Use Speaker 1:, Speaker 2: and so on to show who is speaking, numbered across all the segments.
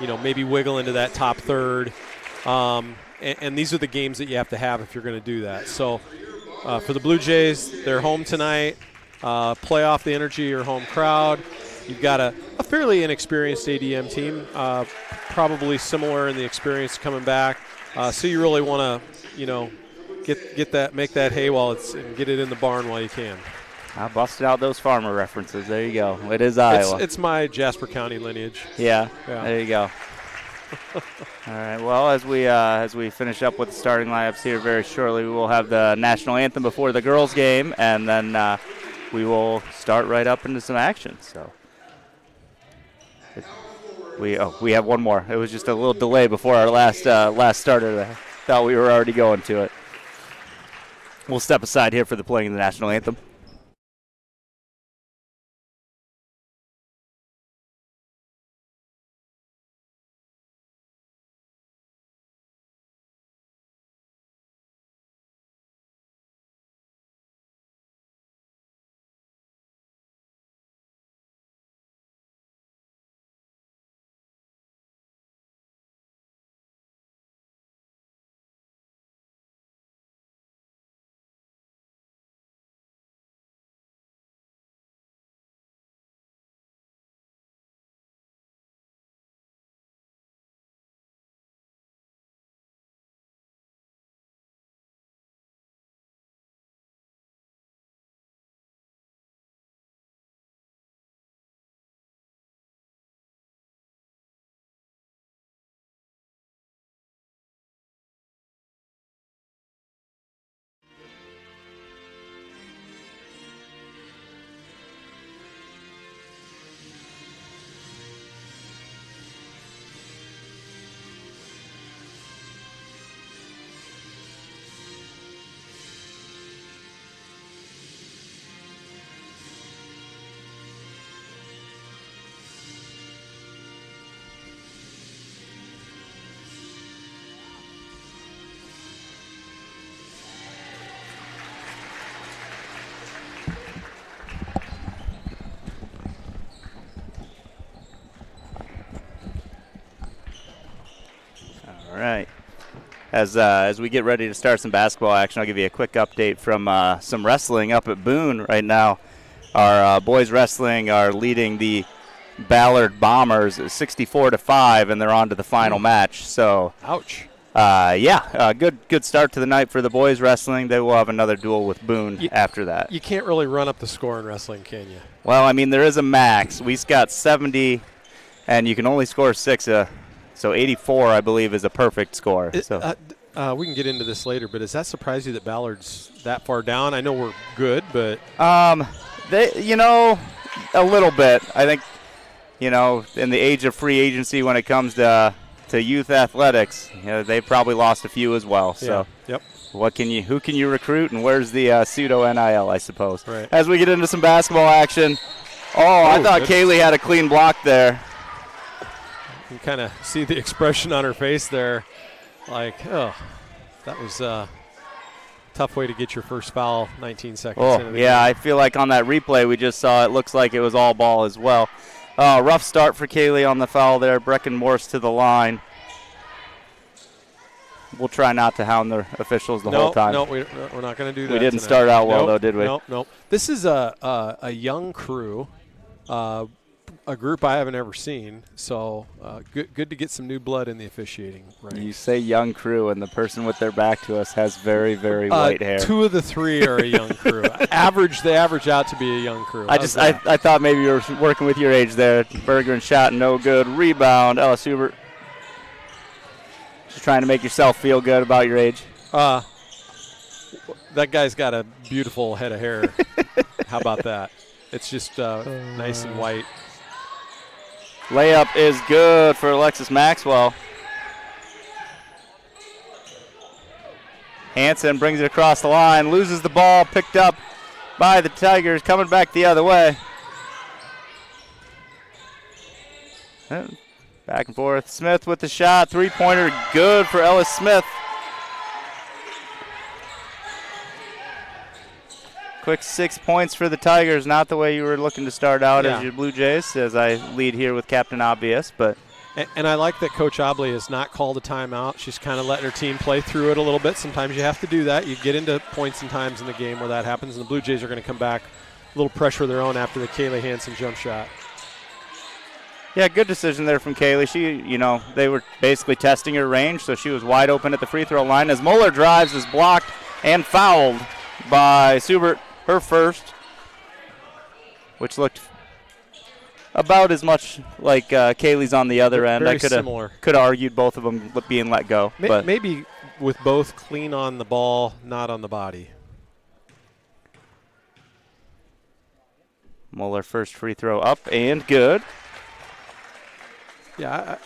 Speaker 1: maybe wiggle into that top third. And these are the games that you have to have if you're going to do that. So for the Blue Jays, they're home tonight. Play off the energy of your home crowd. You've got a fairly inexperienced ADM team, probably similar in the experience coming back. So you really want to, make that hay and get it in the barn while you can.
Speaker 2: I busted out those farmer references. There you go. It is Iowa.
Speaker 1: It's my Jasper County lineage.
Speaker 2: Yeah. There you go. All right. Well, as we finish up with the starting lineups here very shortly, we will have the national anthem before the girls' game, and then we will start right up into some action. So we have one more. It was just a little delay before our last starter. I thought we were already going to it. We'll step aside here for the playing of the national anthem. All right. As we get ready to start some basketball action, I'll give you a quick update from some wrestling up at Boone right now. Our boys wrestling are leading the Ballard Bombers 64-5, and they're on to the final match. So,
Speaker 1: ouch.
Speaker 2: Good start to the night for the boys wrestling. They will have another duel with Boone after that.
Speaker 1: You can't really run up the score in wrestling, can you?
Speaker 2: Well, I mean, there is a max. We've got 70, and you can only score 6. So 84, I believe, is a perfect score.
Speaker 1: We can get into this later, but does that surprise you that Ballard's that far down? I know we're good, but
Speaker 2: a little bit. I think, in the age of free agency when it comes to youth athletics, they probably lost a few as well. So
Speaker 1: yep.
Speaker 2: Who can you recruit, and where's the pseudo NIL, I suppose?
Speaker 1: Right.
Speaker 2: As we get into some basketball action. I thought Kaylee had a clean block there.
Speaker 1: You can kind of see the expression on her face there, like, oh, that was a tough way to get your first foul 19 seconds into the game.
Speaker 2: I feel like on that replay we just saw, it looks like it was all ball as well. Rough start for Kaylee on the foul there. Brecken Morse to the line. We'll try not to hound the officials the whole time.
Speaker 1: No, we're not going to do that.
Speaker 2: We didn't
Speaker 1: tonight.
Speaker 2: start out well, though, did we?
Speaker 1: Nope. This is a young crew, a group I haven't ever seen. So good to get some new blood in the officiating ranks.
Speaker 2: You say young crew, and the person with their back to us has very, very white hair.
Speaker 1: 2 of the 3 are a young crew. They average out to be a young crew.
Speaker 2: I thought maybe you were working with your age there. Bergeron shot, no good. Rebound, Ellis Hubert. Just trying to make yourself feel good about your age.
Speaker 1: That guy's got a beautiful head of hair. How about that? It's just nice and white.
Speaker 2: Layup is good for Alexis Maxwell. Hansen brings it across the line, loses the ball, picked up by the Tigers, coming back the other way. Back and forth. Smith with the shot. Three-pointer good for Ellis Smith. Quick 6 points for the Tigers. Not the way you were looking to start out as your Blue Jays, as I lead here with Captain Obvious. But
Speaker 1: And I like that Coach Obley has not called a timeout. She's kind of letting her team play through it a little bit. Sometimes you have to do that. You get into points and times in the game where that happens, and the Blue Jays are going to come back a little pressure of their own after the Kaylee Hansen jump shot.
Speaker 2: Yeah, good decision there from Kaylee. She, they were basically testing her range, so she was wide open at the free throw line. As Mueller drives, is blocked and fouled by Subert, her first, which looked about as much like Kaylee's on the other end.
Speaker 1: Very
Speaker 2: I could
Speaker 1: similar.
Speaker 2: have argued both of them being let go. But
Speaker 1: maybe with both clean on the ball, not on the body.
Speaker 2: Mueller first free throw up and good.
Speaker 1: Yeah,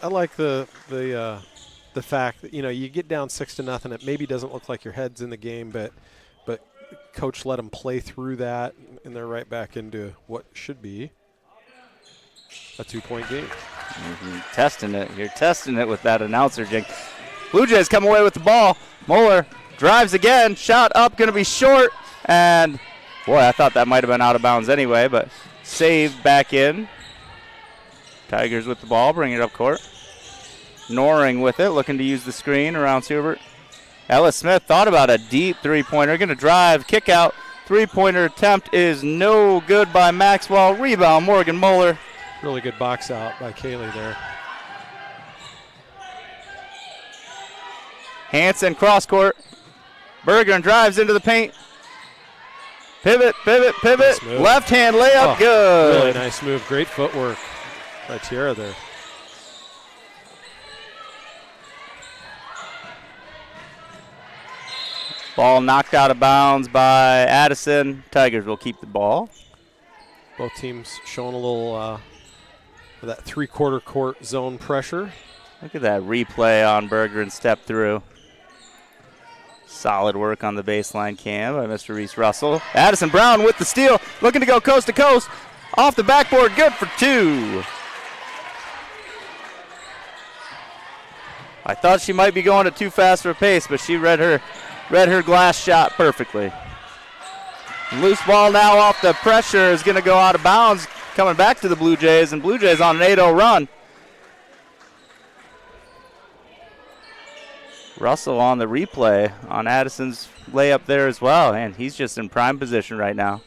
Speaker 1: I like the fact that you get down 6-0. It maybe doesn't look like your head's in the game, but coach let them play through that, and they're right back into what should be a 2-point game.
Speaker 2: Testing it. You're testing it with that announcer jig. Blue Jays come away with the ball. Mueller drives again. Shot up, going to be short. And, boy, I thought that might have been out of bounds anyway, but saved back in. Tigers with the ball, bring it up court. Noring with it, looking to use the screen around Subert. Ellis Smith thought about a deep three-pointer. Going to drive, kick out. Three-pointer attempt is no good by Maxwell. Rebound, Morgan Mueller.
Speaker 1: Really good box out by Kaylee there.
Speaker 2: Hansen cross court. Bergeron drives into the paint. Pivot.
Speaker 1: Nice move.
Speaker 2: Left hand layup, good.
Speaker 1: Really nice move. Great footwork by Tiara there.
Speaker 2: Ball knocked out of bounds by Addison. Tigers will keep the ball.
Speaker 1: Both teams showing a little of that three-quarter court zone pressure.
Speaker 2: Look at that replay on Bergeron step through. Solid work on the baseline cam by Mr. Reese Russell. Addison Brown with the steal, looking to go coast to coast. Off the backboard, good for two. I thought she might be going at too fast of a pace, but she read her glass shot perfectly. Loose ball now off the pressure is going to go out of bounds, coming back to the Blue Jays, and Blue Jays on an 8-0 run. Russell on the replay on Addison's layup there as well, and he's just in prime position right now.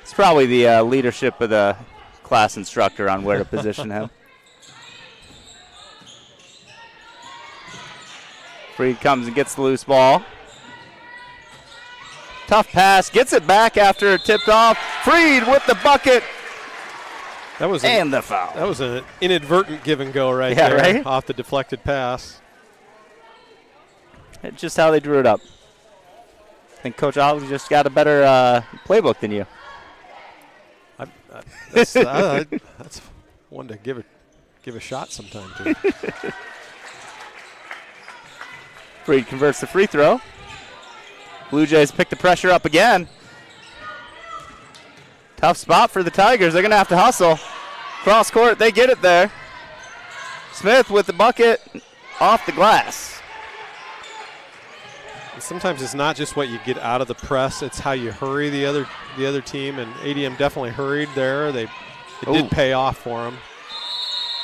Speaker 2: It's probably the leadership of the class instructor on where to position him. Freed comes and gets the loose ball. Tough pass, gets it back after it tipped off. Freed with the bucket. And the foul.
Speaker 1: That was an inadvertent give and go there,
Speaker 2: right?
Speaker 1: Off the deflected pass.
Speaker 2: It's just how they drew it up. I think Coach Olley just got a better playbook than you.
Speaker 1: That's one to give a shot sometime too.
Speaker 2: Freed converts the free throw. Blue Jays pick the pressure up again. Tough spot for the Tigers. They're going to have to hustle. Cross court, they get it there. Smith with the bucket off the glass.
Speaker 1: Sometimes it's not just what you get out of the press; it's how you hurry the other team. And ADM definitely hurried there. It did pay off for them.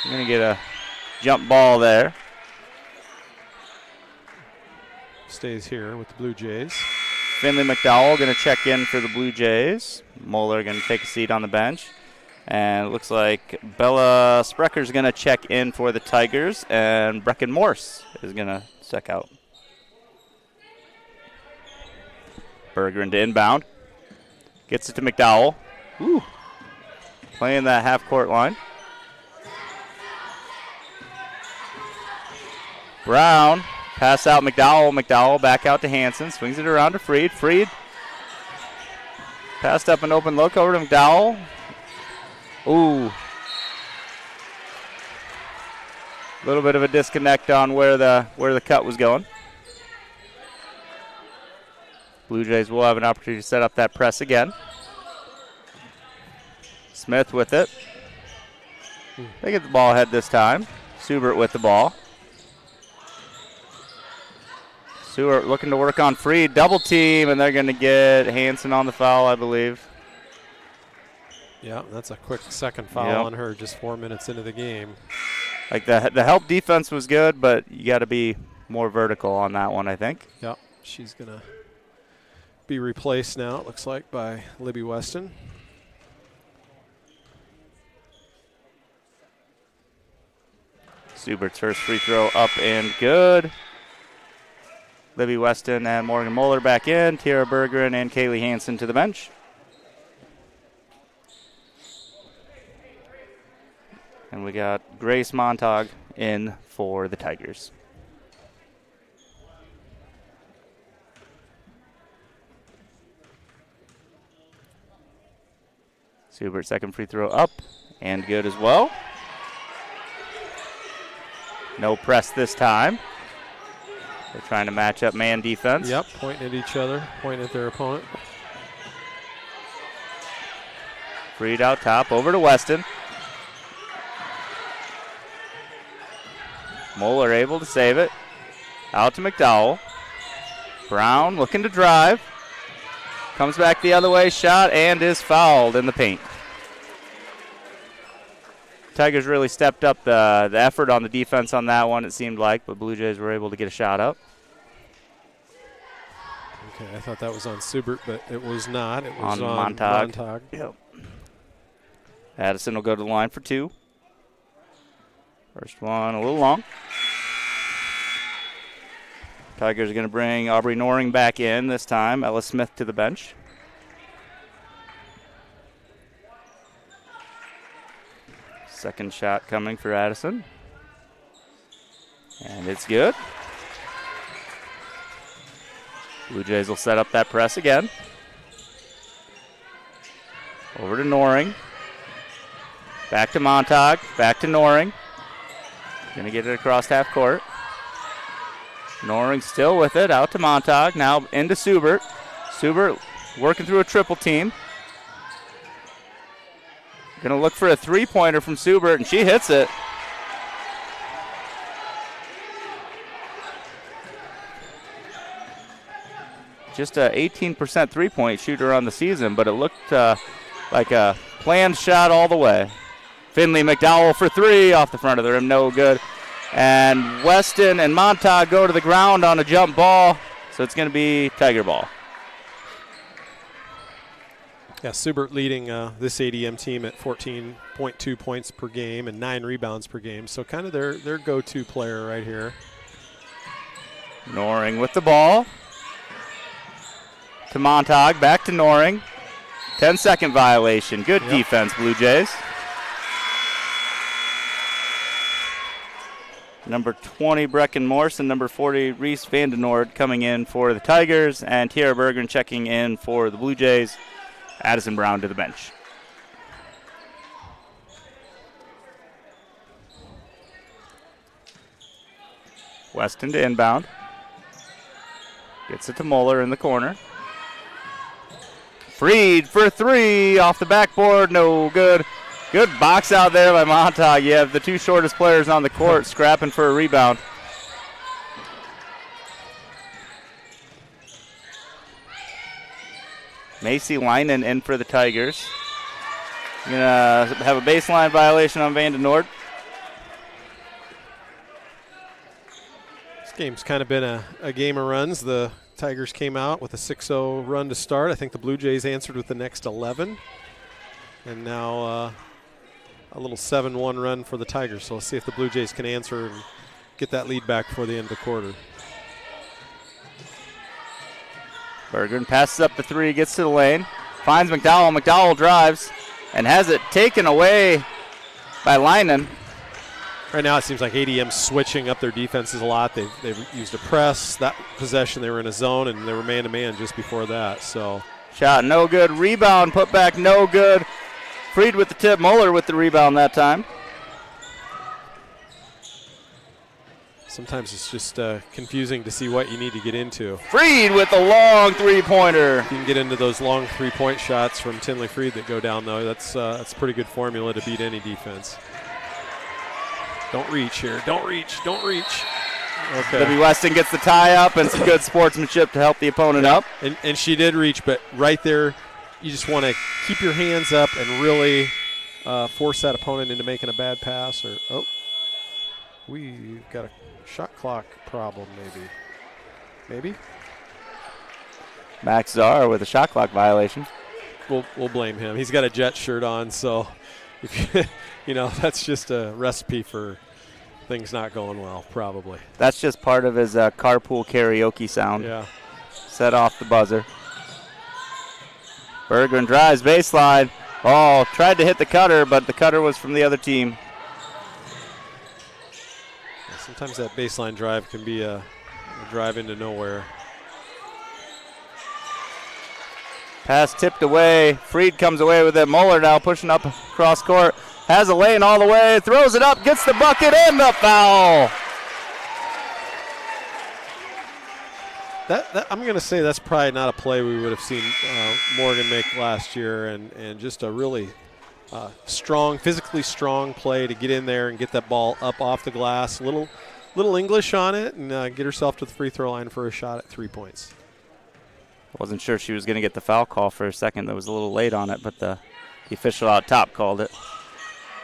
Speaker 2: You're going to get a jump ball there.
Speaker 1: Stays here with the Blue Jays.
Speaker 2: Finley McDowell going to check in for the Blue Jays. Moeller going to take a seat on the bench. And it looks like Bella Sprecker's going to check in for the Tigers. And Brecken Morse is going to check out. Bergeron to inbound. Gets it to McDowell. Ooh. Playing that half-court line. Brown. Pass out McDowell. McDowell back out to Hansen. Swings it around to Freed. Freed. Passed up an open look over to McDowell. Ooh. A little bit of a disconnect on where the cut was going. Blue Jays will have an opportunity to set up that press again. Smith with it. They get the ball ahead this time. Subert with the ball. Stewart looking to work on Freed. Double team, and they're going to get Hansen on the foul, I believe.
Speaker 1: Yeah, that's a quick second foul on her just 4 minutes into the game.
Speaker 2: Like the help defense was good, but you got to be more vertical on that one, I think.
Speaker 1: Yep, she's going to be replaced now, it looks like, by Libby Weston.
Speaker 2: Subert's first free throw up and good. Libby Weston and Morgan Moeller back in. Tiara Bergeron and Kaylee Hansen to the bench. And we got Grace Montag in for the Tigers. Subert second free throw up and good as well. No press this time. They're trying to match up man defense.
Speaker 1: Yep, pointing at each other, pointing at their opponent.
Speaker 2: Freed out top, over to Weston. Moeller able to save it. Out to McDowell. Brown looking to drive. Comes back the other way, shot, and is fouled in the paint. Tigers really stepped up the effort on the defense on that one, it seemed like, but Blue Jays were able to get a shot up.
Speaker 1: Okay, I thought that was on Subert, but it was not. It was on
Speaker 2: Montag.
Speaker 1: Yep.
Speaker 2: Addison will go to the line for two. First one a little long. Tigers are going to bring Aubrey Noring back in this time. Ella Smith to the bench. Second shot coming for Addison. And it's good. Blue Jays will set up that press again. Over to Noring. Back to Montag. Back to Noring. Going to get it across half court. Noring still with it. Out to Montag. Now into Subert. Subert working through a triple team. Going to look for a three-pointer from Subert, and she hits it. Just a 18% three-point shooter on the season, but it looked like a planned shot all the way. Finley McDowell for three off the front of the rim, no good. And Weston and Montag go to the ground on a jump ball, so it's going to be Tiger ball.
Speaker 1: Yeah, Subert leading this ADM team at 14.2 points per game and 9 rebounds per game, so kind of their go-to player right here.
Speaker 2: Noring with the ball. To Montag, back to Noring. 10-second violation. Good defense, Blue Jays. Number 20, Brecken Morse, and number 40, Reese Vandenoord coming in for the Tigers, and Tiara Bergen checking in for the Blue Jays. Addison Brown to the bench. Weston to inbound. Gets it to Moeller in the corner. Freed for three off the backboard, no good. Good box out there by Montag. You have the two shortest players on the court scrapping for a rebound. Macy Leinen in for the Tigers. Going to have a baseline violation on Vandenoord.
Speaker 1: This game's kind of been a game of runs. The Tigers came out with a 6-0 run to start. I think the Blue Jays answered with the next 11. And now a little 7-1 run for the Tigers. So let's see if the Blue Jays can answer and get that lead back before the end of the quarter.
Speaker 2: Bergeron passes up the three, gets to the lane, finds McDowell. McDowell drives and has it taken away by Leinen.
Speaker 1: Right now it seems like ADM's switching up their defenses a lot. They've used a press. That possession they were in a zone, and they were man-to-man just before that. So
Speaker 2: shot no good. Rebound put back no good. Freed with the tip. Moeller with the rebound that time.
Speaker 1: Sometimes it's just confusing to see what you need to get into.
Speaker 2: Freed with a long three-pointer.
Speaker 1: If you can get into those long three-point shots from Tinley Freed that go down, though, that's a pretty good formula to beat any defense. Don't reach here. Don't reach. Don't reach. Okay.
Speaker 2: Libby Weston gets the tie up and some good sportsmanship to help the opponent up.
Speaker 1: And she did reach, but right there, you just want to keep your hands up and really force that opponent into making a bad pass. We've got a shot clock problem maybe.
Speaker 2: Max Czar with a shot clock violation.
Speaker 1: We'll blame him. He's got a Jet shirt on, so if that's just a recipe for things not going well, probably.
Speaker 2: That's just part of his carpool karaoke sound.
Speaker 1: Yeah.
Speaker 2: Set off the buzzer. Berggren drives baseline. Oh, tried to hit the cutter, but the cutter was from the other team.
Speaker 1: Sometimes that baseline drive can be a drive into nowhere.
Speaker 2: Pass tipped away. Freed comes away with it. Muller now pushing up cross court. Has a lane all the way. Throws it up. Gets the bucket and the foul.
Speaker 1: I'm going to say that's probably not a play we would have seen Morgan make last year, and just a really strong, physically strong play to get in there and get that ball up off the glass. Little English on it, and get herself to the free throw line for a shot at 3 points.
Speaker 2: Wasn't sure she was going to get the foul call for a second. That was a little late on it, but the official out top called it.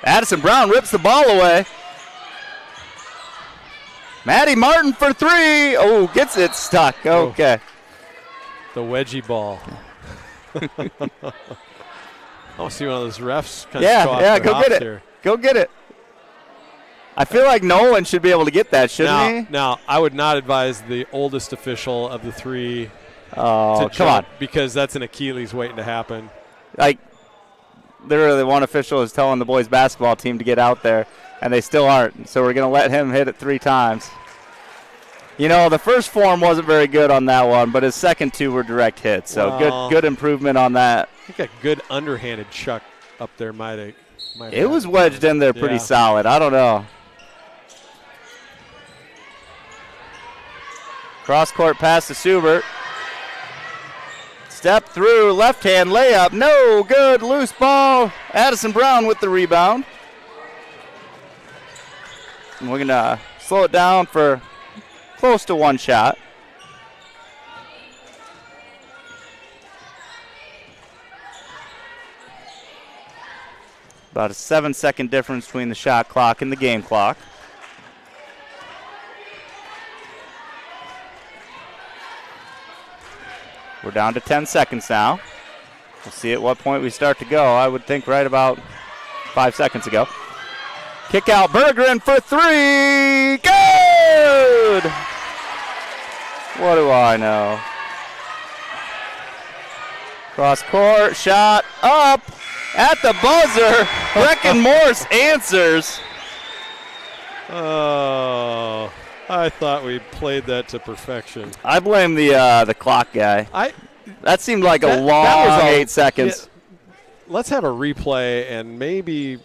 Speaker 2: Addison Brown rips the ball away. Maddie Martin for three. Oh, gets it stuck. Okay.
Speaker 1: The wedgie ball. I want to see one of those refs kind of go off
Speaker 2: go get it.
Speaker 1: Here.
Speaker 2: Go get it. I feel like Nolan should be able to get that, shouldn't he?
Speaker 1: Now, I would not advise the oldest official of the three
Speaker 2: to come on,
Speaker 1: because that's an Achilles waiting to happen.
Speaker 2: Like, literally one official is telling the boys basketball team to get out there, and they still aren't. So we're going to let him hit it 3 times. The first form wasn't very good on that one, but his second 2 were direct hits. So good improvement on that.
Speaker 1: I think a good underhanded chuck up there might have.
Speaker 2: It was wedged in there pretty solid. I don't know. Cross-court pass to Subert. Step through, left-hand layup. No good, loose ball. Addison Brown with the rebound. And we're going to slow it down for close to 1 shot. About a 7-second difference between the shot clock and the game clock. We're down to 10 seconds now. We'll see at what point we start to go. I would think right about 5 seconds ago. Kick out Berggren for 3. Good! What do I know? Cross court, shot up at the buzzer. Brecken Morse answers.
Speaker 1: Oh, I thought we played that to perfection.
Speaker 2: I blame the clock guy. That seemed like a long 8 seconds.
Speaker 1: Let's have a replay, and maybe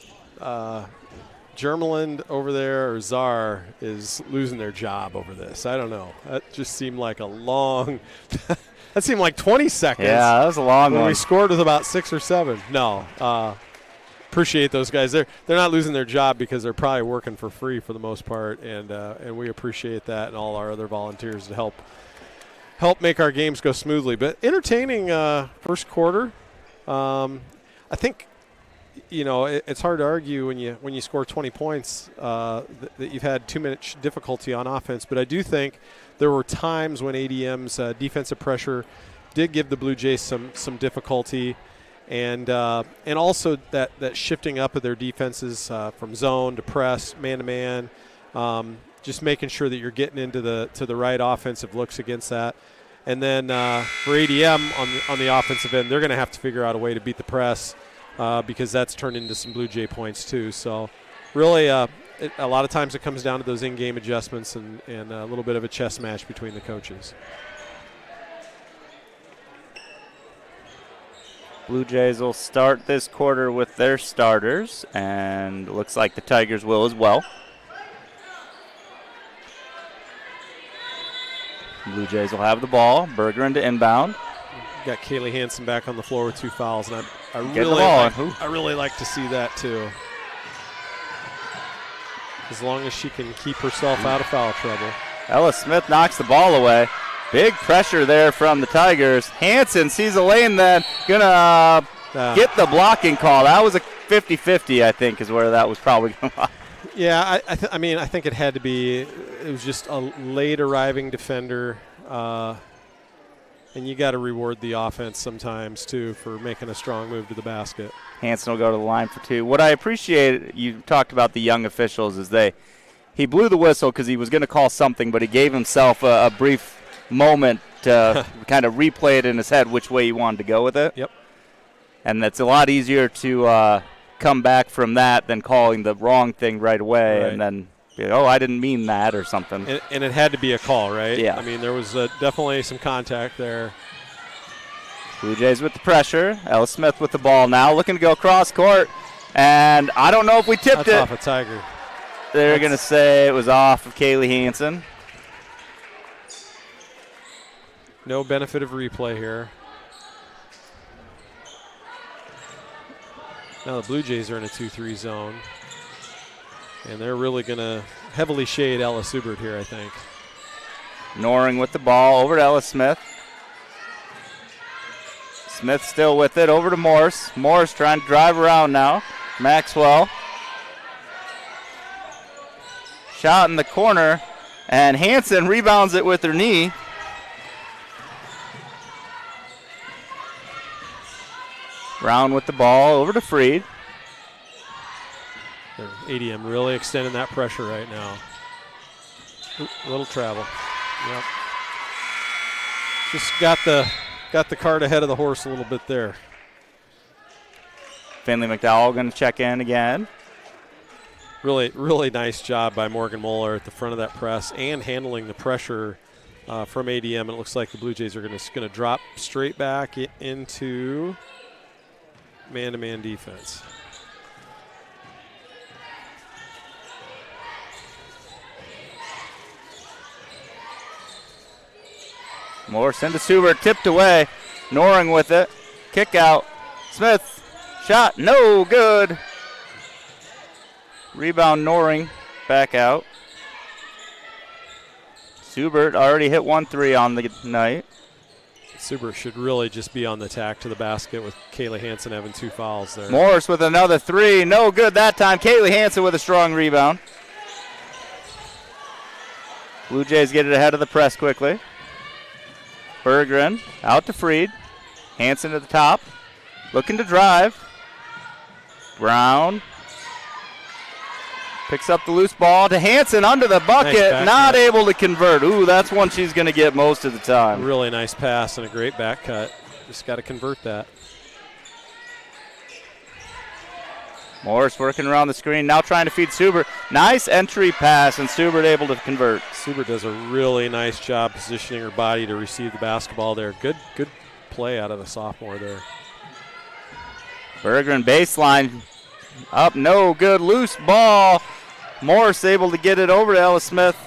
Speaker 1: Germeland over there or Czar is losing their job over this. I don't know. That just seemed like a long – that seemed like 20 seconds.
Speaker 2: Yeah, that was a long one.
Speaker 1: We scored with about 6 or 7. No. Appreciate those guys. They're not losing their job because they're probably working for free for the most part, and we appreciate that and all our other volunteers to help make our games go smoothly. But entertaining first quarter. I think it's hard to argue when you score 20 points that you've had too much difficulty on offense. But I do think there were times when ADM's defensive pressure did give the Bluejays some difficulty. And also that shifting up of their defenses from zone to press, man-to-man, just making sure that you're getting into the right offensive looks against that. And then for ADM on the offensive end, they're going to have to figure out a way to beat the press because that's turned into some Blue Jay points too. So really a lot of times it comes down to those in-game adjustments and a little bit of a chess match between the coaches.
Speaker 2: Blue Jays will start this quarter with their starters, and it looks like the Tigers will as well. Blue Jays will have the ball. Berggren to inbound.
Speaker 1: Got Kaylee Hansen back on the floor with 2 fouls, and I really like to see that too. As long as she can keep herself out of foul trouble.
Speaker 2: Ella Smith knocks the ball away. Big pressure there from the Tigers. Hansen sees a lane then. Gonna get the blocking call. That was a 50-50, I think, is where that was probably going to lie.
Speaker 1: Yeah, I mean, I think it had to be. It was just a late arriving defender. And you got to reward the offense sometimes, too, for making a strong move to the basket.
Speaker 2: Hansen will go to the line for 2. What I appreciate, you talked about the young officials, is he blew the whistle because he was going to call something, but he gave himself a brief moment to kind of replay it in his head which way he wanted to go with it.
Speaker 1: Yep. And
Speaker 2: that's a lot easier to come back from that than calling the wrong thing right away and then, I didn't mean that or something.
Speaker 1: And it had to be a call, right?
Speaker 2: Yeah.
Speaker 1: I mean, there was definitely some contact there.
Speaker 2: Blue Jays with the pressure. Ellis Smith with the ball now, looking to go cross court. And I don't know if we tipped it.
Speaker 1: That's off a Tiger.
Speaker 2: They're going to say it was off of Kaylee Hansen.
Speaker 1: No benefit of replay here. Now the Blue Jays are in a 2-3 zone. And they're really going to heavily shade Ellis Subert here, I think.
Speaker 2: Noring with the ball over to Ellis Smith. Smith still with it, over to Morse. Morse trying to drive around now. Maxwell. Shot in the corner, and Hansen rebounds it with her knee. Brown with the ball, over to Freed.
Speaker 1: ADM really extending that pressure right now. A little travel. Yep. Just got the cart ahead of the horse a little bit there.
Speaker 2: Finley McDowell going to check in again.
Speaker 1: Really, really nice job by Morgan Moeller at the front of that press and handling the pressure from ADM. And it looks like the Blue Jays are going to drop straight back into man-to-man defense.
Speaker 2: Morse into Subert, tipped away. Noring with it. Kick out. Smith, shot, no good. Rebound Noring, back out. Subert already hit 1-3 on the night.
Speaker 1: Subert should really just be on the attack to the basket with Kaylee Hansen having 2 fouls there.
Speaker 2: Morse with another 3, no good that time. Kaylee Hansen with a strong rebound. Blue Jays get it ahead of the press quickly. Berggren out to Freed. Hansen at the top. Looking to drive. Brown picks up the loose ball to Hansen under the bucket.
Speaker 1: Nice
Speaker 2: not able to convert. Ooh, that's one she's going to get most of the time.
Speaker 1: Really nice pass and a great back cut. Just got to convert that.
Speaker 2: Morris working around the screen, now trying to feed Subert. Nice entry pass, and Subert able to convert.
Speaker 1: Subert does a really nice job positioning her body to receive the basketball there. Good play out of the sophomore there.
Speaker 2: Berggren baseline. Up, no good. Loose ball. Morris able to get it over to Ellis Smith.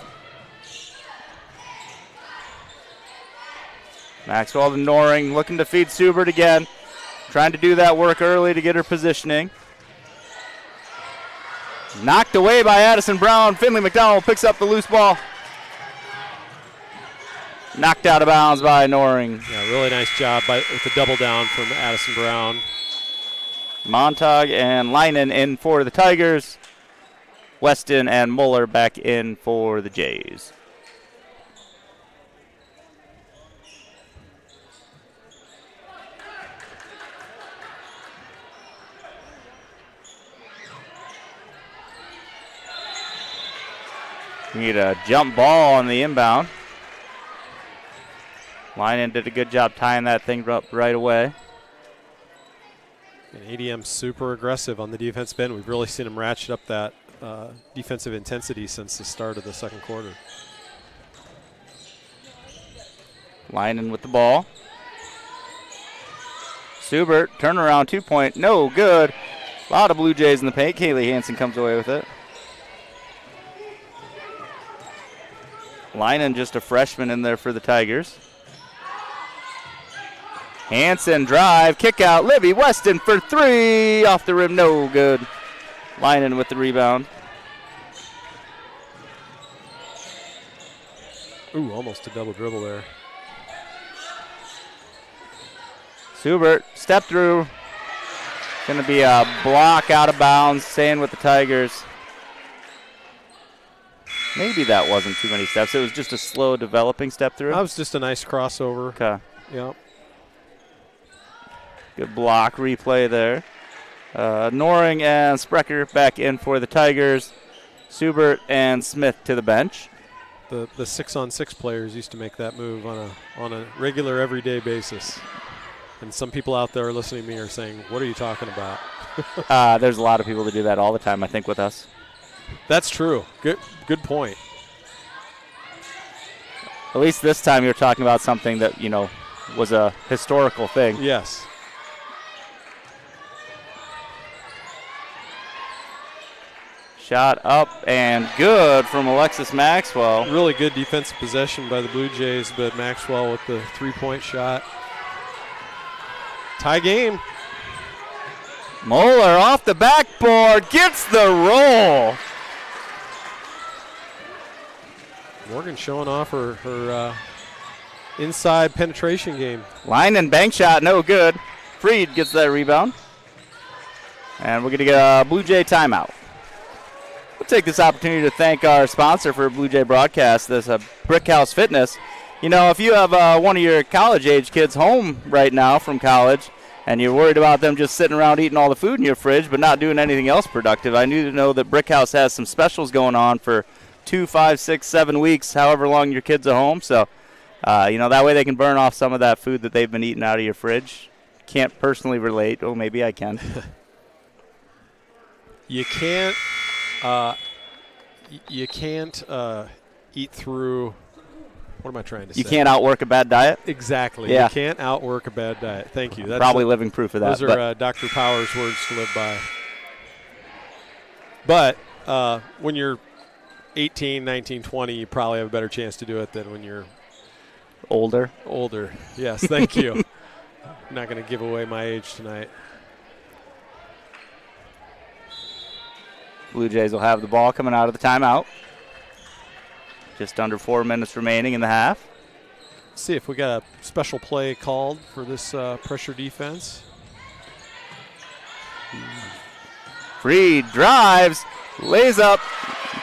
Speaker 2: Maxwell to Noring, looking to feed Subert again. Trying to do that work early to get her positioning. Knocked away by Addison Brown. Finley McDowell picks up the loose ball. Knocked out of bounds by Noring.
Speaker 1: Yeah, really nice job with the double down from Addison Brown.
Speaker 2: Montag and Leinen in for the Tigers. Weston and Muller back in for the Jays. We need a jump ball on the inbound. Leinen did a good job tying that thing up right away.
Speaker 1: And ADM super aggressive on the defensive end. We've really seen them ratchet up that defensive intensity since the start of the second quarter.
Speaker 2: Leinen with the ball. Subert, turnaround 2-point, no good. A lot of Blue Jays in the paint. Kaylee Hansen comes away with it. Leinen just a freshman in there for the Tigers. Hansen drive, kick out, Libby Weston for 3, off the rim, no good. Leinen with the rebound.
Speaker 1: Ooh, almost a double dribble there.
Speaker 2: Subert, step through. Going to be a block out of bounds, staying with the Tigers. Maybe that wasn't too many steps. It was just a slow developing step through.
Speaker 1: That was just a nice crossover.
Speaker 2: Okay.
Speaker 1: Yep.
Speaker 2: Good block replay there. Noring and Sprecher back in for the Tigers. Subert and Smith to the bench.
Speaker 1: The 6-on-6 players used to make that move on a regular, everyday basis. And some people out there listening to me are saying, what are you talking about?
Speaker 2: There's a lot of people that do that all the time, I think, with us.
Speaker 1: That's true. Good point.
Speaker 2: At least this time you're talking about something that, was a historical thing.
Speaker 1: Yes.
Speaker 2: Shot up and good from Alexis Maxwell.
Speaker 1: Really good defensive possession by the Blue Jays, but Maxwell with the three-point shot. Tie game.
Speaker 2: Moeller off the backboard, gets the roll.
Speaker 1: Morgan showing off her inside penetration game.
Speaker 2: Line and bank shot, no good. Freed gets that rebound. And we're going to get a Blue Jay timeout. We'll take this opportunity to thank our sponsor for Blue Jay broadcast, this Brick House Fitness. If you have one of your college-age kids home right now from college and you're worried about them just sitting around eating all the food in your fridge but not doing anything else productive, I need to know that Brick House has some specials going on for 2, 5, 6, 7 weeks, however long your kids are home. So, that way they can burn off some of that food that they've been eating out of your fridge. Can't personally relate. Oh, maybe I can.
Speaker 1: You can't eat through. What am I trying to say?
Speaker 2: You can't outwork a bad diet?
Speaker 1: Exactly.
Speaker 2: Yeah.
Speaker 1: You can't outwork a bad diet. Thank you. That's
Speaker 2: probably living proof of that.
Speaker 1: Those are Dr. Power's words to live by. But when you're 18, 19, 20, you probably have a better chance to do it than when you're
Speaker 2: older.
Speaker 1: Yes, thank you. I'm not going to give away my age tonight.
Speaker 2: Blue Jays will have the ball coming out of the timeout. Just under 4 minutes remaining in the half.
Speaker 1: Let's see if we got a special play called for this pressure defense.
Speaker 2: Freed drives, lays up,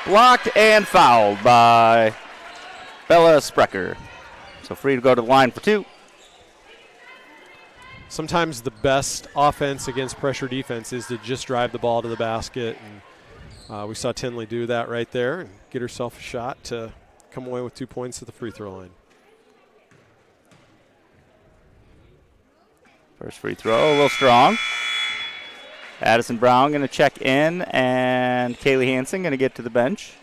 Speaker 2: blocked and fouled by Bella Sprecher. So Freed to go to the line for 2.
Speaker 1: Sometimes the best offense against pressure defense is to just drive the ball to the basket. And we saw Tinley do that right there and get herself a shot to come away with 2 points at the free throw line.
Speaker 2: First free throw, a little strong. Addison Brown going to check in, and Kaylee Hansen going to get to the bench.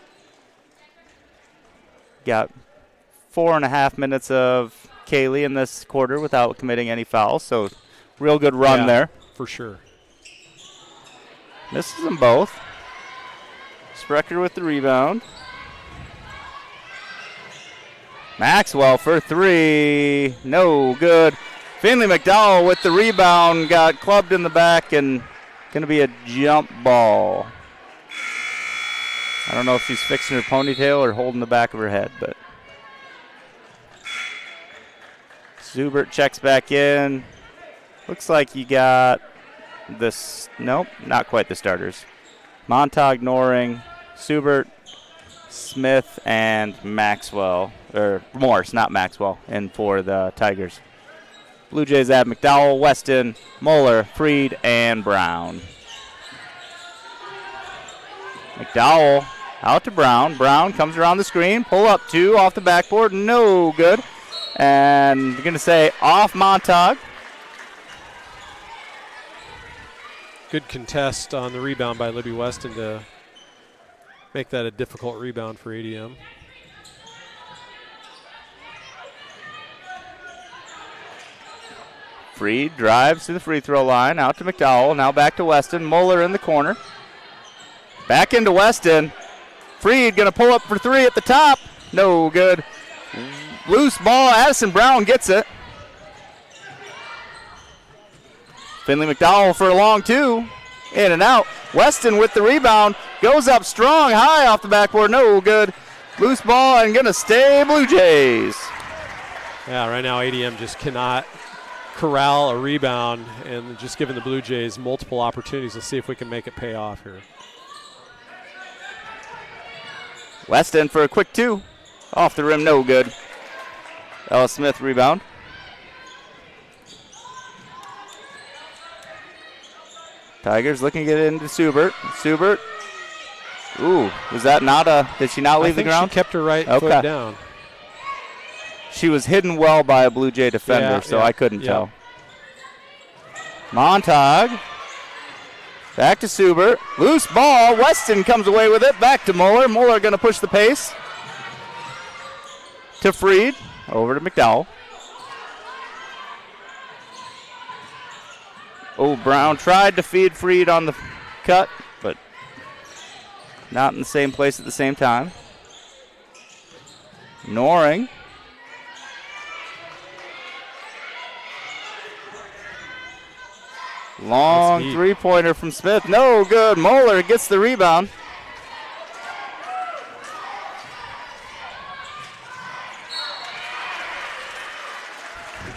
Speaker 2: Got 4.5 minutes of Kaylee in this quarter without committing any fouls, so real good run there.
Speaker 1: For sure.
Speaker 2: Misses them both. Sprecher with the rebound. Maxwell for 3. No good. Finley McDowell with the rebound. Got clubbed in the back and going to be a jump ball. I don't know if she's fixing her ponytail or holding the back of her head, but Subert checks back in. Looks like you got this. Nope, not quite the starters. Montag, Noring, Subert, Smith, and Maxwell. Or Morse, not Maxwell, and for the Tigers. Blue Jays have McDowell, Weston, Moeller, Freed, and Brown. McDowell out to Brown. Brown comes around the screen. Pull up 2 off the backboard. No good. And you're going to say off Montag.
Speaker 1: Good contest on the rebound by Libby Weston to make that a difficult rebound for ADM.
Speaker 2: Freed drives to the free throw line. Out to McDowell. Now back to Weston. Moeller in the corner. Back into Weston. Freed going to pull up for 3 at the top. No good. Loose ball. Addison Brown gets it. Finley McDowell for a long 2. In and out. Weston with the rebound. Goes up strong. High off the backboard. No good. Loose ball and going to stay Blue Jays.
Speaker 1: Yeah, right now ADM just cannot corral a rebound and just giving the Blue Jays multiple opportunities. Let's see if we can make it pay off here.
Speaker 2: Weston for a quick 2. Off the rim, no good. Ellis Smith rebound. Tigers looking to get it into Subert. Subert. Ooh, was that not a, did she not leave the ground?
Speaker 1: She kept her right foot down.
Speaker 2: She was hidden well by a Blue Jay defender, so I couldn't tell. Montag. Back to Subert. Loose ball. Weston comes away with it. Back to Muller. Muller going to push the pace. To Freed. Over to McDowell. Oh, Brown tried to feed Freed on the cut, but not in the same place at the same time. Noring. Long three-pointer from Smith. No good. Moeller gets the rebound.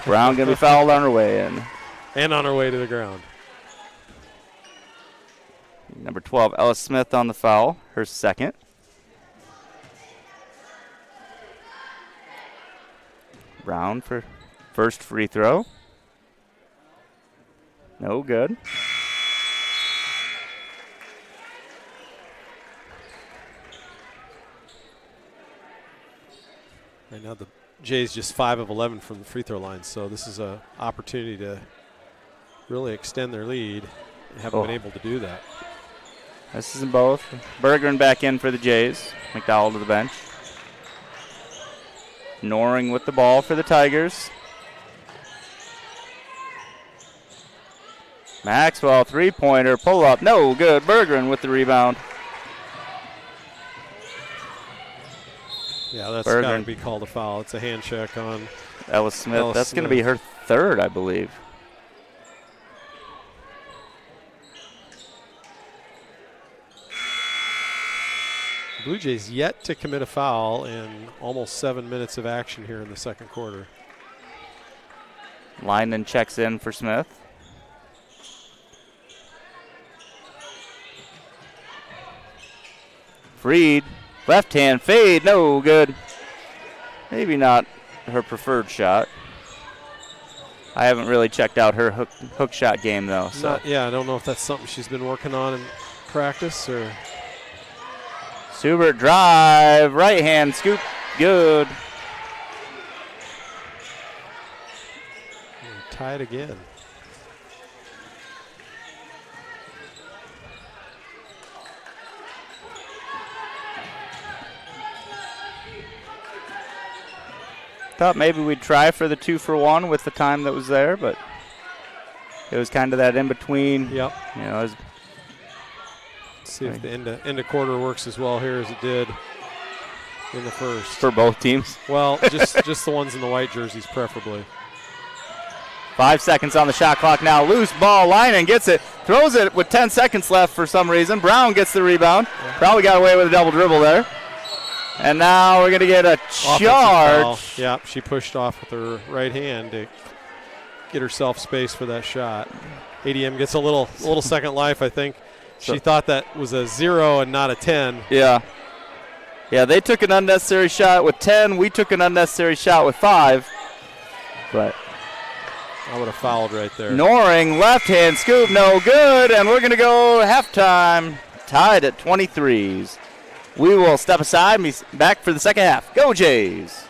Speaker 2: Brown going to be fouled on her way in.
Speaker 1: And on her way to the ground.
Speaker 2: Number 12, Ellis Smith on the foul. Her second. Brown for first free throw. No good.
Speaker 1: Right now the Jays just 5 of 11 from the free throw line, so this is an opportunity to really extend their lead. They haven't been able to do that.
Speaker 2: This is in both. Bergeron back in for the Jays. McDowell to the bench. Noring with the ball for the Tigers. Maxwell, three-pointer, pull-up, no good. Bergeron with the rebound.
Speaker 1: Yeah, that's got to be called a foul. It's a hand check on
Speaker 2: Ellis Smith. That's going to be her third, I believe.
Speaker 1: Blue Jays yet to commit a foul in almost 7 minutes of action here in the second quarter.
Speaker 2: Lineman checks in for Smith. Freed, left hand fade, no good. Maybe not her preferred shot. I haven't really checked out her hook shot game though. So
Speaker 1: I don't know if that's something she's been working on in practice or.
Speaker 2: Subert drive, right hand scoop, good.
Speaker 1: We're tied again.
Speaker 2: Thought maybe we'd try for the 2-for-1 with the time that was there, but it was kind of that in between.
Speaker 1: Yep.
Speaker 2: You know,
Speaker 1: let's see if the end of quarter works as well here as it did in the first.
Speaker 2: For both teams?
Speaker 1: Well, just the ones in the white jerseys, preferably.
Speaker 2: 5 seconds on the shot clock now. Loose ball, Linen gets it, throws it with 10 seconds left for some reason. Brown gets the rebound. Probably got away with a double dribble there. And now we're going to get a charge.
Speaker 1: Yeah, she pushed off with her right hand to get herself space for that shot. ADM gets a little second life, I think. She thought that was a 0 and not a 10.
Speaker 2: Yeah. Yeah, they took an unnecessary shot with 10. We took an unnecessary shot with 5. But
Speaker 1: I would have fouled right there.
Speaker 2: Noring, left hand scoop, no good. And we're going to go halftime tied at 23s. We will step aside and be back for the second half. Go Jays!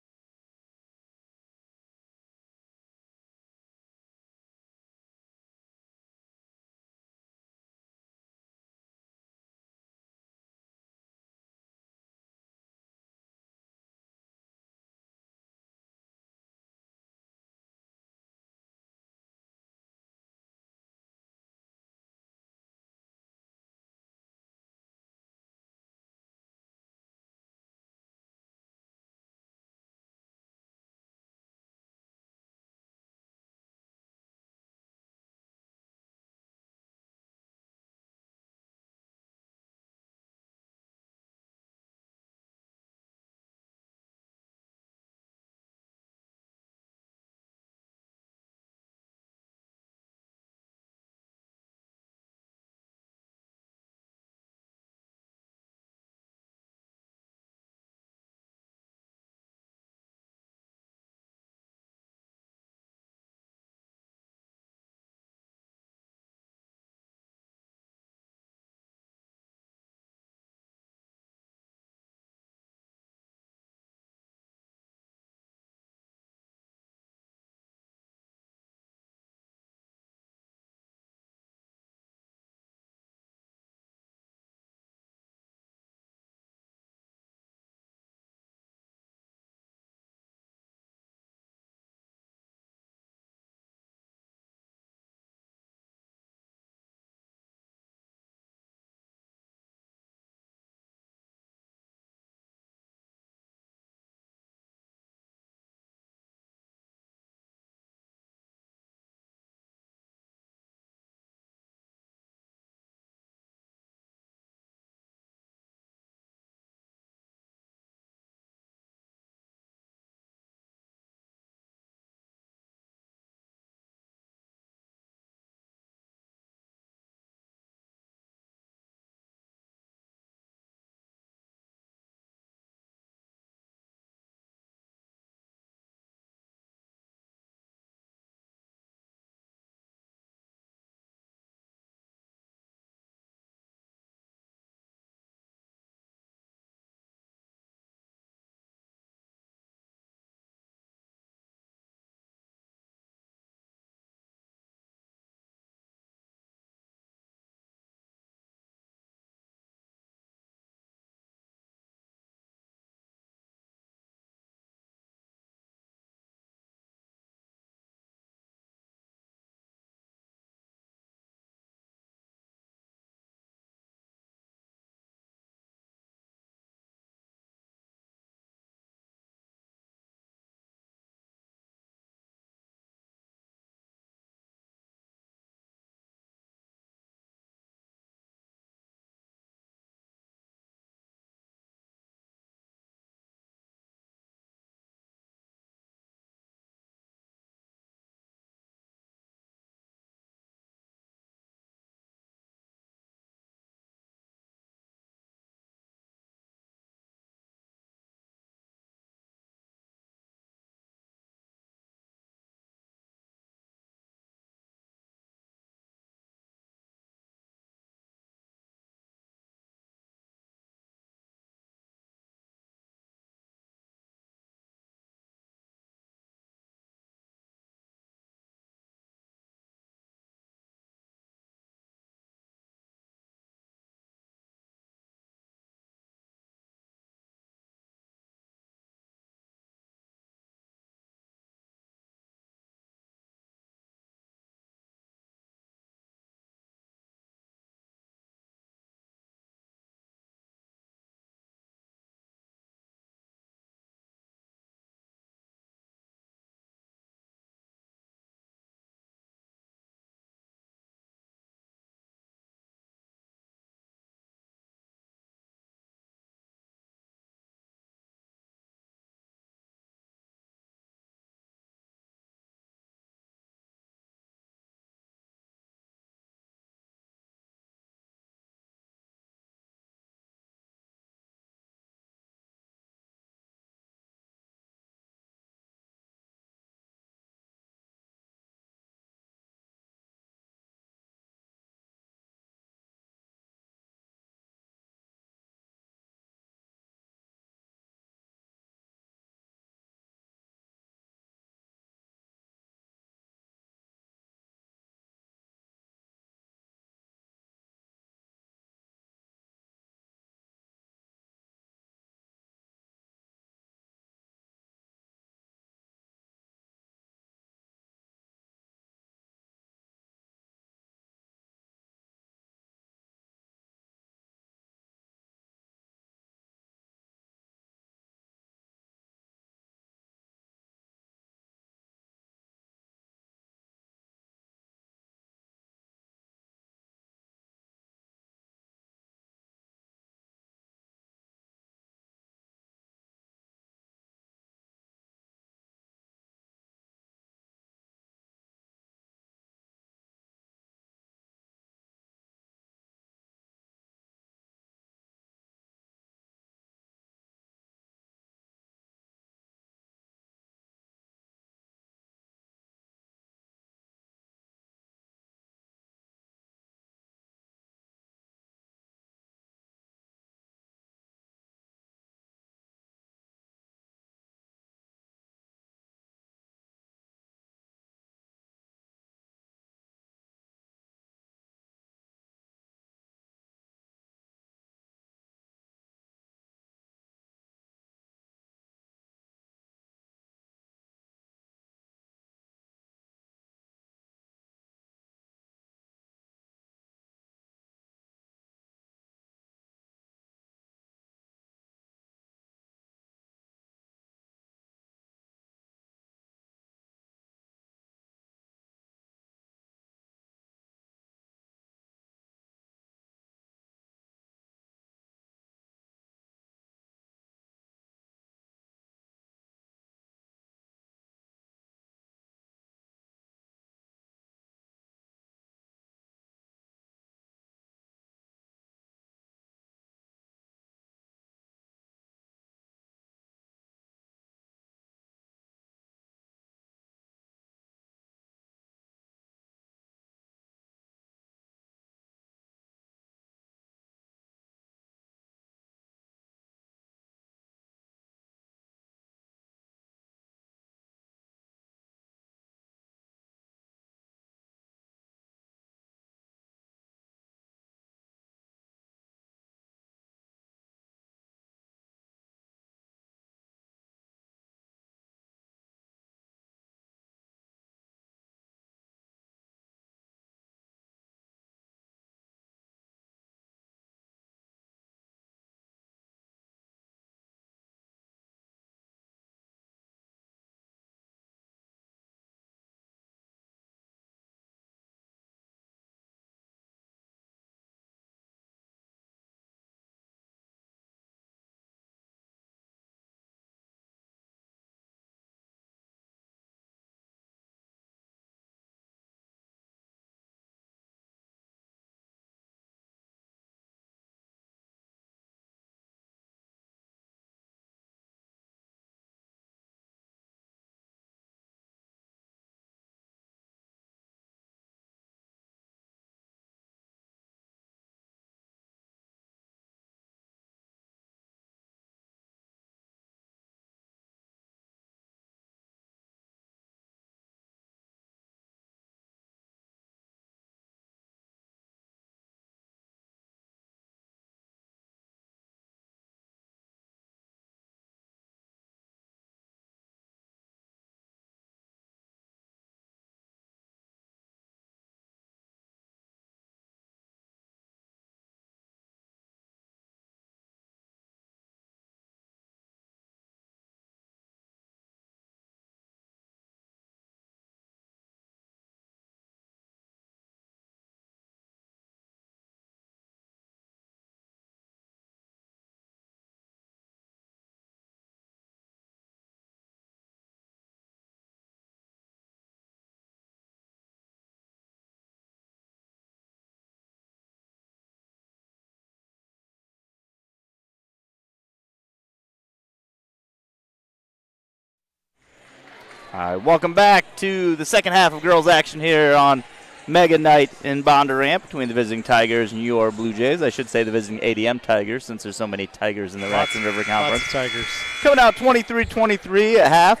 Speaker 2: All right, welcome back to the second half of girls action here on Mega Night in Bondurant between the visiting Tigers and your Blue Jays. I should say the visiting ADM Tigers since there's so many Tigers in the Raxton River Conference.
Speaker 1: Lots of Tigers.
Speaker 2: Coming out 23-23 at half.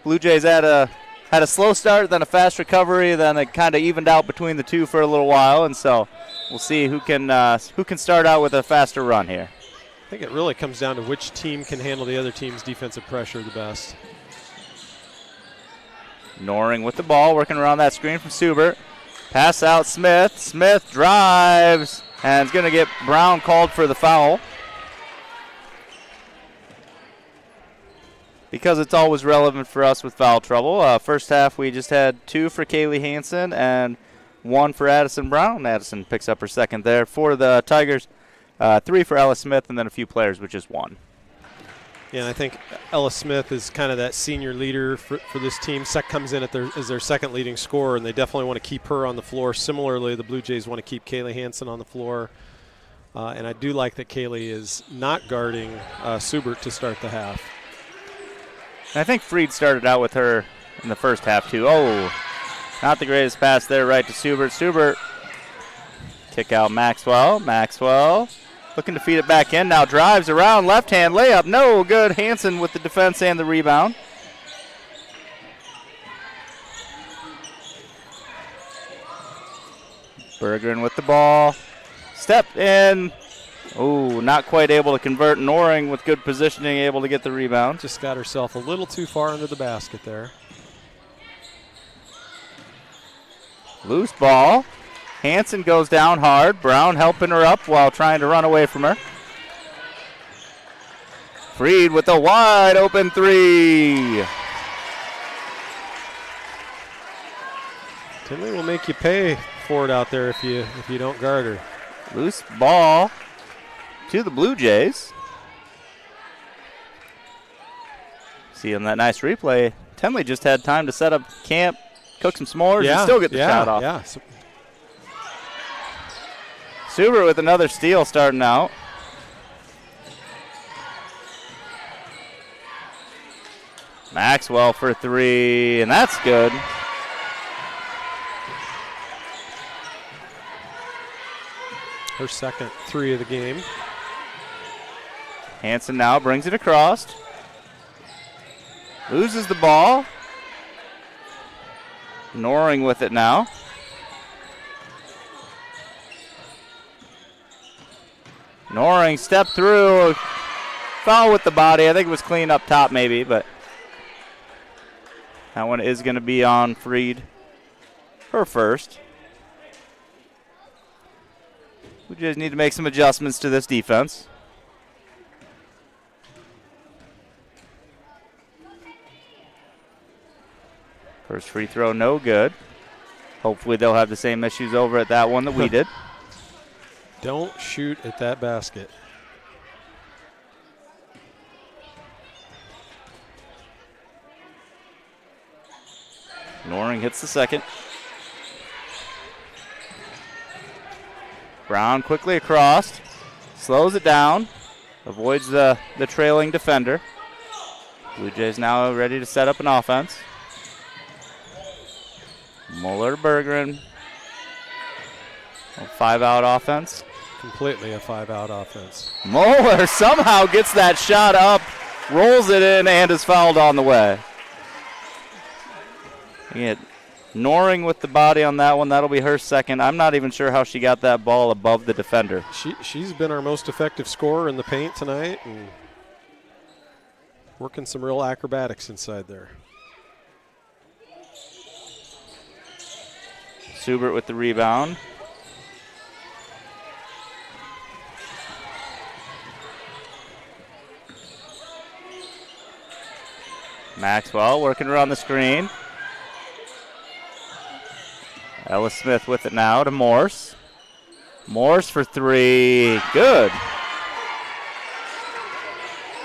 Speaker 2: Blue Jays had a slow start, then a fast recovery, then it kind of evened out between the two for a little while, and so we'll see who can start out with a faster run here.
Speaker 1: I think it really comes down to which team can handle the other team's defensive pressure the best.
Speaker 2: Noring with the ball, working around that screen from Subert. Pass out Smith. Smith drives and is going to get Brown called for the foul. Because it's always relevant for us with foul trouble. First half we just had 2 for Kaylee Hansen and 1 for Addison Brown. Addison picks up her second there. For the Tigers, 3 for Ella Smith and then a few players with just 1.
Speaker 1: Yeah, and I think Ella Smith is kind of that senior leader for this team. Comes in as their second leading scorer, and they definitely want to keep her on the floor. Similarly, the Blue Jays want to keep Kaylee Hansen on the floor. And I do like that Kaylee is not guarding Subert to start the half.
Speaker 2: I think Freed started out with her in the first half, too. Oh, not the greatest pass there right to Subert. Subert kick out Maxwell. Maxwell looking to feed it back in. Now drives around. Left-hand layup. No good. Hansen with the defense and the rebound. Bergeron with the ball. Step in. Oh, not quite able to convert. Noring with good positioning, able to get the rebound.
Speaker 1: Just got herself a little too far under the basket there.
Speaker 2: Loose ball. Hansen goes down hard. Brown helping her up while trying to run away from her. Freed with a wide open 3.
Speaker 1: Tinley will make you pay for it out there if you don't guard her.
Speaker 2: Loose ball to the Blue Jays. See on that nice replay, Tinley just had time to set up camp, cook some s'mores, and still get the shot off.
Speaker 1: Yeah.
Speaker 2: Subert with another steal starting out. Maxwell for 3, and that's good.
Speaker 1: Her second 3 of the game.
Speaker 2: Hansen now brings it across. Loses the ball. Noring with it now. Noring stepped through. Foul with the body. I think it was clean up top maybe, but that one is going to be on Freed. Her first. We just need to make some adjustments to this defense. First free throw, no good. Hopefully they'll have the same issues over at that one that we did.
Speaker 1: Don't shoot at that basket.
Speaker 2: Noring hits the second. Brown quickly across. Slows it down. Avoids the trailing defender. Blue Jays now ready to set up an offense. Muller to Bergeron. A 5-out offense.
Speaker 1: Completely a 5-out offense.
Speaker 2: Muller somehow gets that shot up, rolls it in, and is fouled on the way. Noring with the body on that one. That'll be her second. I'm not even sure how she got that ball above the defender.
Speaker 1: She's been our most effective scorer in the paint tonight and working some real acrobatics inside there.
Speaker 2: Subert with the rebound. Maxwell working around the screen. Ella Smith with it now to Morse. Morse for 3. Good.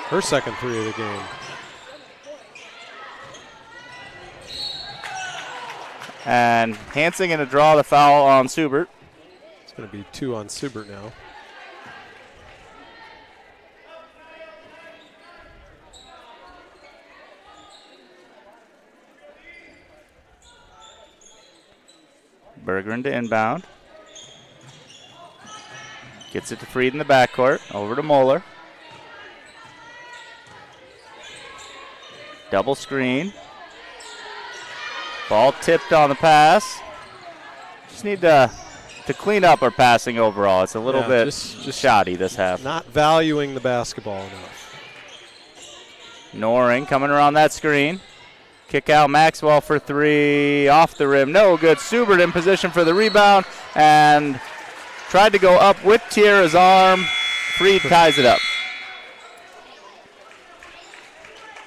Speaker 1: Her second 3 of the game.
Speaker 2: And Hansen going to draw the foul on Subert.
Speaker 1: It's going to be 2 on Subert now.
Speaker 2: Bergeron to inbound. Gets it to Freed in the backcourt. Over to Moeller. Double screen. Ball tipped on the pass. Just need to clean up our passing overall. It's a little bit just shoddy this half.
Speaker 1: Not valuing the basketball enough.
Speaker 2: Noring coming around that screen. Kick out Maxwell for three. Off the rim. No good. Subert in position for the rebound. And tried to go up with Tierra's arm. Freed ties it up.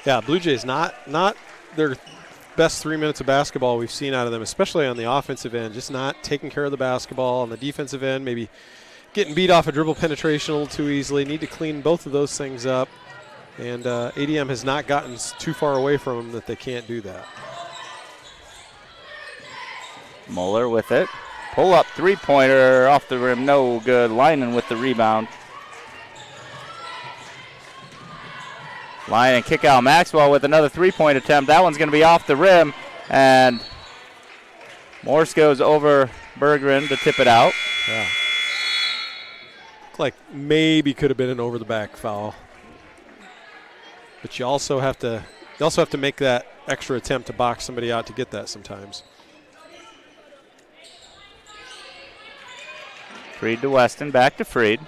Speaker 1: Yeah, Blue Jays not their best 3 minutes of basketball we've seen out of them, especially on the offensive end. Just not taking care of the basketball. On the defensive end, maybe getting beat off a dribble penetration a little too easily. Need to clean both of those things up. And ADM has not gotten too far away from them that they can't do that.
Speaker 2: Moeller with it. Pull up three-pointer off the rim. No good. Leinen with the rebound. Leinen kick out Maxwell with another three-point attempt. That one's going to be off the rim. And Morse goes over Bergeron to tip it out.
Speaker 1: Yeah. Looked like maybe could have been an over-the-back foul. But you also have to make that extra attempt to box somebody out to get that sometimes.
Speaker 2: Freed to Weston, back to Freed.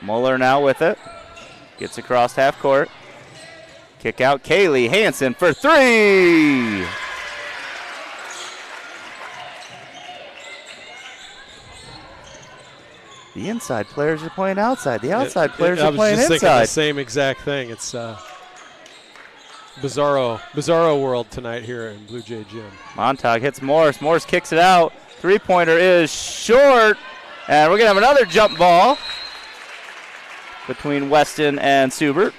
Speaker 2: Mueller now with it. Gets across half court. Kick out Kaylee Hansen for three. The inside players are playing outside. The outside players are playing inside. I was just thinking
Speaker 1: the same exact thing. It's bizarro world tonight here in Blue Jay Gym.
Speaker 2: Montag hits Morse. Morse kicks it out. Three-pointer is short. And we're going to have another jump ball between Weston and Subert.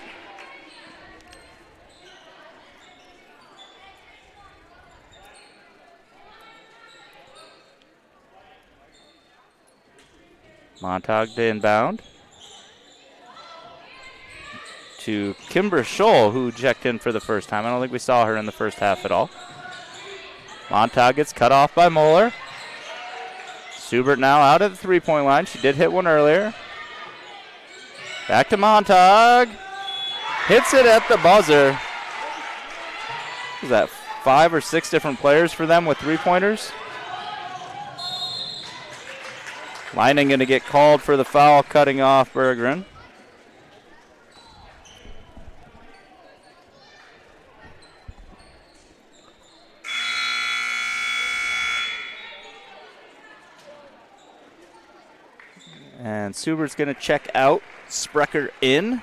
Speaker 2: Montag to inbound to Kimber Scholl, who checked in for the first time. I don't think we saw her in the first half at all. Montag gets cut off by Moeller. Subert now out at the three-point line. She did hit one earlier. Back to Montag. Hits it at the buzzer. Was that 5 or 6 different players for them with three-pointers? Leining going to get called for the foul, cutting off Bergeron. And Subert's going to check out. Sprecher in.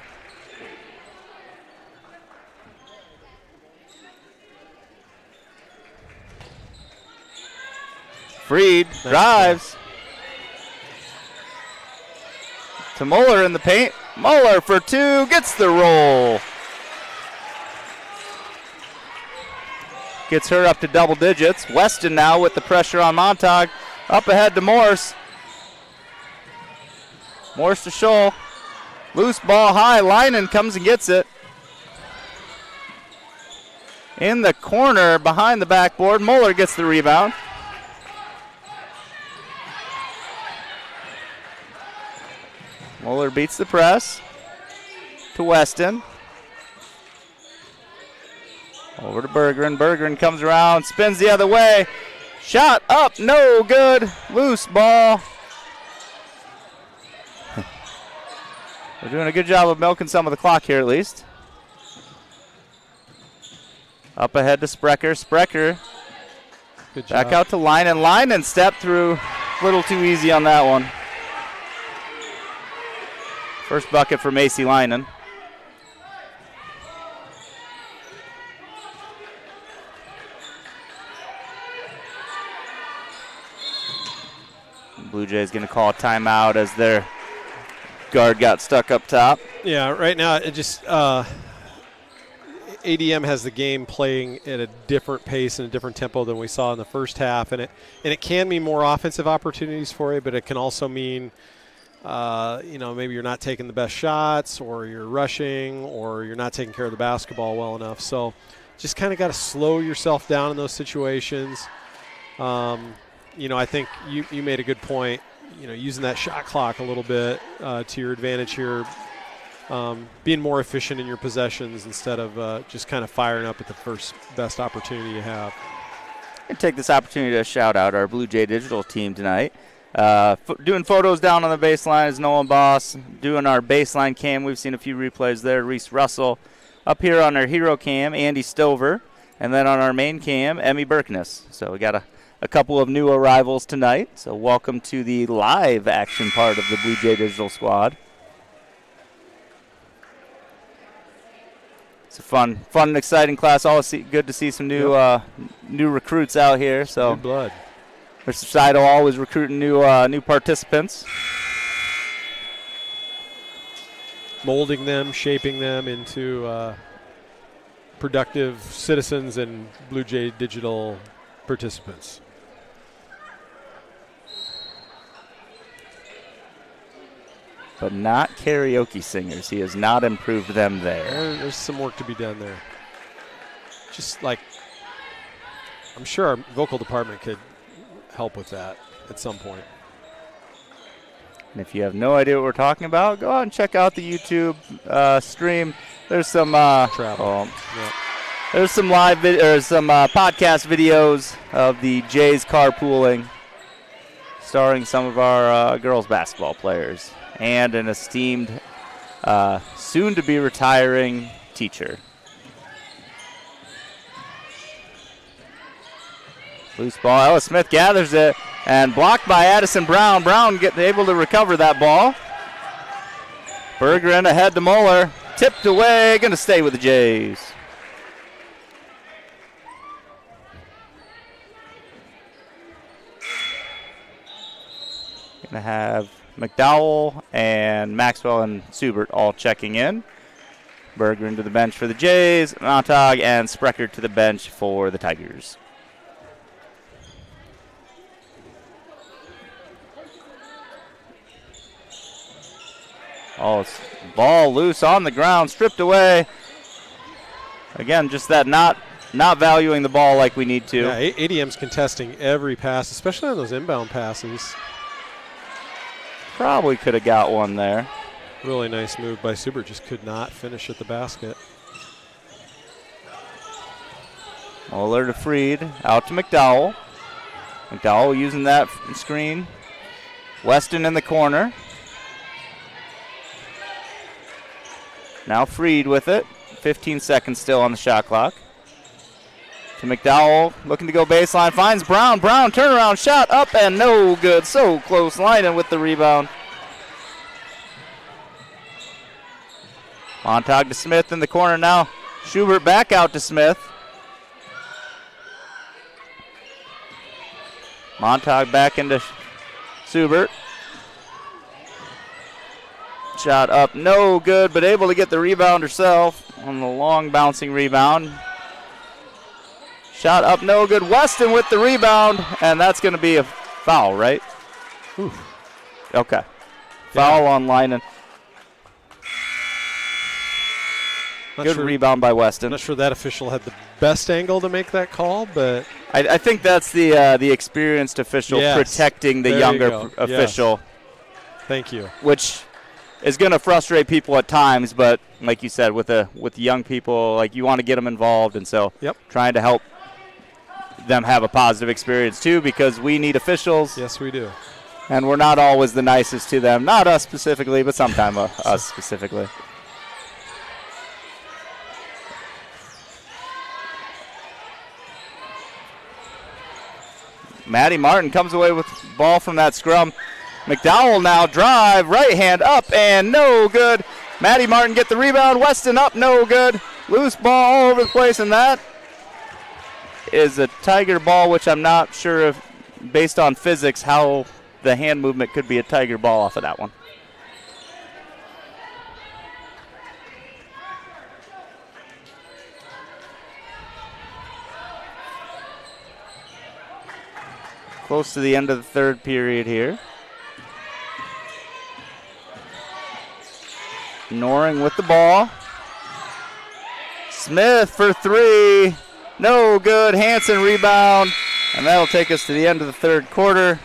Speaker 2: Freed drives. To Mueller in the paint. Mueller for two. Gets the roll. Gets her up to double digits. Weston now with the pressure on Montag. Up ahead to Morse. Morse to Scholl. Loose ball high. Leinen comes and gets it. In the corner behind the backboard. Mueller gets the rebound. Mueller beats the press to Weston. Over to Bergeron. Bergeron comes around, spins the other way. Shot up, no good. Loose ball. We're doing a good job of milking some of the clock here at least. Up ahead to Sprecher. Sprecher back out to Leinen. Leinen stepped through. A little too easy on that one. First bucket for Macy Leinen. Blue Jays going to call a timeout as their guard got stuck up top.
Speaker 1: Yeah, right now it just ADM has the game playing at a different pace and a different tempo than we saw in the first half, and it can mean more offensive opportunities for you, but it can also mean maybe you're not taking the best shots, or you're rushing, or you're not taking care of the basketball well enough. So just kind of got to slow yourself down in those situations. I think you made a good point, using that shot clock a little bit to your advantage here, being more efficient in your possessions instead of just kind of firing up at the first best opportunity you have.
Speaker 2: I take this opportunity to shout out our Blue Jay Digital team tonight. Doing photos down on the baseline is Nolan Boss. Doing our baseline cam, we've seen a few replays there. Reese Russell. Up here on our hero cam, Andy Stover. And then on our main cam, Emmy Berkness. So we got a couple of new arrivals tonight. So welcome to the live action part of the Blue Jay Digital squad. It's a fun and exciting class. Always good to see some new recruits out here. So
Speaker 1: good blood.
Speaker 2: Mr. Seidel always recruiting new participants.
Speaker 1: Molding them, shaping them into productive citizens and Blue Jay Digital participants.
Speaker 2: But not karaoke singers. He has not improved them there.
Speaker 1: There's some work to be done there. Just like, I'm sure our vocal department could help with that at some point.
Speaker 2: And if you have no idea what we're talking about, go out and check out the YouTube stream. There's some
Speaker 1: travel.
Speaker 2: There's some live some podcast videos of the Jays carpooling, starring some of our girls basketball players and an esteemed, soon-to-be retiring teacher. Loose ball. Ellis Smith gathers it and blocked by Addison Brown. Brown able to recover that ball. Bergeron ahead to Moeller. Tipped away. Going to stay with the Jays. Going to have McDowell and Maxwell and Subert all checking in. Bergeron to the bench for the Jays. Montag and Sprecher to the bench for the Tigers. Oh, ball loose on the ground, stripped away. Again, just that not valuing the ball like we need to.
Speaker 1: Yeah, ADM's contesting every pass, especially on those inbound passes.
Speaker 2: Probably could have got one there.
Speaker 1: Really nice move by Subert, just could not finish at the basket.
Speaker 2: Moeller to Freed, out to McDowell. McDowell using that screen. Weston in the corner. Now Freed with it. 15 seconds still on the shot clock. To McDowell, looking to go baseline. Finds Brown. Brown, turnaround shot up and no good. So close. Linen with the rebound. Montag to Smith in the corner now. Schubert back out to Smith. Montag back into Subert. Shot up, no good, but able to get the rebound herself on the long bouncing rebound. Shot up, no good. Weston with the rebound, and that's going to be a foul, right?
Speaker 1: Ooh.
Speaker 2: Okay. Foul on Linen. Good rebound by Weston.
Speaker 1: I'm not sure that official had the best angle to make that call, but
Speaker 2: I think that's the experienced official protecting the younger official.
Speaker 1: Yes. Thank you.
Speaker 2: Which is going to frustrate people at times, but like you said, with young people, like you want to get them involved, and so trying to help them have a positive experience too, because we need officials.
Speaker 1: Yes, we do.
Speaker 2: And we're not always the nicest to them. Not us specifically, but sometimes us specifically. Maddie Martin comes away with the ball from that scrum. McDowell now drive, right hand up, and no good. Maddie Martin get the rebound. Weston up, no good. Loose ball all over the place, and that is a Tiger ball, which I'm not sure if, based on physics, how the hand movement could be a Tiger ball off of that one. Close to the end of the third period here. Noring with the ball. Smith for three. No good. Hanson rebound. And that'll take us to the end of the third quarter,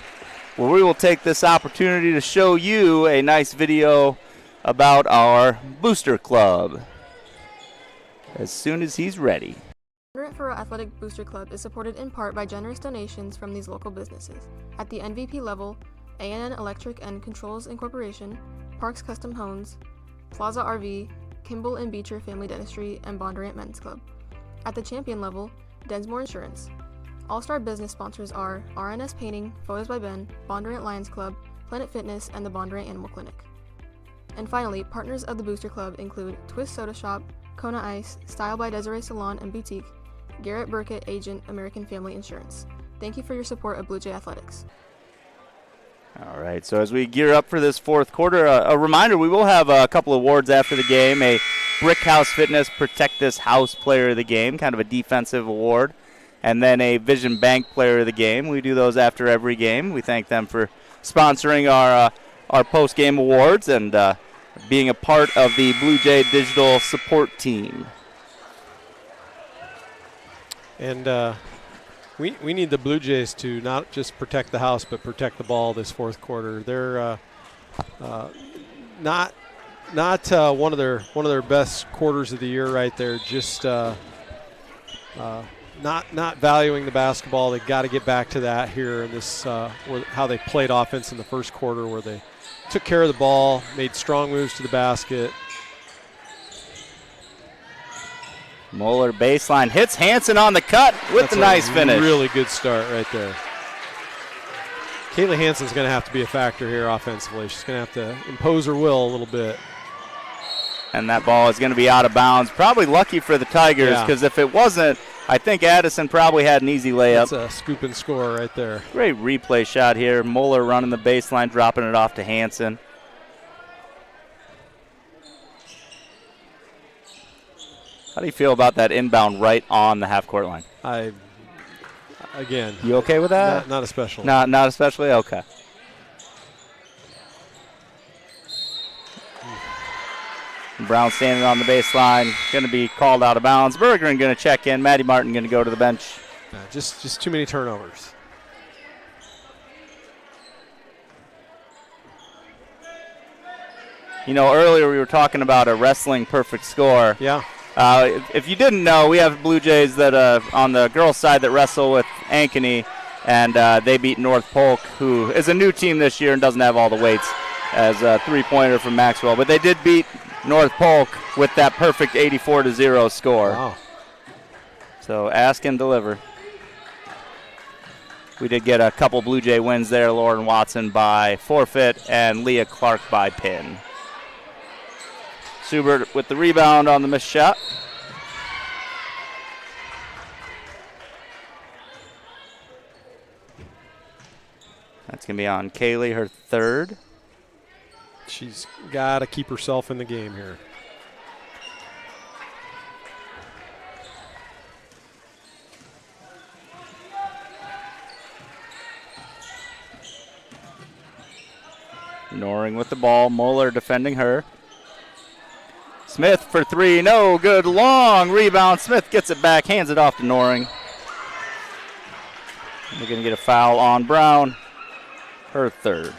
Speaker 2: where we will take this opportunity to show you a nice video about our Booster Club as soon as he's ready.
Speaker 3: Bondurant for Athletic Booster Club is supported in part by generous donations from these local businesses. At the MVP level, A&N Electric and Controls Incorporation, Parks Custom Homes, Plaza RV, Kimball and Beecher Family Dentistry, and Bondurant Men's Club. At the champion level, Densmore Insurance. All-star business sponsors are RNS Painting, Photos by Ben, Bondurant Lions Club, Planet Fitness, and the Bondurant Animal Clinic. And finally, partners of the Booster Club include Twist Soda Shop, Kona Ice, Style by Desiree Salon and Boutique, Garrett Burkett, Agent, American Family Insurance. Thank you for your support of Blue Jay Athletics.
Speaker 2: All right, so as we gear up for this fourth quarter, a reminder, we will have a couple awards after the game, a Brick House Fitness Protect This House Player of the Game, kind of a defensive award, and then a Vision Bank Player of the Game. We do those after every game. We thank them for sponsoring our post-game awards and being a part of the Blue Jay Digital Support Team.
Speaker 1: And we need the Blue Jays to not just protect the house, but protect the ball this fourth quarter. They're not one of their best quarters of the year right there. Just not valuing the basketball. They got to get back to that here in this how they played offense in the first quarter, where they took care of the ball, made strong moves to the basket.
Speaker 2: Moeller baseline hits Hanson on the cut with the nice finish.
Speaker 1: Really good start right there. Kaylee Hanson's going to have to be a factor here offensively. She's going to have to impose her will a little bit.
Speaker 2: And that ball is going to be out of bounds. Probably lucky for the Tigers, because if it wasn't, I think Addison probably had an easy layup.
Speaker 1: That's a scoop and score right there.
Speaker 2: Great replay shot here. Moeller running the baseline, dropping it off to Hanson. How do you feel about that inbound right on the half-court line?
Speaker 1: Again.
Speaker 2: You okay with that?
Speaker 1: Not especially.
Speaker 2: Not especially? Okay. Brown standing on the baseline, going to be called out of bounds. Bergeron going to check in. Maddie Martin going to go to the bench.
Speaker 1: Just too many turnovers.
Speaker 2: You know, earlier we were talking about a wrestling perfect score.
Speaker 1: Yeah.
Speaker 2: If you didn't know, we have Blue Jays that on the girls' side that wrestle with Ankeny, and they beat North Polk, who is a new team this year and doesn't have all the weights, as a three-pointer from Maxwell. But they did beat North Polk with that perfect 84-0 score.
Speaker 1: Wow.
Speaker 2: So ask and deliver. We did get a couple Blue Jay wins there. Lauren Watson by forfeit and Leah Clark by pin. Subert with the rebound on the missed shot. That's going to be on Kaylee, her third.
Speaker 1: She's got to keep herself in the game here.
Speaker 2: Noring with the ball. Moeller defending her. Smith for three. No good. Long rebound. Smith gets it back. Hands it off to Noring. They're going to get a foul on Brown. Her third.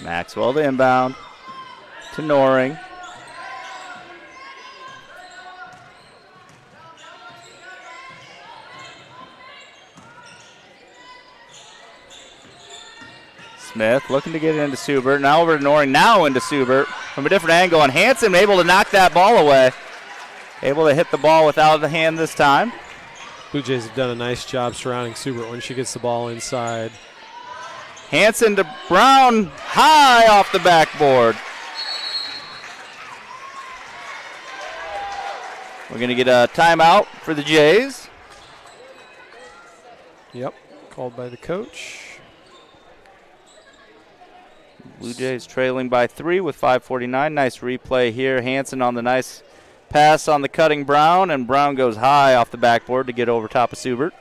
Speaker 2: Maxwell to inbound to Noring. Smith looking to get it into Subert. Now over to Noring. Now into Subert from a different angle. And Hanson able to knock that ball away. Able to hit the ball without the hand this time.
Speaker 1: Blue Jays have done a nice job surrounding Subert when she gets the ball inside.
Speaker 2: Hanson to Brown. High off the backboard. We're going to get a timeout for the Jays.
Speaker 1: Yep, called by the coach.
Speaker 2: Blue Jays trailing by 3 with 5:49. Nice replay here. Hanson on the nice pass on the cutting Brown, and Brown goes high off the backboard to get over top of Subert.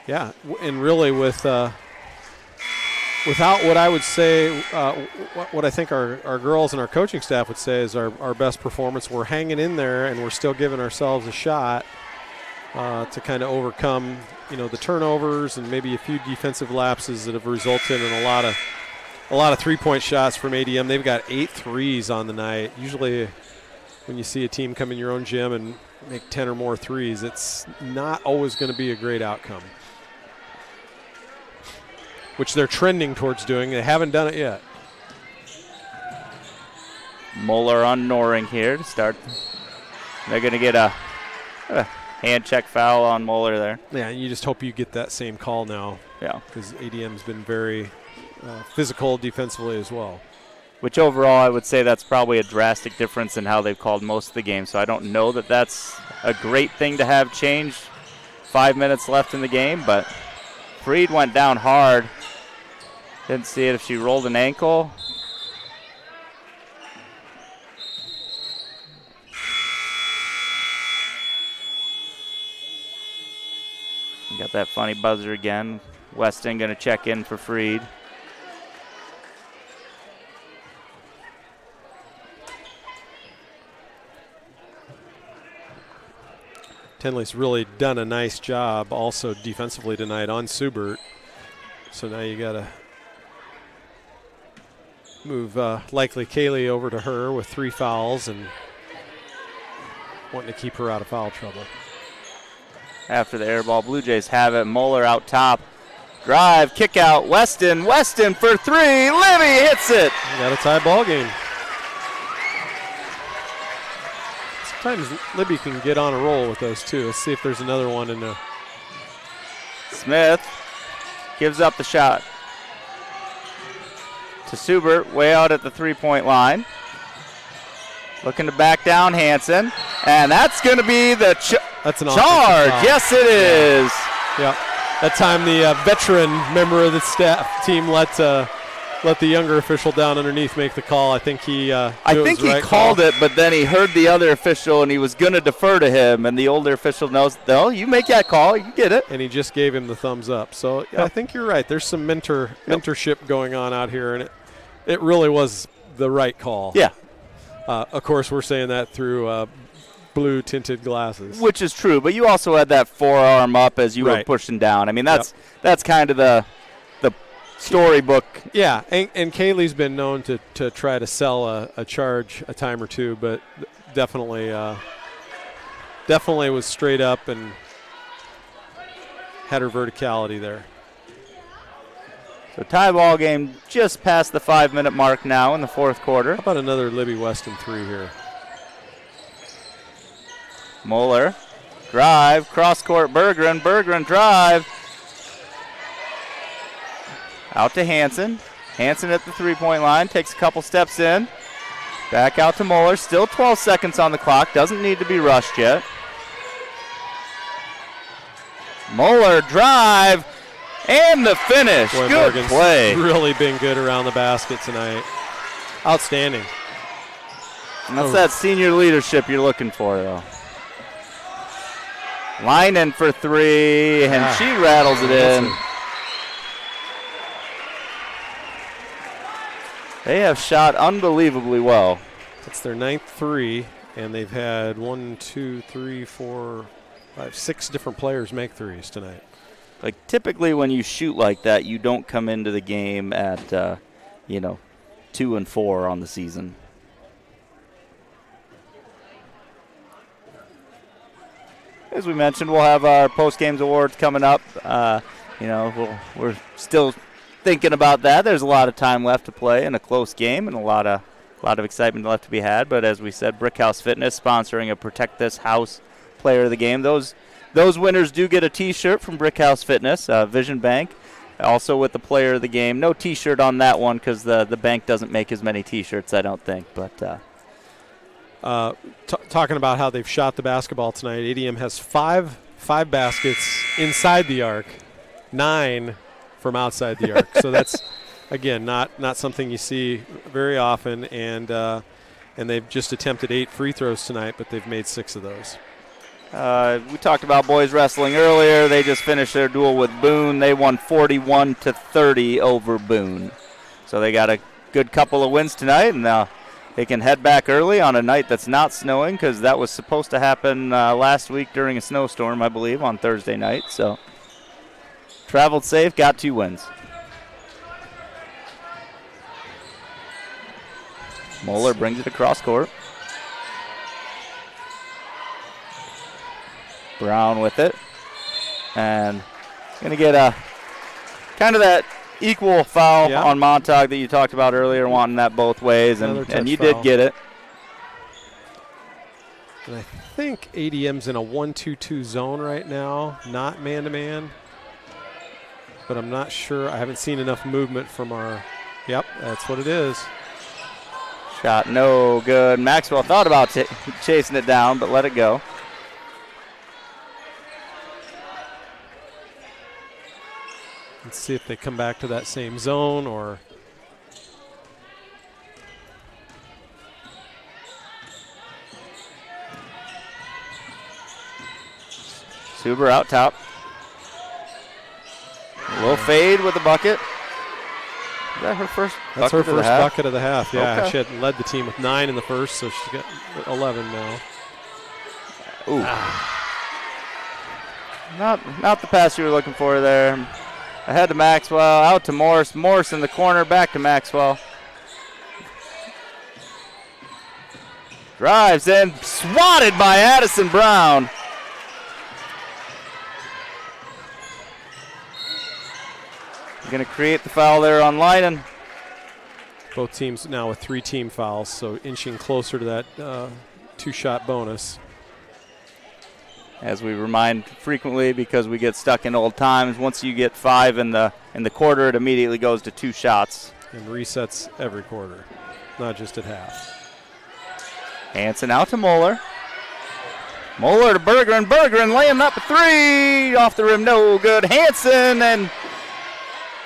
Speaker 1: Yeah, and really without what I would say, what I think our girls and our coaching staff would say is our best performance. We're hanging in there, and we're still giving ourselves a shot to kind of overcome, the turnovers and maybe a few defensive lapses that have resulted in a lot of three-point shots from ADM. They've got 8 threes on the night. Usually when you see a team come in your own gym and make 10 or more threes, it's not always going to be a great outcome, which they're trending towards doing. They haven't done it yet.
Speaker 2: Moeller on Noring here to start. They're going to get a hand check foul on Moeller there.
Speaker 1: Yeah, you just hope you get that same call now.
Speaker 2: Yeah.
Speaker 1: Because ADM's been very physical defensively as well.
Speaker 2: Which overall I would say that's probably a drastic difference in how they've called most of the game. So I don't know that that's a great thing to have changed 5 minutes left in the game, but Freed went down hard. Didn't see it if she rolled an ankle. Got that funny buzzer again. Weston going to check in for Freed.
Speaker 1: Tenley's really done a nice job also defensively tonight on Subert. So now you got to move likely Kaylee over to her with 3 fouls and wanting to keep her out of foul trouble.
Speaker 2: After the air ball, Blue Jays have it. Moeller out top. Drive, kick out, Weston. Weston for 3. Libby hits it.
Speaker 1: You got a tie ball game. Sometimes Libby can get on a roll with those two. Let's see if there's another one in there.
Speaker 2: Smith gives up the shot to Subert, way out at the 3-point line. Looking to back down Hansen. And that's going to be the
Speaker 1: that's an
Speaker 2: charge. Yes, it is.
Speaker 1: Yeah. That time the veteran member of the staff team let the younger official down underneath make the call. I think he
Speaker 2: called it, but then he heard the other official, and he was going to defer to him, and the older official knows, no, you make that call, you get it.
Speaker 1: And he just gave him the thumbs up. So
Speaker 2: yep.
Speaker 1: I think you're right. There's some mentorship going on out here, and it really was the right call.
Speaker 2: Yeah.
Speaker 1: Of course, we're saying that through blue tinted glasses,
Speaker 2: which is true. But you also had that forearm up as you were pushing down. I mean, that's kind of the storybook.
Speaker 1: Yeah, and Kaylee's been known to try to sell a charge a time or two, but definitely was straight up and had her verticality there.
Speaker 2: So tie ball game just past the 5-minute mark now in the fourth quarter.
Speaker 1: How about another Libby Weston 3 here?
Speaker 2: Moeller, drive, cross-court Berggren, drive. Out to Hansen. Hansen at the 3-point line, takes a couple steps in. Back out to Moeller, still 12 seconds on the clock, doesn't need to be rushed yet. Moeller, drive, and the finish.
Speaker 1: Boy,
Speaker 2: good
Speaker 1: Morgan's
Speaker 2: play.
Speaker 1: Really been good around the basket tonight. Outstanding.
Speaker 2: And that's that senior leadership you're looking for, though. Linen for 3, and she rattles it in. They have shot unbelievably well.
Speaker 1: It's their 9th 3, and they've had 6 different players make threes tonight.
Speaker 2: Like, typically when you shoot like that, you don't come into the game at, 2 and 4 on the season. As we mentioned, we'll have our post-games awards coming up. We're still thinking about that. There's a lot of time left to play in a close game and a lot of excitement left to be had. But as we said, Brickhouse Fitness sponsoring a Protect This House Player of the Game. Those winners do get a T-shirt from Brickhouse Fitness, Vision Bank, also with the Player of the Game. No T-shirt on that one because the bank doesn't make as many T-shirts, I don't think. But
Speaker 1: talking about how they've shot the basketball tonight, ADM has five baskets inside the arc, 9 from outside the arc. So that's, again, not something you see very often. And they've just attempted 8 free throws tonight, but they've made 6 of those.
Speaker 2: We talked about boys wrestling earlier. They just finished their duel with Boone. They won 41-30 over Boone. So they got a good couple of wins tonight, and they can head back early on a night that's not snowing, because that was supposed to happen last week during a snowstorm, I believe, on Thursday night. So traveled safe, got 2 wins. Moeller brings it across court. Brown with it. And going to get a kind of that equal foul on Montauk that you talked about earlier, wanting that both ways, and you did get it.
Speaker 1: And I think ADM's in a 1-2-2 zone right now, not man-to-man. But I'm not sure. I haven't seen enough movement from our – yep, that's what it is.
Speaker 2: Shot no good. Maxwell thought about chasing it down, but let it go.
Speaker 1: Let's see if they come back to that same zone or.
Speaker 2: Suber out top. A little fade with the bucket. Is that her first bucket?
Speaker 1: That's her first bucket of the half, yeah.
Speaker 2: Okay.
Speaker 1: She had led the team with 9 in the first, so she's got 11 now.
Speaker 2: Ooh. Not the pass you were looking for there. Ahead to Maxwell, out to Morse. Morse in the corner, back to Maxwell. Drives in, swatted by Addison Brown. Going to create the foul there on Leinen.
Speaker 1: Both teams now with 3 team fouls, so inching closer to that 2-shot bonus.
Speaker 2: As we remind frequently, because we get stuck in old times, once you get 5 in the quarter, it immediately goes to 2 shots.
Speaker 1: And resets every quarter, not just at half.
Speaker 2: Hansen out to Moeller. Moeller to Bergeron. Bergeron laying up a 3. Off the rim, no good. Hansen and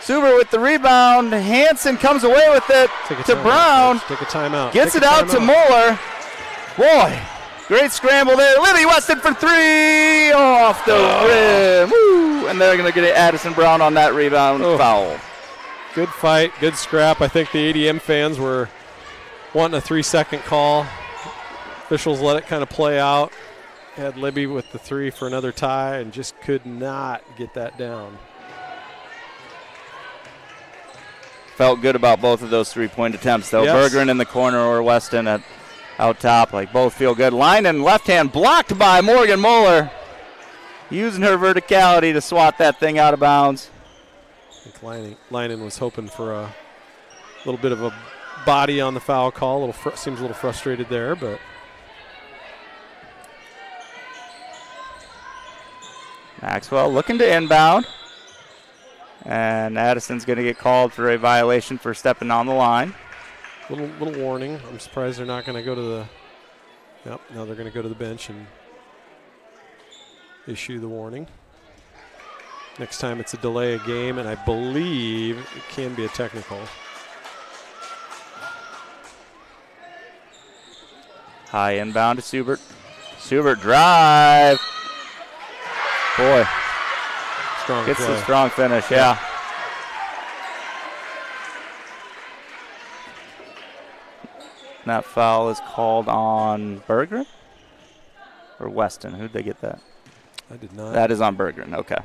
Speaker 2: Suber with the rebound. Hansen comes away with it to Brown.
Speaker 1: Take a timeout.
Speaker 2: Gets it out to Moeller. Boy, great scramble there. Libby Weston for 3. Off the rim. Woo! And they're going to get Addison Brown on that rebound foul.
Speaker 1: Good fight, good scrap. I think the ADM fans were wanting a 3-second call. Officials let it kind of play out. Had Libby with the 3 for another tie and just could not get that down.
Speaker 2: Felt good about both of those 3-point attempts, though.
Speaker 1: Yes.
Speaker 2: Bergeron in the corner or Weston out top. Like, both feel good. Leinen left hand blocked by Morgan Moeller. Using her verticality to swat that thing out of bounds.
Speaker 1: I think Leinen was hoping for a little bit of a body on the foul call. Seems a little frustrated there, but.
Speaker 2: Maxwell looking to inbound. And Addison's going to get called for a violation for stepping on the line.
Speaker 1: Little warning. I'm surprised they're not going to go to the. Yep, now they're going to go to the bench and issue the warning. Next time it's a delay of game, and I believe it can be a technical.
Speaker 2: High inbound to Subert. Subert drive. Boy.
Speaker 1: Strong
Speaker 2: Gets
Speaker 1: play.
Speaker 2: the strong finish, yeah. That foul is called on Bergeron or Weston. Who'd they get that?
Speaker 1: I did not.
Speaker 2: That is on Bergeron, okay.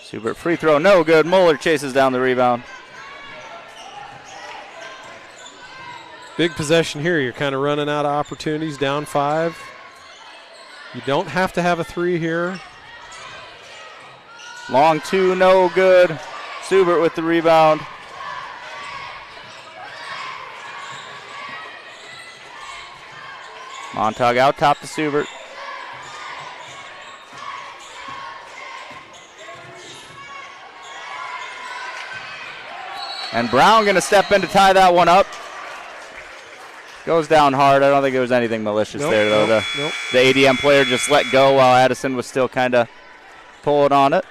Speaker 2: Subert free throw, no good. Moeller chases down the rebound.
Speaker 1: Big possession here. You're kind of running out of opportunities, down 5. You don't have to have a 3 here.
Speaker 2: Long 2, no good. Subert with the rebound. Montauk out top to Subert. And Brown going to step in to tie that one up. Goes down hard. I don't think there was anything malicious there, though. The ADM player just let go while Addison was still kind of pulling on it.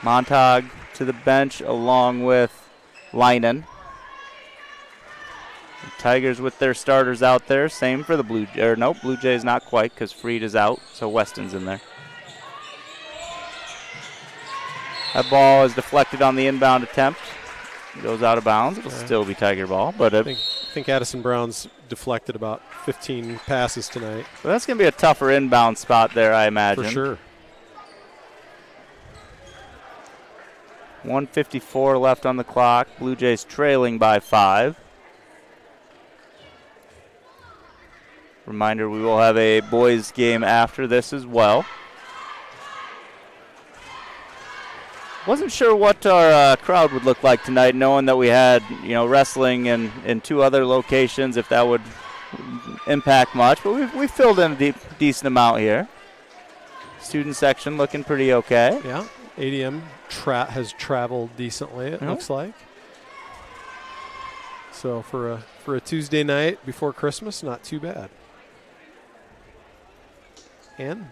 Speaker 2: Montauk to the bench along with Leinen. The Tigers with their starters out there. Same for the Blue Jays not quite because Freed is out, so Weston's in there. That ball is deflected on the inbound attempt. It goes out of bounds. It'll still be Tiger ball, but
Speaker 1: I think Addison Brown's deflected about 15 passes tonight.
Speaker 2: So that's going to be a tougher inbound spot there, I imagine.
Speaker 1: For sure.
Speaker 2: 1:54 left on the clock. Blue Jays trailing by 5. Reminder, we will have a boys game after this as well. Wasn't sure what our crowd would look like tonight, knowing that we had, wrestling in 2 other locations, if that would impact much. But we filled in a decent amount here. Student section looking pretty okay.
Speaker 1: Yeah, ADM has traveled decently, it looks like. So for a Tuesday night before Christmas, not too bad. And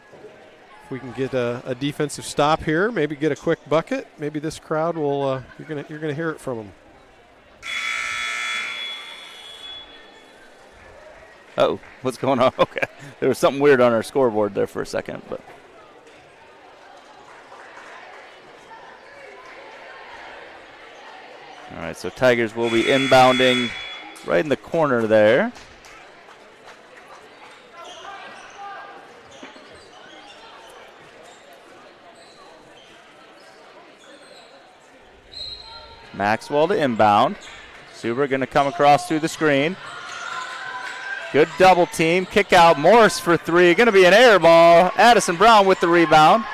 Speaker 1: if we can get a defensive stop here, maybe get a quick bucket, maybe this crowd will you're gonna hear it from them.
Speaker 2: Oh, what's going on? Okay, there was something weird on our scoreboard there for a second, but. All right, so Tigers will be inbounding right in the corner there. Maxwell to inbound. Suber going to come across through the screen. Good double team. Kick out. Morse for 3. Going to be an air ball. Addison Brown with the rebound.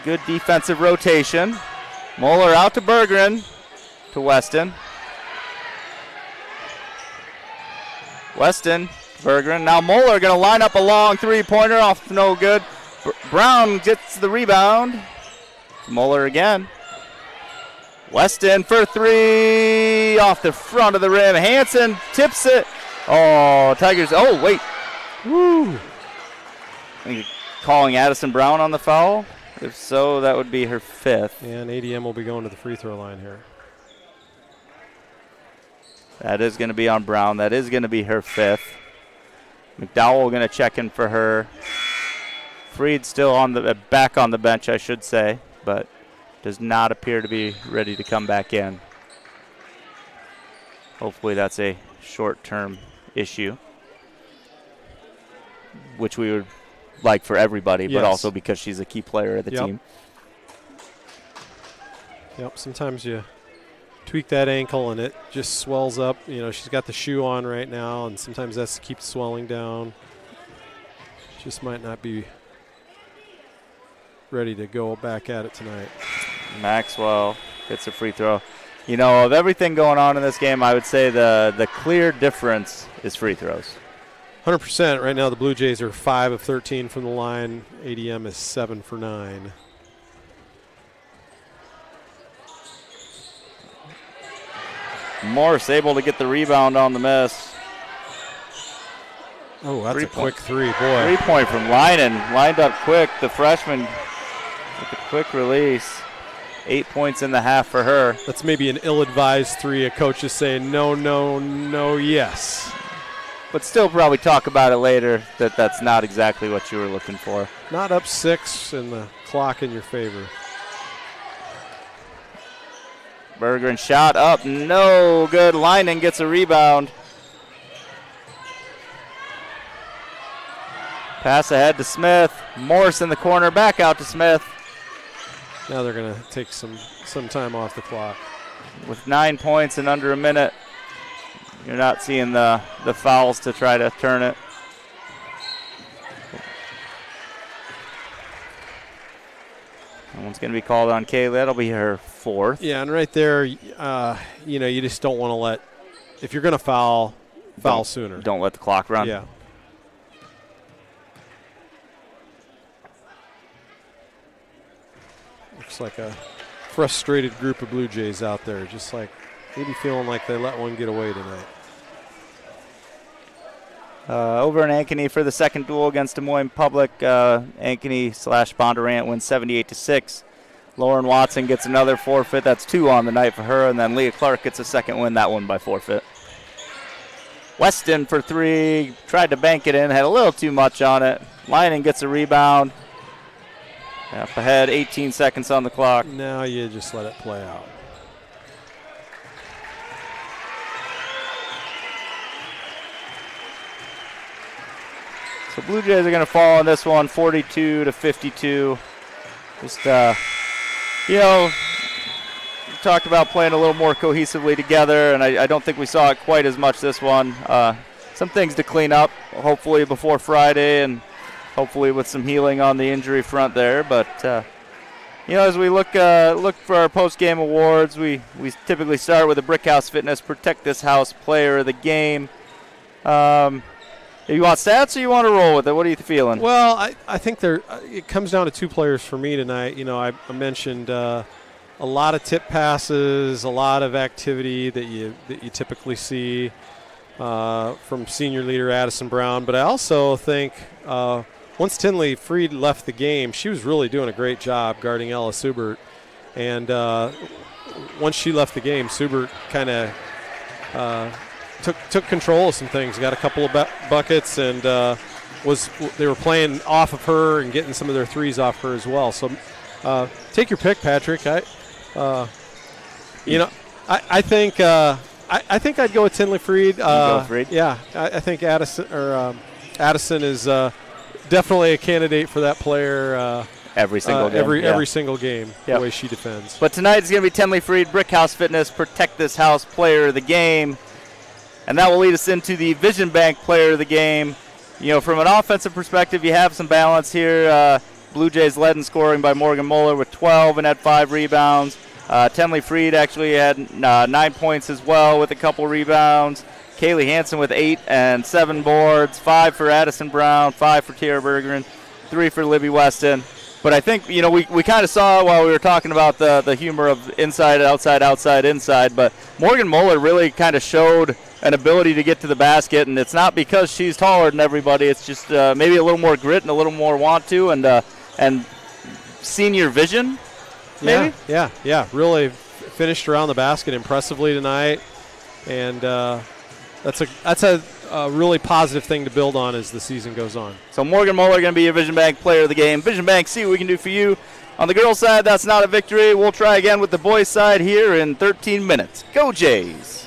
Speaker 2: Good defensive rotation. Moeller out to Bergeron. To Weston. Weston, Bergeron. Now Moeller going to line up a long 3-pointer off no good. Brown gets the rebound. Moeller again. Weston for 3 off the front of the rim. Hanson tips it. Oh, Tigers. Oh, wait. Woo. I think calling Addison Brown on the foul. If so, that would be her 5th.
Speaker 1: And ADM will be going to the free throw line here.
Speaker 2: That is going to be on Brown. That is going to be her 5th. McDowell going to check in for her. Freed still on the back on the bench, I should say, but does not appear to be ready to come back in. Hopefully that's a short-term issue, which we would like for everybody, but also because she's a key player of the team.
Speaker 1: Yep, sometimes you tweak that ankle and it just swells up. She's got the shoe on right now, and sometimes that's to keep swelling down. Just might not be ready to go back at it tonight.
Speaker 2: Maxwell gets a free throw. Of everything going on in this game, I would say the clear difference is free throws.
Speaker 1: 100%. Right now the Blue Jays are 5 of 13 from the line. ADM is 7 for 9.
Speaker 2: Morse able to get the rebound on the miss.
Speaker 1: Oh, that's a quick 3, boy.
Speaker 2: 3-point from Leinen. Lined up quick. The freshman with a quick release. 8 points in the half for her.
Speaker 1: That's maybe an ill-advised 3. A coach is saying no, no, no, yes.
Speaker 2: But still probably talk about it later that that's not exactly what you were looking for.
Speaker 1: Not up 6 and the clock in your favor.
Speaker 2: Bergeron shot up. No good. Leinen gets a rebound. Pass ahead to Smith. Morse in the corner. Back out to Smith.
Speaker 1: Now they're going to take some time off the clock.
Speaker 2: With 9 points in under a minute, you're not seeing the fouls to try to turn it. That one's going to be called on Kaylee. That'll be her 4th.
Speaker 1: Yeah, and right there, you just don't want to let, if you're going to foul sooner.
Speaker 2: Don't let the clock run.
Speaker 1: Yeah. Looks like a frustrated group of Blue Jays out there, just like maybe feeling like they let one get away tonight.
Speaker 2: Over in Ankeny for the second duel against Des Moines Public. Ankeny / Bondurant wins 78-6. Lauren Watson gets another forfeit. That's 2 on the night for her. And then Leah Clark gets a second win, that one by forfeit. Weston for 3. Tried to bank it in. Had a little too much on it. Lynan gets a rebound. Up ahead, 18 seconds on the clock.
Speaker 1: Now you just let it play out.
Speaker 2: So Blue Jays are going to fall on this one, 42-52. Just, we talked about playing a little more cohesively together, and I don't think we saw it quite as much this one. Some things to clean up, hopefully before Friday, and hopefully with some healing on the injury front there. But as we look for our post-game awards, we typically start with the Brickhouse Fitness Protect This House Player of the Game. You want stats or you want to roll with it? What are you feeling?
Speaker 1: Well, I think it comes down to 2 players for me tonight. I mentioned a lot of tip passes, a lot of activity that you typically see from senior leader Addison Brown. But I also think once Tinley Freed left the game, she was really doing a great job guarding Ella Subert. And once she left the game, Subert kind of took control of some things, got a couple of buckets, and they were playing off of her and getting some of their threes off her as well. So take your pick, Patrick. I think I'd go with Tinley Freed.
Speaker 2: Freed?
Speaker 1: Yeah, I think Addison is definitely a candidate for that player.
Speaker 2: Every single game.
Speaker 1: Every single game, the way she defends.
Speaker 2: But tonight is going to be Tinley Freed, Brickhouse Fitness, Protect This House Player of the Game. And that will lead us into the Vision Bank Player of the Game. From an offensive perspective, you have some balance here. Blue Jays led in scoring by Morgan Muller with 12 and had 5 rebounds. Tinley Freed actually had 9 points as well with a couple rebounds. Kaylee Hansen with 8 and 7 boards, 5 for Addison Brown, 5 for Tara Bergeron, 3 for Libby Weston. But I think, we kind of saw while we were talking about the humor of inside, outside, outside, inside, but Morgan Muller really kind of showed an ability to get to the basket, and it's not because she's taller than everybody. It's just maybe a little more grit and a little more want to, and senior vision, maybe?
Speaker 1: Yeah. Really finished around the basket impressively tonight, and that's a really positive thing to build on as the season goes on.
Speaker 2: So Morgan Muller going to be your Vision Bank Player of the Game. Vision Bank, see what we can do for you. On the girls' side, that's not a victory. We'll try again with the boys' side here in 13 minutes. Go Jays!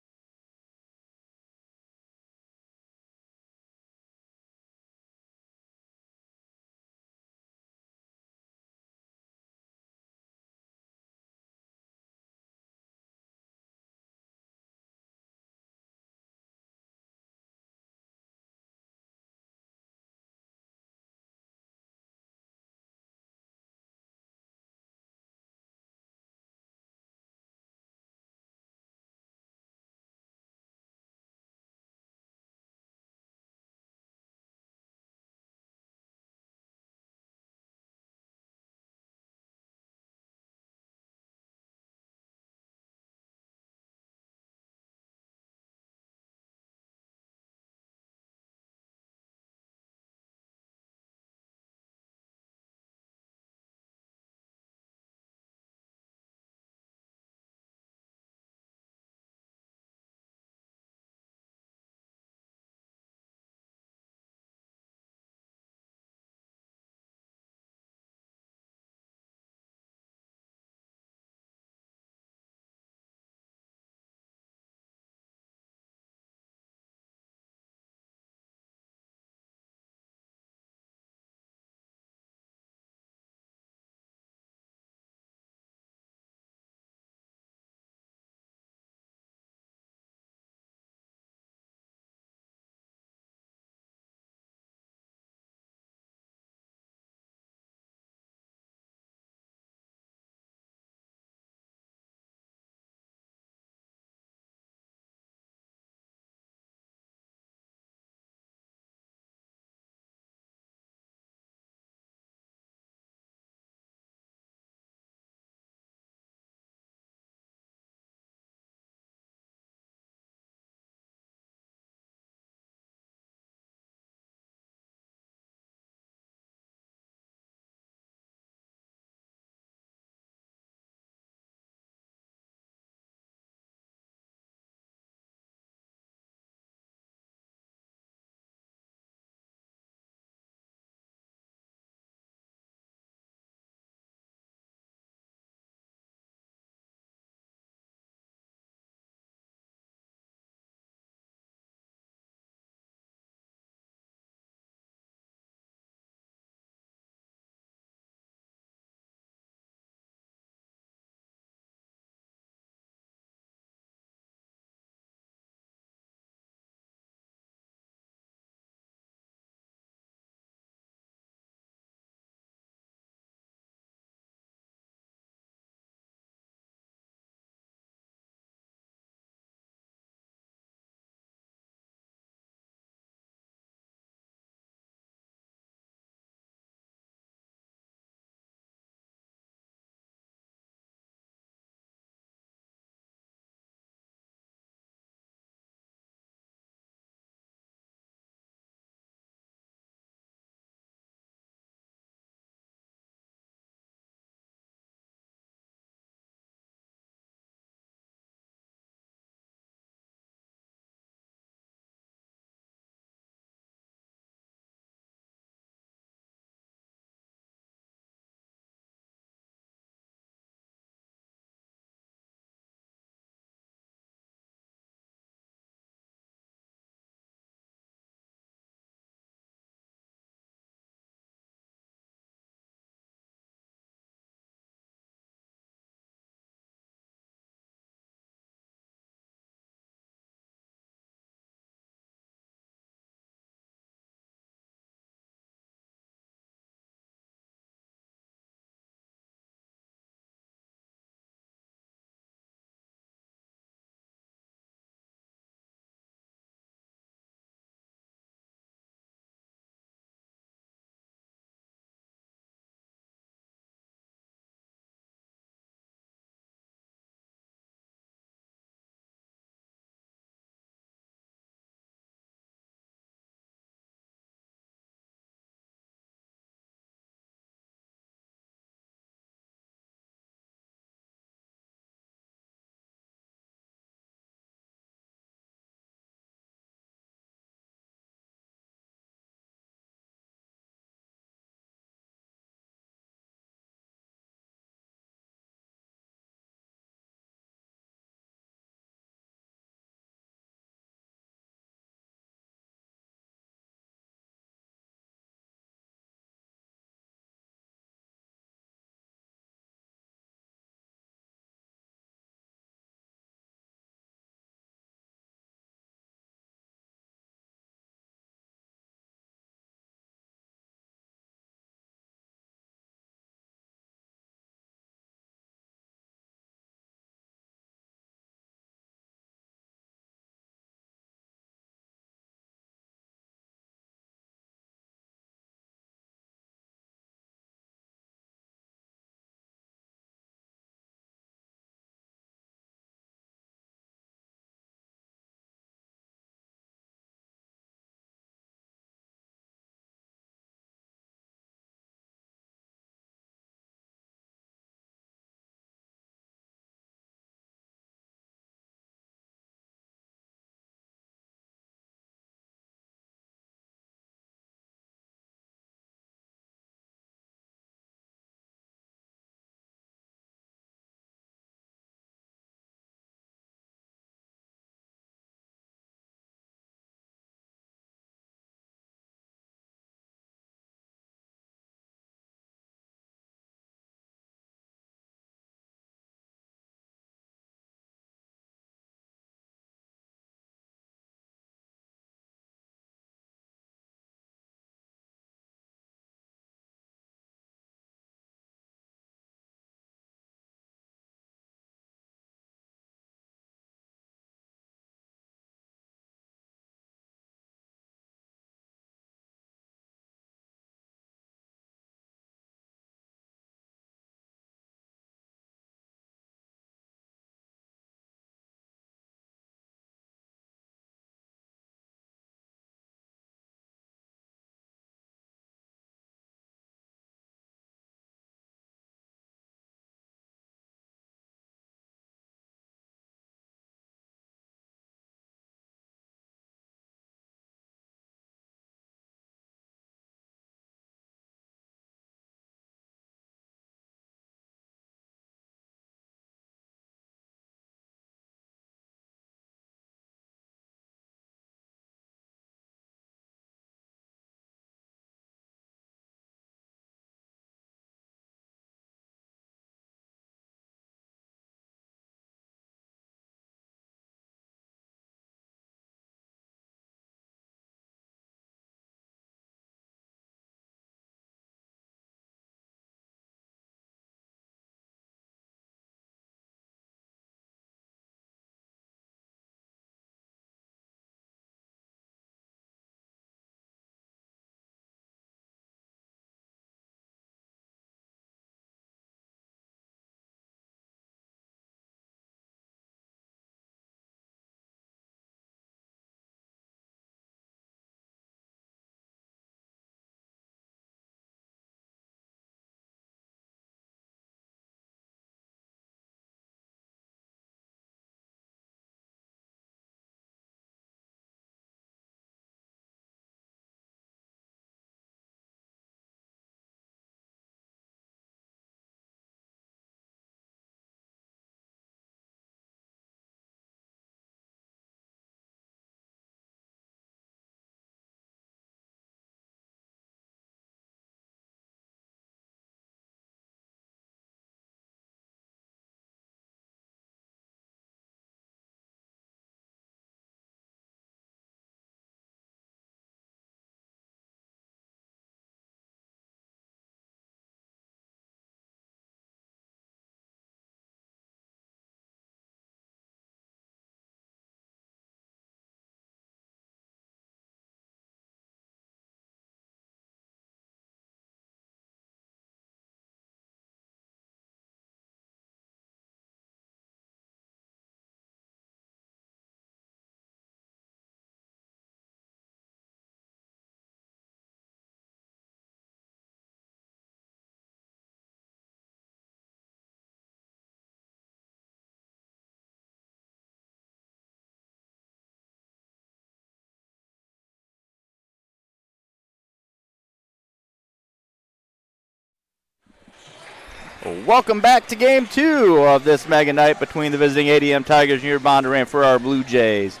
Speaker 2: Welcome back to Game 2 of this mega night between the visiting ADM Tigers and your Bondurant for our Blue Jays.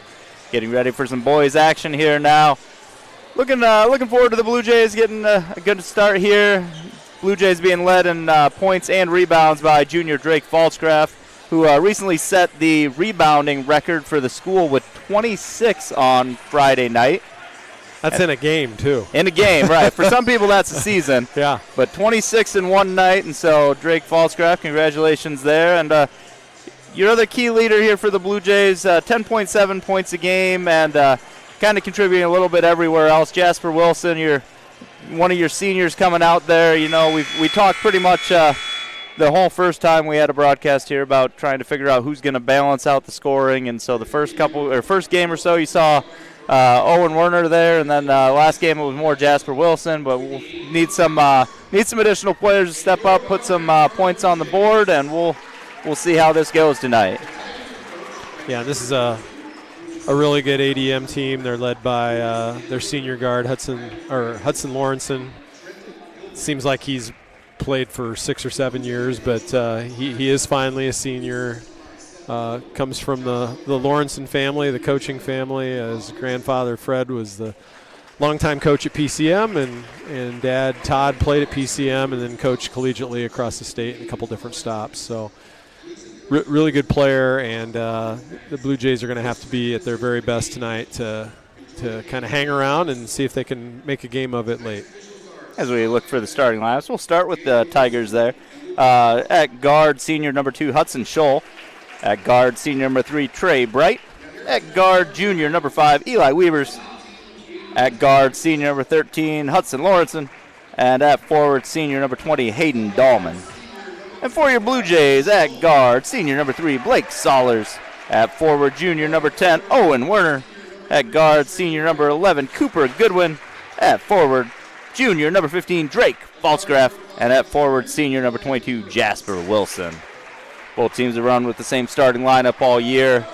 Speaker 2: Getting ready for some boys action here now. Looking forward to the Blue Jays getting a good start here. Blue Jays being led in points and rebounds by junior Drake Falscraft, who recently set the rebounding record for the school with 26 on Friday night.
Speaker 1: That's in a game, too.
Speaker 2: In a game, right. For some people, that's a season.
Speaker 1: Yeah.
Speaker 2: But 26 in one night, and so Drake Falscraft, congratulations there. And your other key leader here for the Blue Jays, 10.7 points a game, and kind of contributing a little bit everywhere else. Jasper Wilson, you're one of your seniors coming out there. You know, we talked pretty much the whole first time we had a broadcast here about trying to figure out who's going to balance out the scoring. And so the first game or so, you saw Owen Werner there, and then last game it was more Jasper Wilson. But we'll need some additional players to step up, put some points on the board, and we'll see how this goes tonight.
Speaker 1: Yeah, this is a really good ADM team. They're led by their senior guard Hudson Lawrenson. Seems like he's played for 6 or 7 years, but he is finally a senior. Comes from the Lawrenson family, the coaching family. His grandfather Fred was the longtime coach at PCM, and Dad Todd played at PCM and then coached collegiately across the state in a couple different stops. So really good player, and the Blue Jays are going to have to be at their very best tonight to kind of hang around and see if they can make a game of it late.
Speaker 2: As we look for the starting lineups, we'll start with the Tigers there. At guard, senior number 2, Hudson Scholl. At guard, senior number 3, Trey Bright. At guard, junior number 5, Eli Weavers. At guard, senior number 13, Hudson Lawrenson. And at forward, senior number 20, Hayden Dahlman. And for your Blue Jays, at guard, senior number 3, Blake Sollers. At forward, junior number 10, Owen Werner. At guard, senior number 11, Cooper Goodwin. At forward, junior number 15, Drake Falscraft. And at forward, senior number 22, Jasper Wilson. Both teams have run with the same starting lineup all year.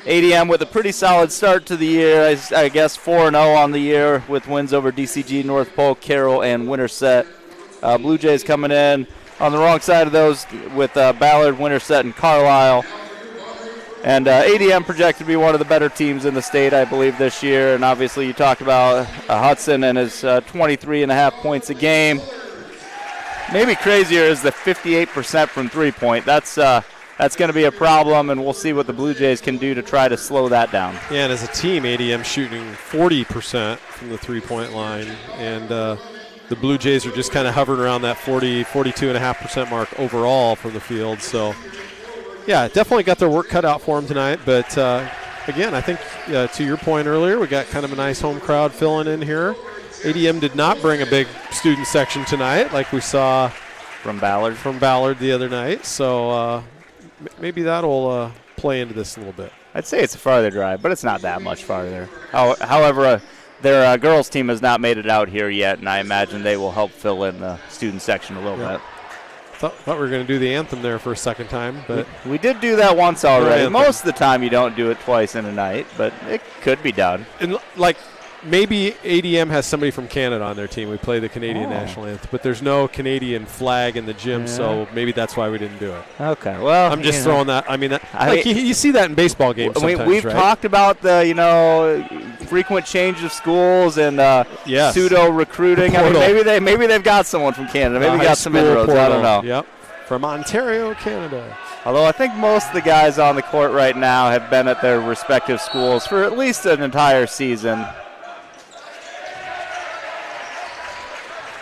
Speaker 2: ADM with a pretty solid start to the year, I guess 4-0 on the year with wins over DCG, North Polk, Carroll, and Winterset. Blue Jays coming in on the wrong side of those with Ballard, Winterset, and Carlisle. And ADM projected to be one of the better teams in the state, I believe, this year. And obviously you talked about Hudson and his 23.5 points a game. Maybe crazier is the 58% from three-point. That's going to be a problem, and we'll see what the Blue Jays can do to try to slow that down.
Speaker 1: Yeah, and as a team, ADM shooting 40% from the three-point line, and the Blue Jays are just kind of hovering around that 42.5% mark overall from the field. So, yeah, definitely got their work cut out for them tonight. But, again, I think to your point earlier, we got kind of a nice home crowd filling in here. ADM did not bring a big student section tonight like we saw
Speaker 2: from Ballard
Speaker 1: the other night. So maybe that'll play into this a little bit.
Speaker 2: I'd say it's a farther drive, but it's not that much farther. However, their girls team has not made it out here yet, and I imagine they will help fill in the student section a little bit.
Speaker 1: Thought we were going to do the anthem there for a second time, but
Speaker 2: we did do that once already. Most of the time you don't do it twice in a night, but it could be done.
Speaker 1: And maybe ADM has somebody from Canada on their team. We play the Canadian national anthem, but there's no Canadian flag in the gym, so maybe that's why we didn't do it.
Speaker 2: Okay, well,
Speaker 1: I'm just throwing that. I mean, you see that in baseball games sometimes,
Speaker 2: we've talked about the frequent change of schools and pseudo recruiting. I mean, maybe they've got someone from Canada. Maybe got some inroads. I don't know.
Speaker 1: Yep, from Ontario, Canada.
Speaker 2: Although I think most of the guys on the court right now have been at their respective schools for at least an entire season.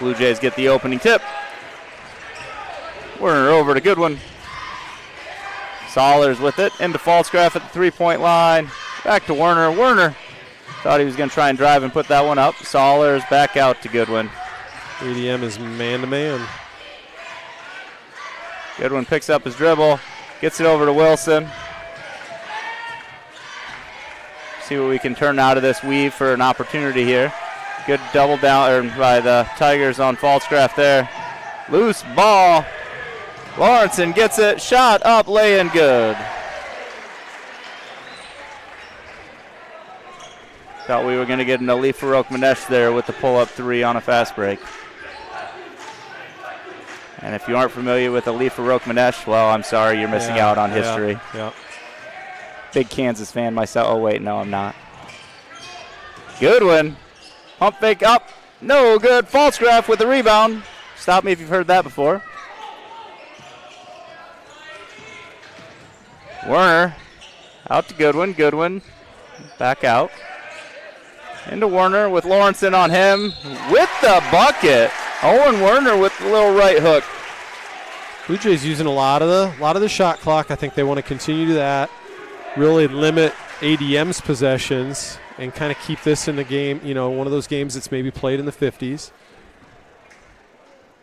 Speaker 2: Blue Jays get the opening tip. Werner over to Goodwin. Sollers with it. Into Falscraft at the three-point line. Back to Werner. Werner thought he was going to try and drive and put that one up. Sollers back out to Goodwin.
Speaker 1: ADM is man-to-man.
Speaker 2: Goodwin picks up his dribble. Gets it over to Wilson. See what we can turn out of this weave for an opportunity here. Good double down by the Tigers on Falscraft there. Loose ball. Lawrenson gets it. Shot up, lay in good. Thought we were going to get an Ali Farouk Manesh there with the pull-up three on a fast break. And if you aren't familiar with Alifa Rokmanesh, well, I'm sorry, you're missing out on history.
Speaker 1: Yeah.
Speaker 2: Big Kansas fan myself. Oh, wait, no, I'm not. Goodwin. Pump fake up. No good. Falsgraf with the rebound. Stop me if you've heard that before. Werner. Out to Goodwin. Goodwin back out. Into Werner with Lawrenson on him. With the bucket. Owen Werner with the little right hook.
Speaker 1: Blue Jays using a lot of the shot clock. I think they want to continue that. Really limit ADM's possessions and kind of keep this in the game, one of those games that's maybe played in the 50s.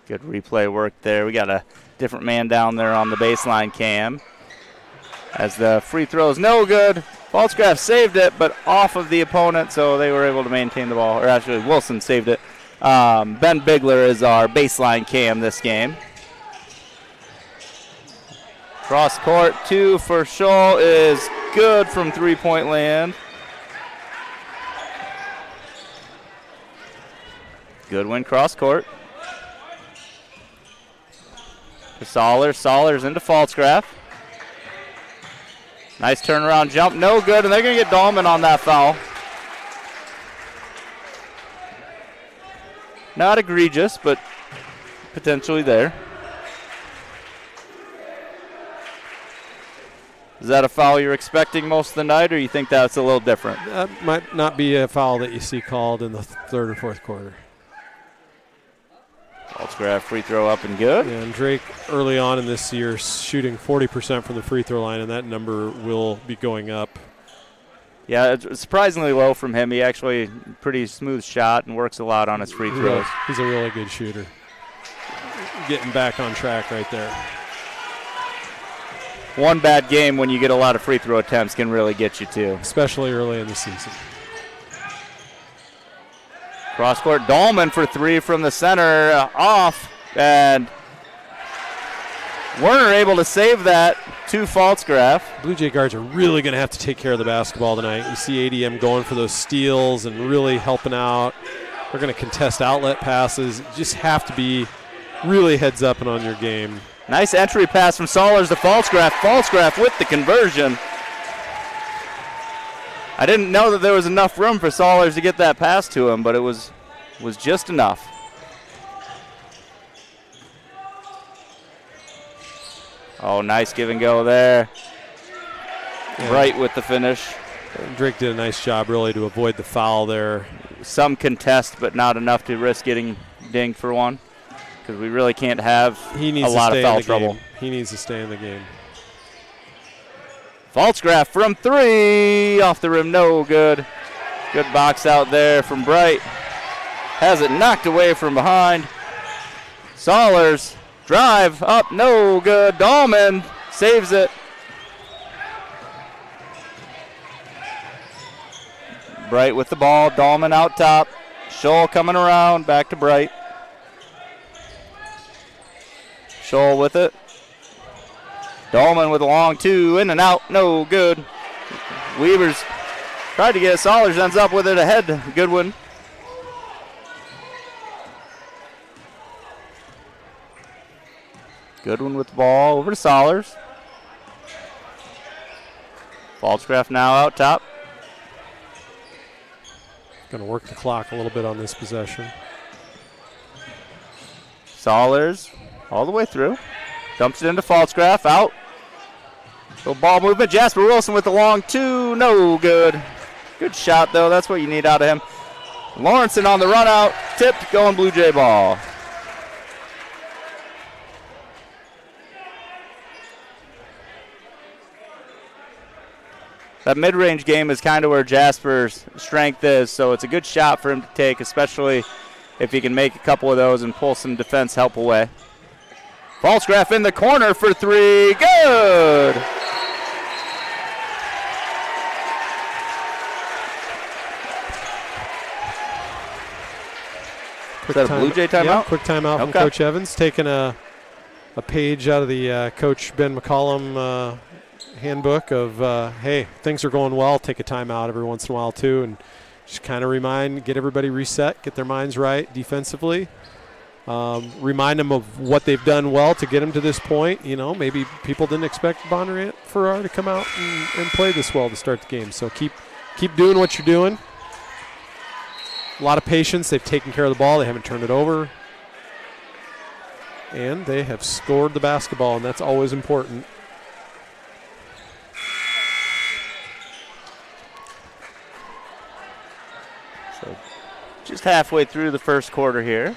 Speaker 2: Good replay work there. We got a different man down there on the baseline cam. As the free throw's no good. Falsgraf saved it, but off of the opponent, so they were able to maintain the ball. Or actually, Wilson saved it. Ben Bigler is our baseline cam this game. Cross court, 2 for Scholl is good from three-point land. Goodwin cross court. To Sollers. Sollers into Falsgraf. Nice turnaround jump, no good, and they're going to get Dahlman on that foul. Not egregious, but potentially there. Is that a foul you're expecting most of the night, or you think that's a little different?
Speaker 1: That might not be a foul that you see called in the third or fourth quarter.
Speaker 2: Falsgraf free throw up and good.
Speaker 1: Yeah, and Drake early on in this year shooting 40% from the free throw line, and that number will be going up.
Speaker 2: Yeah, it's surprisingly low from him. He actually pretty smooth shot and works a lot on his free throws.
Speaker 1: He's a really good shooter. Getting back on track right there.
Speaker 2: One bad game when you get a lot of free throw attempts can really get you too.
Speaker 1: Especially early in the season.
Speaker 2: Cross court, Dahlman for 3 from the center, off, and Werner able to save that to Falsgraf.
Speaker 1: Blue Jay guards are really going to have to take care of the basketball tonight. You see ADM going for those steals and really helping out. They're going to contest outlet passes. You just have to be really heads up and on your game.
Speaker 2: Nice entry pass from Sollers to Falsgraf. Falsgraf with the conversion. I didn't know that there was enough room for Sollers to get that pass to him, but it was just enough. Oh, nice give and go there. Yeah. Right with the finish.
Speaker 1: Drake did a nice job really to avoid the foul there.
Speaker 2: Some contest, but not enough to risk getting dinged for one, because we really can't have a lot of foul trouble.
Speaker 1: He needs to stay in the game.
Speaker 2: Falsgraf from 3, off the rim, no good. Good box out there from Bright. Has it knocked away from behind. Sollers, drive up, no good. Dahlman saves it. Bright with the ball, Dahlman out top. Scholl coming around, back to Bright. Scholl with it. Dahlman with a long 2, in and out, no good. Weavers tried to get it. Sollers ends up with it ahead. Goodwin. Goodwin with the ball over to Sollers. Falsgraf now out top.
Speaker 1: Going to work the clock a little bit on this possession.
Speaker 2: Sollers all the way through. Dumps it into Falsgraf, out. Little ball movement. Jasper Wilson with the long 2, no good. Good shot, though. That's what you need out of him. Lawrenson on the run out. Tipped, going Blue Jay ball. That mid-range game is kind of where Jasper's strength is, so it's a good shot for him to take, especially if he can make a couple of those and pull some defense help away. Falsgraf in the corner for 3. Good! Is that a Blue Jay timeout?
Speaker 1: Yeah, quick timeout from Coach Evans, taking a page out of the Coach Ben McCollum handbook of, hey, things are going well, take a timeout every once in a while too, and just kind of get everybody reset, get their minds right defensively, Remind them of what they've done well to get them to this point. You know, maybe people didn't expect Bonnarant Farrar to come out and play this well to start the game. So keep doing what you're doing. A lot of patience. They've taken care of the ball. They haven't turned it over. And they have scored the basketball, and that's always important.
Speaker 2: So just halfway through the first quarter here.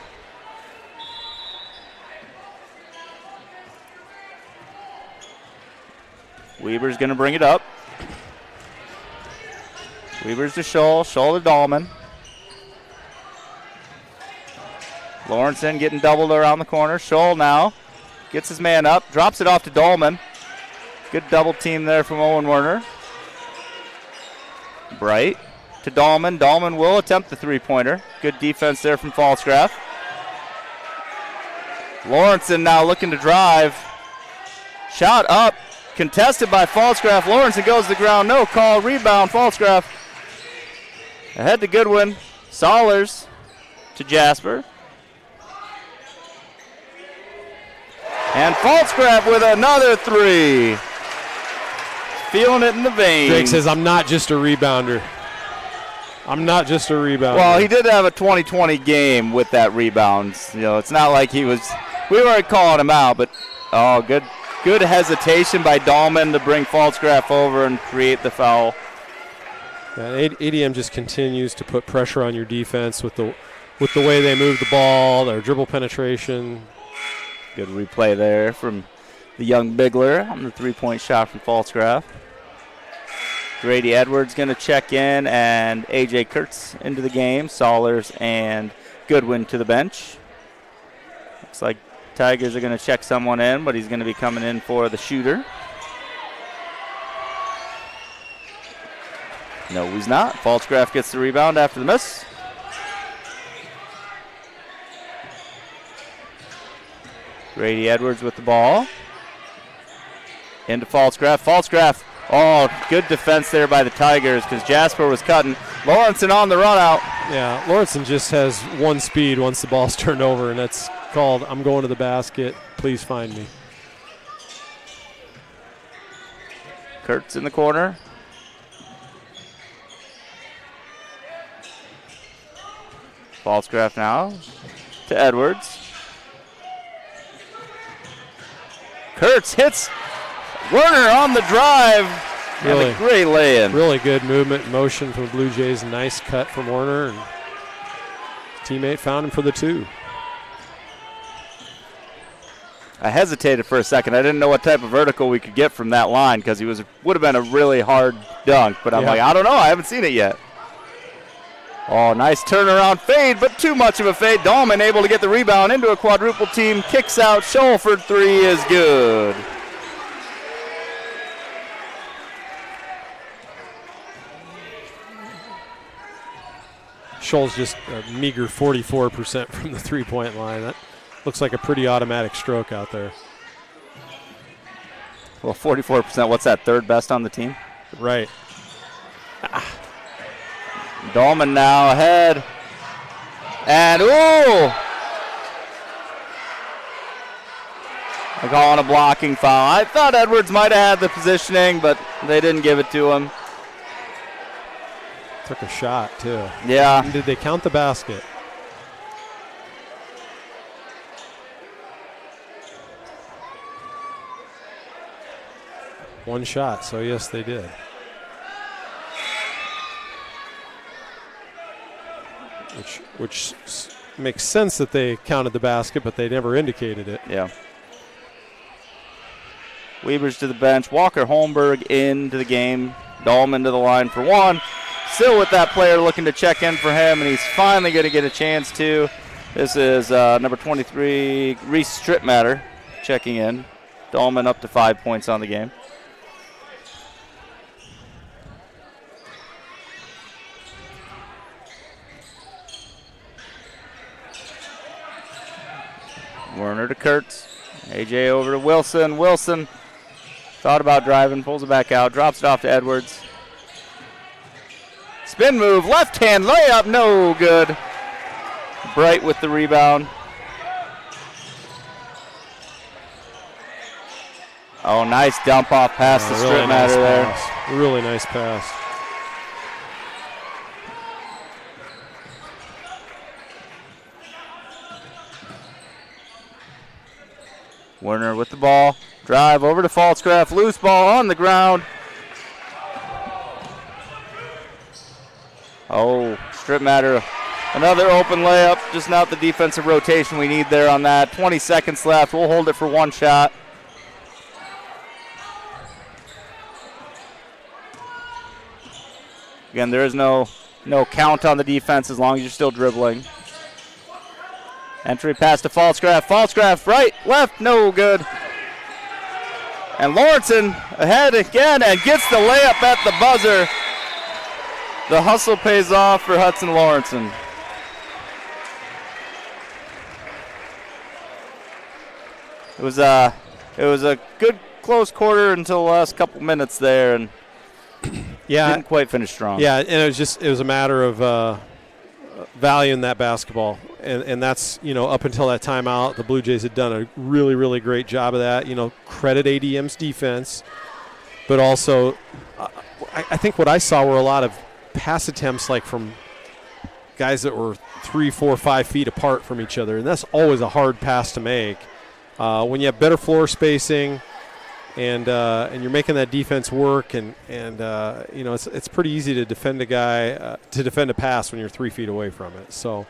Speaker 2: Weber's going to bring it up. Weber's to Scholl. Scholl to Dahlman. Lawrenson getting doubled around the corner. Scholl now gets his man up. Drops it off to Dahlman. Good double team there from Owen Werner. Bright to Dahlman. Dahlman will attempt the three-pointer. Good defense there from Falsgraf. Lawrenson now looking to drive. Shot up. Contested by Falsgraf. Lawrenson goes to the ground. No call. Rebound. Falsgraf. Ahead to Goodwin. Sollers to Jasper. And Falsgraf with another three. Feeling it in the veins.
Speaker 1: Drake says, I'm not just a rebounder. I'm not just a rebounder.
Speaker 2: Well, he did have a 20-20 game with that rebound. You know, it's not like he was, we weren't calling him out, but good hesitation by Dahlman to bring Falsgraf over and create the foul.
Speaker 1: Yeah, ADM just continues to put pressure on your defense with the way they move the ball, their dribble penetration.
Speaker 2: Good replay there from the young Bigler on the three-point shot from Falsgraf. Grady Edwards going to check in, and A.J. Kurtz into the game. Sollers and Goodwin to the bench. Looks like Tigers are going to check someone in, but he's going to be coming in for the shooter. No, he's not. Falsgraf gets the rebound after the miss. Grady Edwards with the ball. Into Falsgraf. Falsgraf. Oh, good defense there by the Tigers because Jasper was cutting. Lawrenson on the run out.
Speaker 1: Yeah, Lawrenson just has one speed once the ball's turned over, and that's called, I'm going to the basket, please find me.
Speaker 2: Kurtz in the corner. Falsgraf now to Edwards. Kurtz hits Werner on the drive.
Speaker 1: Really,
Speaker 2: and a great lay-in.
Speaker 1: Really good movement, motion from the Blue Jays. Nice cut from Werner, and his teammate found him for the two.
Speaker 2: I hesitated for a second. I didn't know what type of vertical we could get from that line because he would have been a really hard dunk. But I'm like, I don't know. I haven't seen it yet. Oh, nice turnaround fade, but too much of a fade. Dahlman able to get the rebound into a quadruple team. Kicks out. Scholl three is good.
Speaker 1: Scholl's just a meager 44% from the three-point line. That looks like a pretty automatic stroke out there.
Speaker 2: Well, 44%, what's that, third best on the team?
Speaker 1: Right.
Speaker 2: Dahlman now ahead. And, ooh! They're calling a blocking foul. I thought Edwards might have had the positioning, but they didn't give it to him.
Speaker 1: Took a shot, too.
Speaker 2: Yeah.
Speaker 1: And did they count the basket? One shot, so yes, they did. Which makes sense that they counted the basket, but they never indicated it.
Speaker 2: Yeah. Weber's to the bench. Walker Holmberg into the game. Dahlman to the line for one. Still with that player looking to check in for him, and he's finally going to get a chance to. This is number 23, Reese Strittmatter, checking in. Dahlman up to 5 points on the game. Werner to Kurtz. AJ over to Wilson. Wilson thought about driving, pulls it back out, drops it off to Edwards. Spin move, left hand layup, no good. Bright with the rebound. Oh, nice dump off pass to Strip Matter there.
Speaker 1: Pass. Really nice pass.
Speaker 2: Werner with the ball. Drive over to Falscraft. Loose ball on the ground. Oh, Strip Matter. Another open layup. Just not the defensive rotation we need there on that. 20 seconds left. We'll hold it for one shot. Again, there is no count on the defense as long as you're still dribbling. Entry pass to Falscraft. Falscraft right, left, no good. And Lawrenson ahead again and gets the layup at the buzzer. The hustle pays off for Hudson Lawrenson. It was a good close quarter until the last couple minutes there, and didn't quite finish strong.
Speaker 1: Yeah, and it was a matter of valuing that basketball, and that's, up until that timeout, the Blue Jays had done a really, really great job of that. Credit ADM's defense, but also I think what I saw were a lot of pass attempts like from guys that were 3, 4, 5 feet apart from each other, and that's always a hard pass to make. When you have better floor spacing and you're making that defense work, and it's pretty easy to defend a guy to defend a pass when you're 3 feet away from it. So,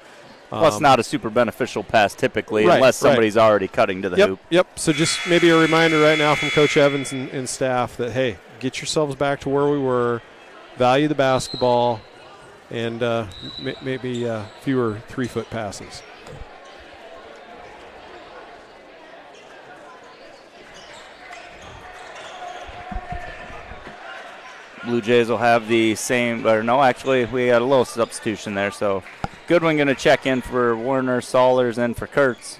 Speaker 2: it's not a super beneficial pass typically, unless somebody's already cutting to the hoop.
Speaker 1: Yep. So just maybe a reminder right now from Coach Evans and staff that, hey, get yourselves back to where we were, value the basketball, and maybe fewer 3-foot passes.
Speaker 2: Blue Jays will have the same, or no, actually, we got a little substitution there. So Goodwin going to check in for Warner, Saulers, and for Kurtz.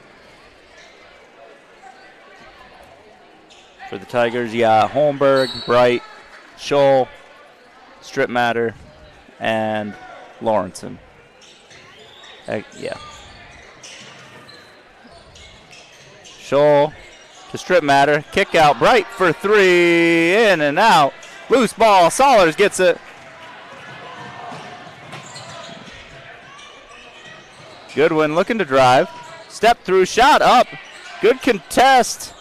Speaker 2: For the Tigers, you got Holmberg, Bright, Scholl, Strip Matter, and Lawrenson. Yeah. Scholl to Strip Matter, kick out, Bright for three, in and out. Loose ball, Saulers gets it. Goodwin looking to drive. Step through, shot up. Good contest.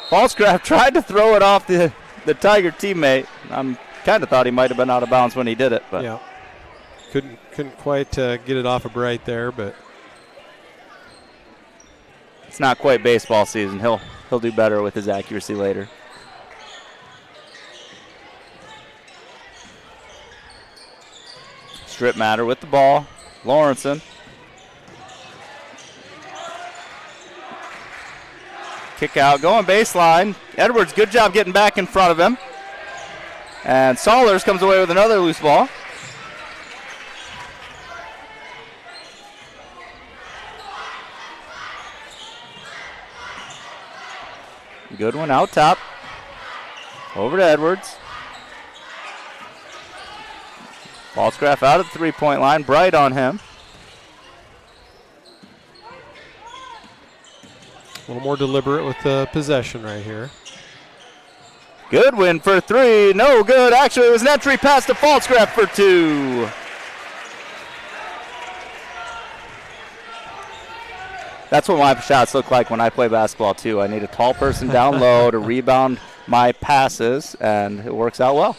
Speaker 2: Falscraft tried to throw it off the Tiger teammate. I'm kind of thought he might have been out of bounds when he did it. But
Speaker 1: yeah, couldn't quite get it off of Bright there, but
Speaker 2: it's not quite baseball season. He'll do better with his accuracy later. Strip Matter with the ball. Lawrenson. Kick out, going baseline. Edwards, good job getting back in front of him. And Saulers comes away with another loose ball. Good one out top. Over to Edwards. Falscraft out at the three-point line. Bright on him.
Speaker 1: A little more deliberate with the possession right here.
Speaker 2: Goodwin for three. No good. Actually, it was an entry pass to Falscraft for two. That's what my shots look like when I play basketball, too. I need a tall person down low to rebound my passes, and it works out well.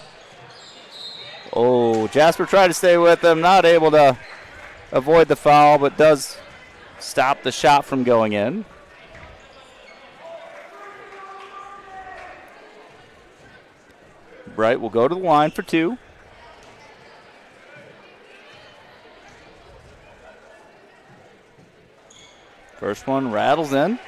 Speaker 2: Oh, Jasper tried to stay with him, not able to avoid the foul, but does stop the shot from going in. Bright will go to the line for two. First one rattles in.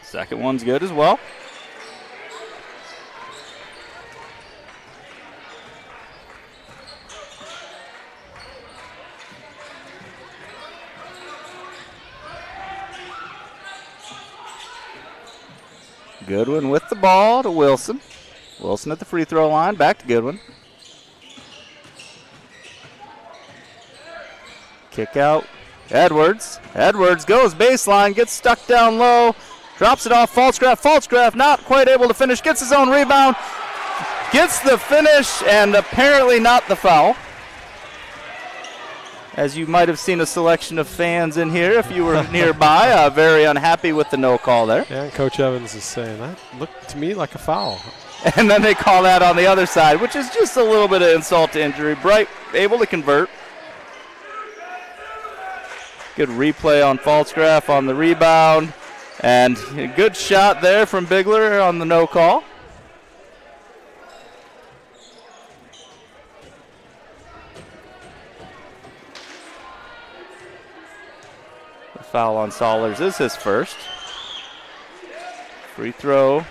Speaker 2: Second one's good as well. Goodwin with the ball to Wilson. Wilson at the free throw line, back to Goodwin. Kick out. Edwards goes baseline, gets stuck down low, drops it off. Falsgraf not quite able to finish, gets his own rebound, gets the finish, and apparently not the foul. As you might have seen a selection of fans in here if you were nearby, very unhappy with the no call there.
Speaker 1: Yeah, and Coach Evans is saying that looked to me like a foul.
Speaker 2: And then they call that on the other side, which is just a little bit of insult to injury. Bright able to convert. Good replay on Falsgraf on the rebound. And a good shot there from Bigler on the no call. The foul on Sollers is his first. Free throw,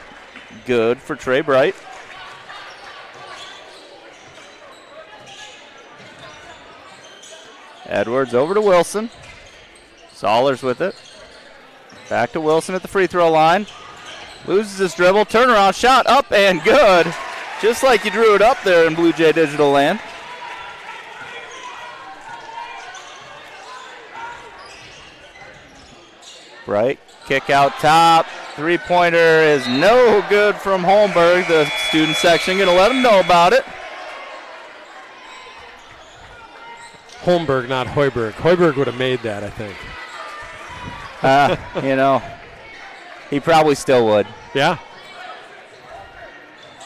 Speaker 2: good for Trey Bright. Edwards over to Wilson. Sollers with it. Back to Wilson at the free throw line. Loses his dribble. Turnaround shot up and good. Just like you drew it up there in Blue Jay Digital Land. Bright kick out top. Three-pointer is no good from Holmberg. The student section going to let him know about it.
Speaker 1: Holmberg, not Hoiberg. Hoiberg would have made that, I think.
Speaker 2: He probably still would.
Speaker 1: Yeah.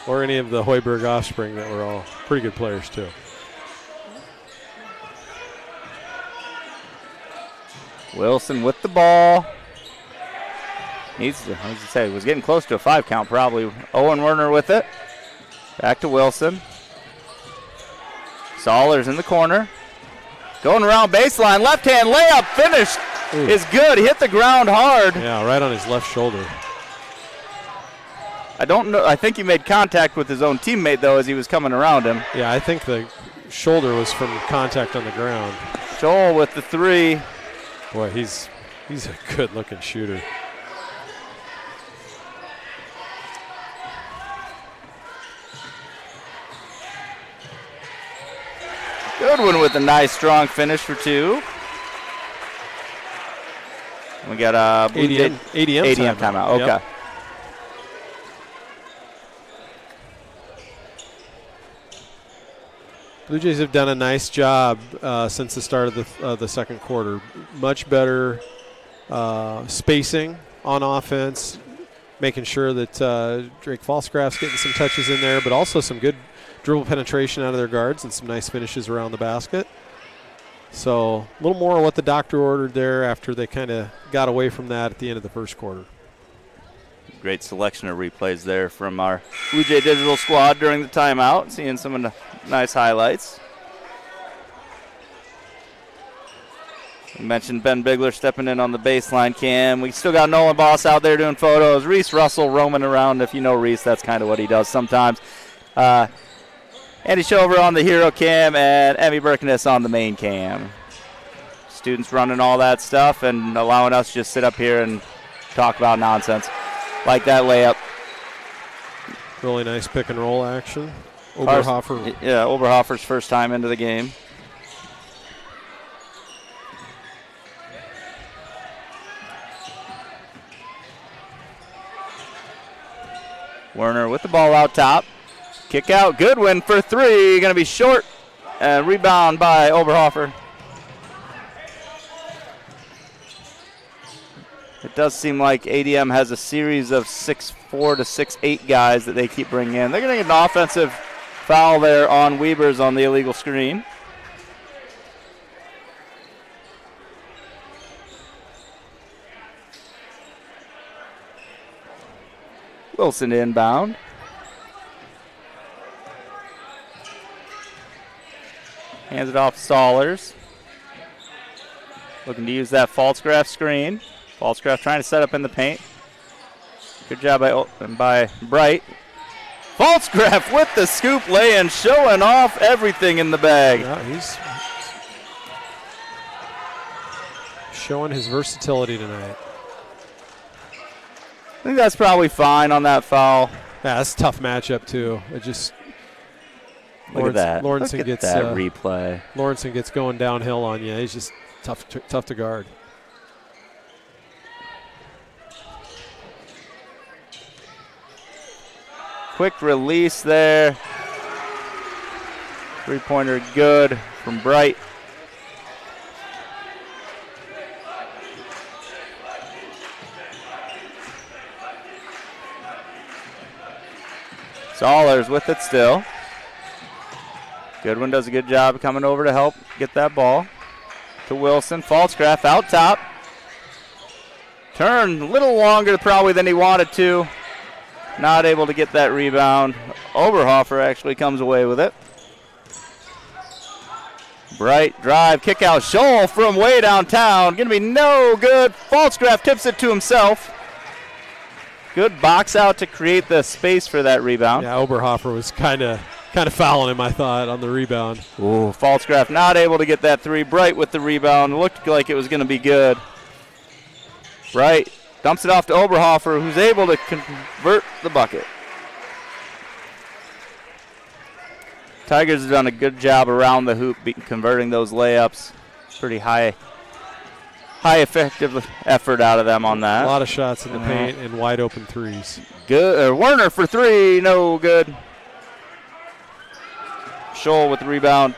Speaker 1: Or any of the Hoiberg offspring that were all pretty good players, too.
Speaker 2: Wilson with the ball. Needs to, as I say, was getting close to a 5 count probably. Owen Werner with it. Back to Wilson. Sollers in the corner. Going around baseline, left-hand layup, finished.
Speaker 1: Ooh.
Speaker 2: Is good. He hit the ground hard.
Speaker 1: Yeah, right on his left shoulder.
Speaker 2: I don't know. I think he made contact with his own teammate, though, as he was coming around him.
Speaker 1: Yeah, I think the shoulder was from contact on the ground.
Speaker 2: Joel with the 3.
Speaker 1: Boy, he's a good-looking shooter.
Speaker 2: Goodwin with a nice, strong finish for 2. We got a
Speaker 1: ADM
Speaker 2: timeout. Okay.
Speaker 1: Yep. Blue Jays have done a nice job since the start of the second quarter. Much better spacing on offense, making sure that Drake Falsgraf's getting some touches in there, but also some good dribble penetration out of their guards and some nice finishes around the basket. So a little more of what the doctor ordered there after they kind of got away from that at the end of the first quarter.
Speaker 2: Great selection of replays there from our Blue Jay Digital squad during the timeout. Seeing some of the nice highlights. We mentioned Ben Bigler stepping in on the baseline cam. We still got Nolan Boss out there doing photos. Reese Russell roaming around. If you know Reese, that's kind of what he does sometimes. Andy Shover on the hero cam and Emmy Birkness on the main cam. Students running all that stuff and allowing us to just sit up here and talk about nonsense. Like that layup.
Speaker 1: Really nice pick and roll action. Oberhofer.
Speaker 2: Yeah, Oberhofer's first time into the game. Werner with the ball out top. Kick out, Goodwin for 3. Going to be short. And rebound by Oberhofer. It does seem like ADM has a series of 6'4" to 6'8" guys that they keep bringing in. They're going to get an offensive foul there on Wiebers on the illegal screen. Wilson inbound. Hands it off to Sollers. Looking to use that Falsgraf screen. Falsgraf trying to set up in the paint. Good job by Bright. Falsgraf with the scoop lay-in, showing off everything in the bag.
Speaker 1: Yeah, he's showing his versatility tonight.
Speaker 2: I think that's probably fine on that foul.
Speaker 1: Yeah, that's a tough matchup, too. It just
Speaker 2: Look at that.
Speaker 1: Lawrenson
Speaker 2: Look at
Speaker 1: gets
Speaker 2: that replay.
Speaker 1: Lawrenson gets going downhill on you. He's just tough to guard.
Speaker 2: Quick release there. Three-pointer good from Bright. Zollers with it still. Goodwin does a good job coming over to help get that ball. To Wilson. Falsgraf out top. Turn a little longer probably than he wanted to. Not able to get that rebound. Oberhofer actually comes away with it. Bright drive, kick out. Scholl from way downtown. Going to be no good. Falsgraf tips it to himself. Good box out to create the space for that rebound.
Speaker 1: Yeah, Oberhofer was kind of fouling him, I thought, on the rebound.
Speaker 2: Ooh, Falsgraf not able to get that three. Bright with the rebound. Looked like it was going to be good. Bright dumps it off to Oberhofer, who's able to convert the bucket. Tigers have done a good job around the hoop converting those layups. Pretty high effective effort out of them on that.
Speaker 1: A lot of shots in the paint and wide open threes.
Speaker 2: Good. Werner for three, no good. Scholl with the rebound.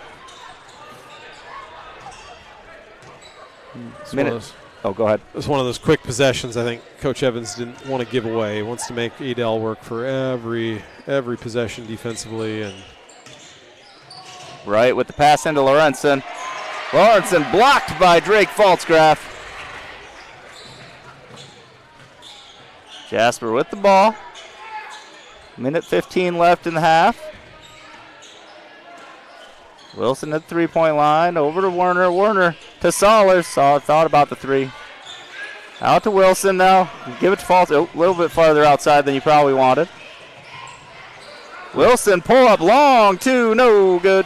Speaker 2: Oh, go ahead.
Speaker 1: It was one of those quick possessions I think Coach Evans didn't want to give away. He wants to make Edel work for every possession defensively. And
Speaker 2: Right with the pass into Lorenzen. Lorenzen blocked by Drake Falsgraf. Jasper with the ball. Minute 15 left in the half. Wilson at the three-point line. Over to Werner. Werner to Sollers. Thought about the three. Out to Wilson now. Give it to Falls. A little bit farther outside than you probably wanted. Wilson pull up long two. No good.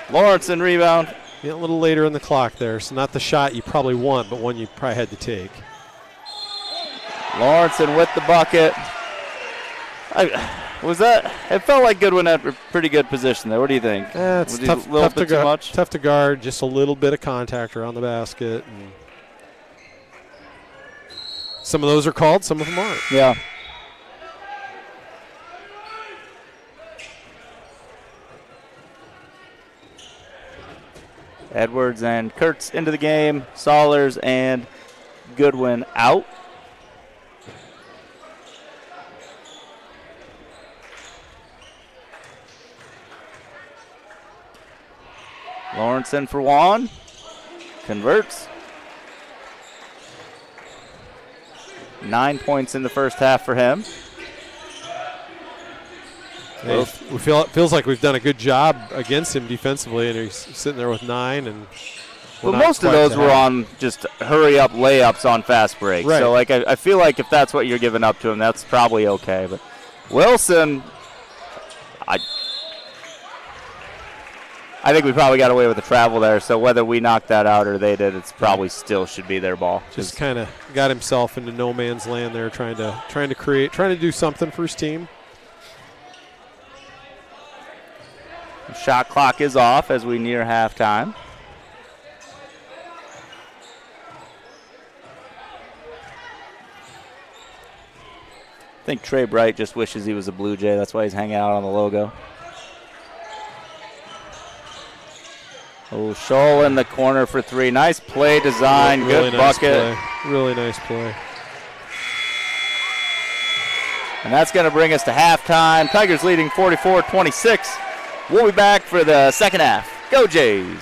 Speaker 2: Lawrenson rebound.
Speaker 1: Yeah, a little later in the clock there. So not the shot you probably want, but one you probably had to take.
Speaker 2: Lawrenson with the bucket. It felt like Goodwin had a pretty good position there. What do you think?
Speaker 1: It's tough to guard. Just a little bit of contact around the basket. And some of those are called, some of them aren't.
Speaker 2: Yeah. Edwards and Kurtz into the game. Sollers and Goodwin out. Lawrenson for Juan. Converts. 9 points in the first half for him.
Speaker 1: Hey, it feels like we've done a good job against him defensively, and he's sitting there with 9. And
Speaker 2: well, most of those were on just hurry-up layups on fast breaks.
Speaker 1: Right.
Speaker 2: So, I feel like if that's what you're giving up to him, that's probably okay. But Wilson, I think we probably got away with the travel there. So whether we knocked that out or they did, it's probably still should be their ball.
Speaker 1: Just kind of got himself into no man's land there, trying to do something for his team.
Speaker 2: Shot clock is off as we near halftime. I think Trey Bright just wishes he was a Blue Jay. That's why he's hanging out on the logo. Oh, Scholl in the corner for three. Nice play design.
Speaker 1: Really
Speaker 2: good
Speaker 1: nice
Speaker 2: bucket.
Speaker 1: Play. Really nice play.
Speaker 2: And that's going to bring us to halftime. Tigers leading 44-26. We'll be back for the second half. Go Jays.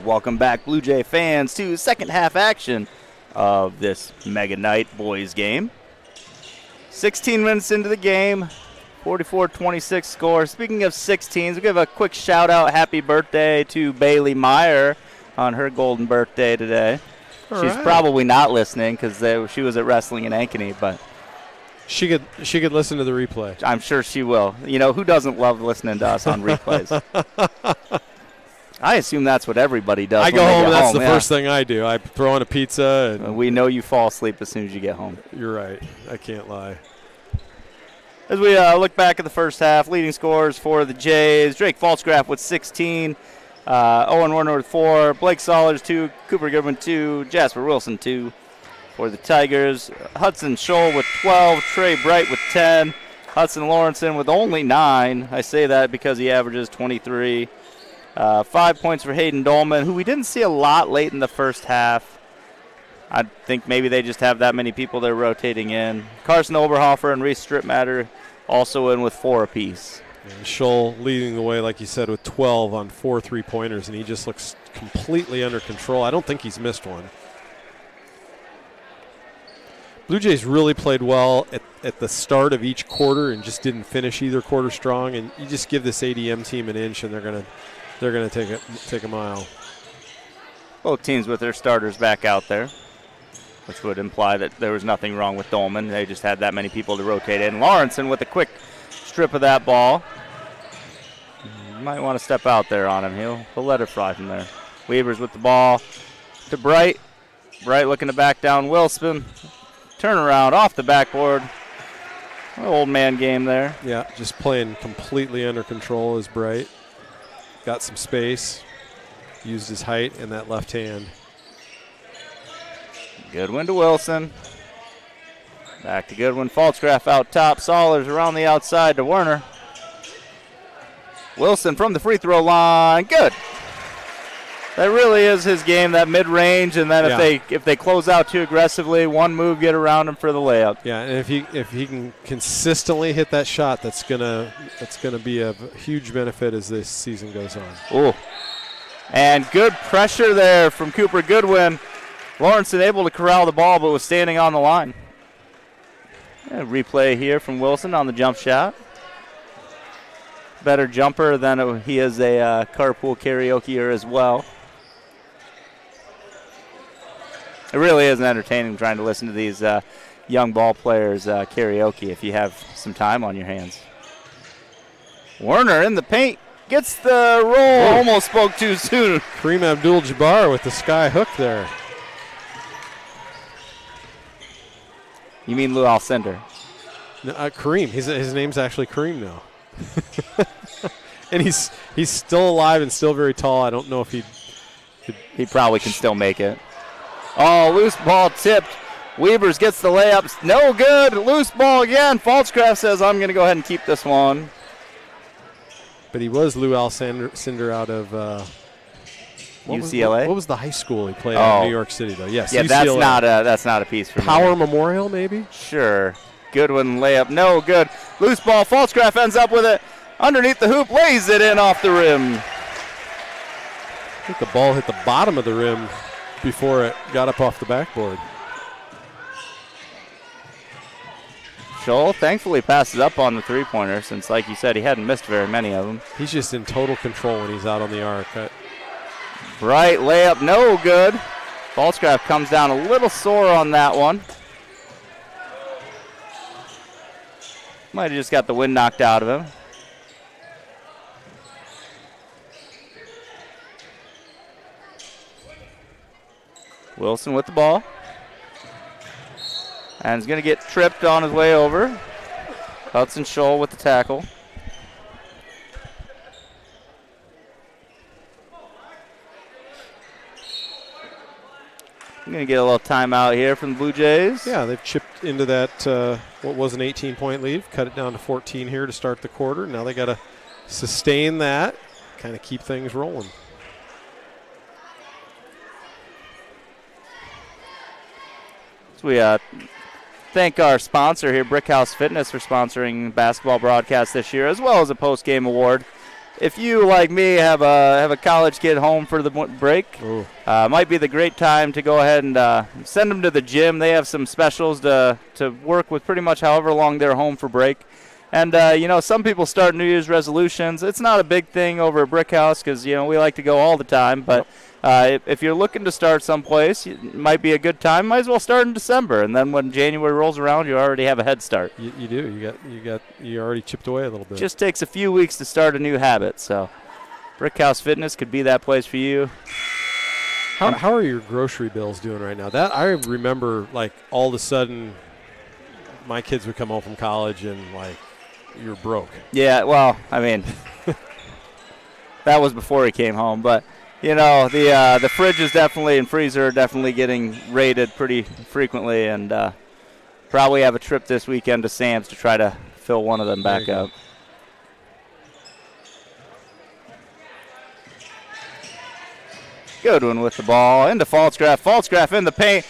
Speaker 2: Welcome back, Blue Jay fans, to second half action of this Mega Night boys game. 16 minutes into the game, 44-26 score. Speaking of 16s, we'll give a quick shout out, happy birthday to Bailey Meyer on her golden birthday today. She's probably not listening because she was at wrestling in Ankeny, but
Speaker 1: she could listen to the replay.
Speaker 2: I'm sure she will. You know, who doesn't love listening to us on replays? I assume that's what everybody does.
Speaker 1: I go home, that's the first thing I do. I throw in a pizza. And
Speaker 2: we know you fall asleep as soon as you get home.
Speaker 1: You're right. I can't lie.
Speaker 2: As we look back at the first half, leading scores for the Jays, Drake Falsgraf with 16, Owen Warner with 4, Blake Sollers 2, Cooper Goodwin 2, Jasper Wilson 2 for the Tigers, Hudson Scholl with 12, Trey Bright with 10, Hudson Lawrenson with only 9. I say that because he averages 23. 5 points for Hayden Dolman, who we didn't see a lot late in the first half. I think maybe they just have that many people they're rotating in. Carson Oberhofer and Reese Stripmatter also in with 4 apiece.
Speaker 1: And Scholl leading the way, like you said, with 12 on 4 3-pointers, and he just looks completely under control. I don't think he's missed one. Blue Jays really played well at the start of each quarter and just didn't finish either quarter strong. And you just give this ADM team an inch, and they're gonna take a mile.
Speaker 2: Both teams with their starters back out there, which would imply that there was nothing wrong with Dolman. They just had that many people to rotate in. Lawrenson with a quick strip of that ball. You might want to step out there on him. He'll let it fly from there. Weavers with the ball to Bright. Bright looking to back down Wilson. Turnaround off the backboard. Old man game there.
Speaker 1: Yeah, just playing completely under control is Bright. Got some space. Used his height and that left hand.
Speaker 2: Goodwin to Wilson. Back to Goodwin. Falsgraf out top. Sollers around the outside to Werner. Wilson from the free throw line. Good. That really is his game, that mid-range, and then if they close out too aggressively, one move, get around him for the layup.
Speaker 1: Yeah, and if he can consistently hit that shot, that's gonna be a huge benefit as this season goes on.
Speaker 2: Ooh. And good pressure there from Cooper Goodwin. Lawrenson able to corral the ball, but was standing on the line. A replay here from Wilson on the jump shot. Better jumper than he is a carpool karaokeer as well. It really is entertaining trying to listen to these young ball players karaoke if you have some time on your hands. Werner in the paint. Gets the roll.
Speaker 1: Whoa.
Speaker 2: Almost spoke too soon.
Speaker 1: Kareem Abdul-Jabbar with the sky hook there.
Speaker 2: You mean Lou Alcindor?
Speaker 1: No, Kareem. His name's actually Kareem now. And he's still alive and still very tall. I don't know if
Speaker 2: he probably can still make it. Oh, loose ball tipped. Weavers gets the layup. No good. Loose ball again. Falsgraf says, I'm going to go ahead and keep this one.
Speaker 1: But he was Lou Alcindor out of
Speaker 2: UCLA.
Speaker 1: What was the high school he played at in New York City, though? Yes,
Speaker 2: yeah,
Speaker 1: UCLA.
Speaker 2: that's not a piece for me.
Speaker 1: Power Memorial, maybe?
Speaker 2: Sure. Goodwin layup. No good. Loose ball. Falsgraf ends up with it. Underneath the hoop. Lays it in off the rim.
Speaker 1: I think the ball hit the bottom of the rim before it got up off the backboard.
Speaker 2: Scholl thankfully passes up on the three-pointer since, like you said, he hadn't missed very many of them.
Speaker 1: He's just in total control when he's out on the arc.
Speaker 2: Bright layup, no good. Falsgraf comes down a little sore on that one. Might have just got the wind knocked out of him. Wilson with the ball. And he's going to get tripped on his way over. Hudson Scholl with the tackle. I'm going to get a little timeout here from the Blue Jays.
Speaker 1: Yeah, they've chipped into that, what was an 18-point lead, cut it down to 14 here to start the quarter. Now they got to sustain that, kind of keep things rolling.
Speaker 2: So we thank our sponsor here, Brickhouse Fitness, for sponsoring basketball broadcast this year, as well as a post-game award if you, like me, have a college kid home for the break, might be the great time to go ahead and send them to the gym. They have some specials to work with pretty much however long they're home for break. And, some people start New Year's resolutions. It's not a big thing over at Brick House because, we like to go all the time. But if you're looking to start someplace, it might be a good time. Might as well start in December. And then when January rolls around, you already have a head start.
Speaker 1: You do. You already chipped away a little bit.
Speaker 2: Just takes a few weeks to start a new habit. So Brick House Fitness could be that place for you.
Speaker 1: How are your grocery bills doing right now? That I remember, like, all of a sudden my kids would come home from college and, like, you're broke.
Speaker 2: Yeah, well, I mean, that was before he came home. But, the fridge is definitely and freezer are definitely getting raided pretty frequently. And probably have a trip this weekend to Sam's to try to fill one of them back up. Good one with the ball. Into Falsgraf. Falsgraf in the paint.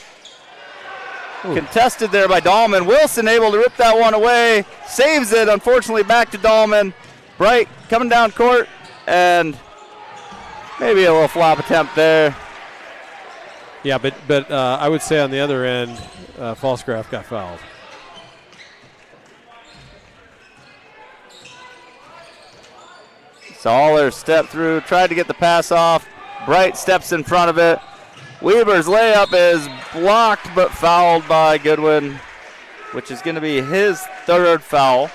Speaker 2: Ooh. Contested there by Dahlman. Wilson able to rip that one away. Saves it, unfortunately, back to Dahlman. Bright coming down court. And maybe a little flop attempt there.
Speaker 1: Yeah, but I would say on the other end, Falsgraf got fouled.
Speaker 2: Zoller stepped through, tried to get the pass off. Bright steps in front of it. Weber's layup is blocked but fouled by Goodwin, which is going to be his third foul.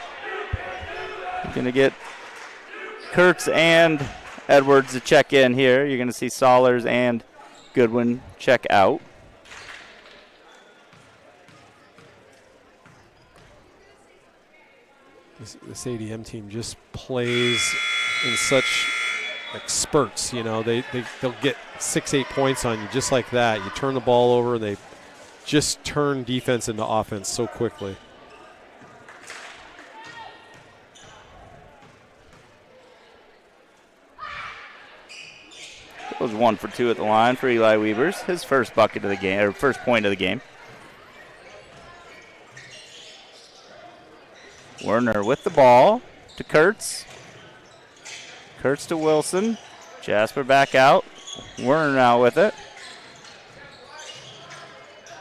Speaker 2: You're going to get Kurtz and Edwards to check in here. You're going to see Sollers and Goodwin check out.
Speaker 1: This ADM team just plays in such spurts, they'll get 6-8 points on you just like that. You turn the ball over and they just turn defense into offense so quickly.
Speaker 2: It was 1 for 2 at the line for Eli Weavers, his first bucket of the game, or first point of the game. Werner with the ball to Kurtz. Kurtz to Wilson. Jasper back out. Werner now with it.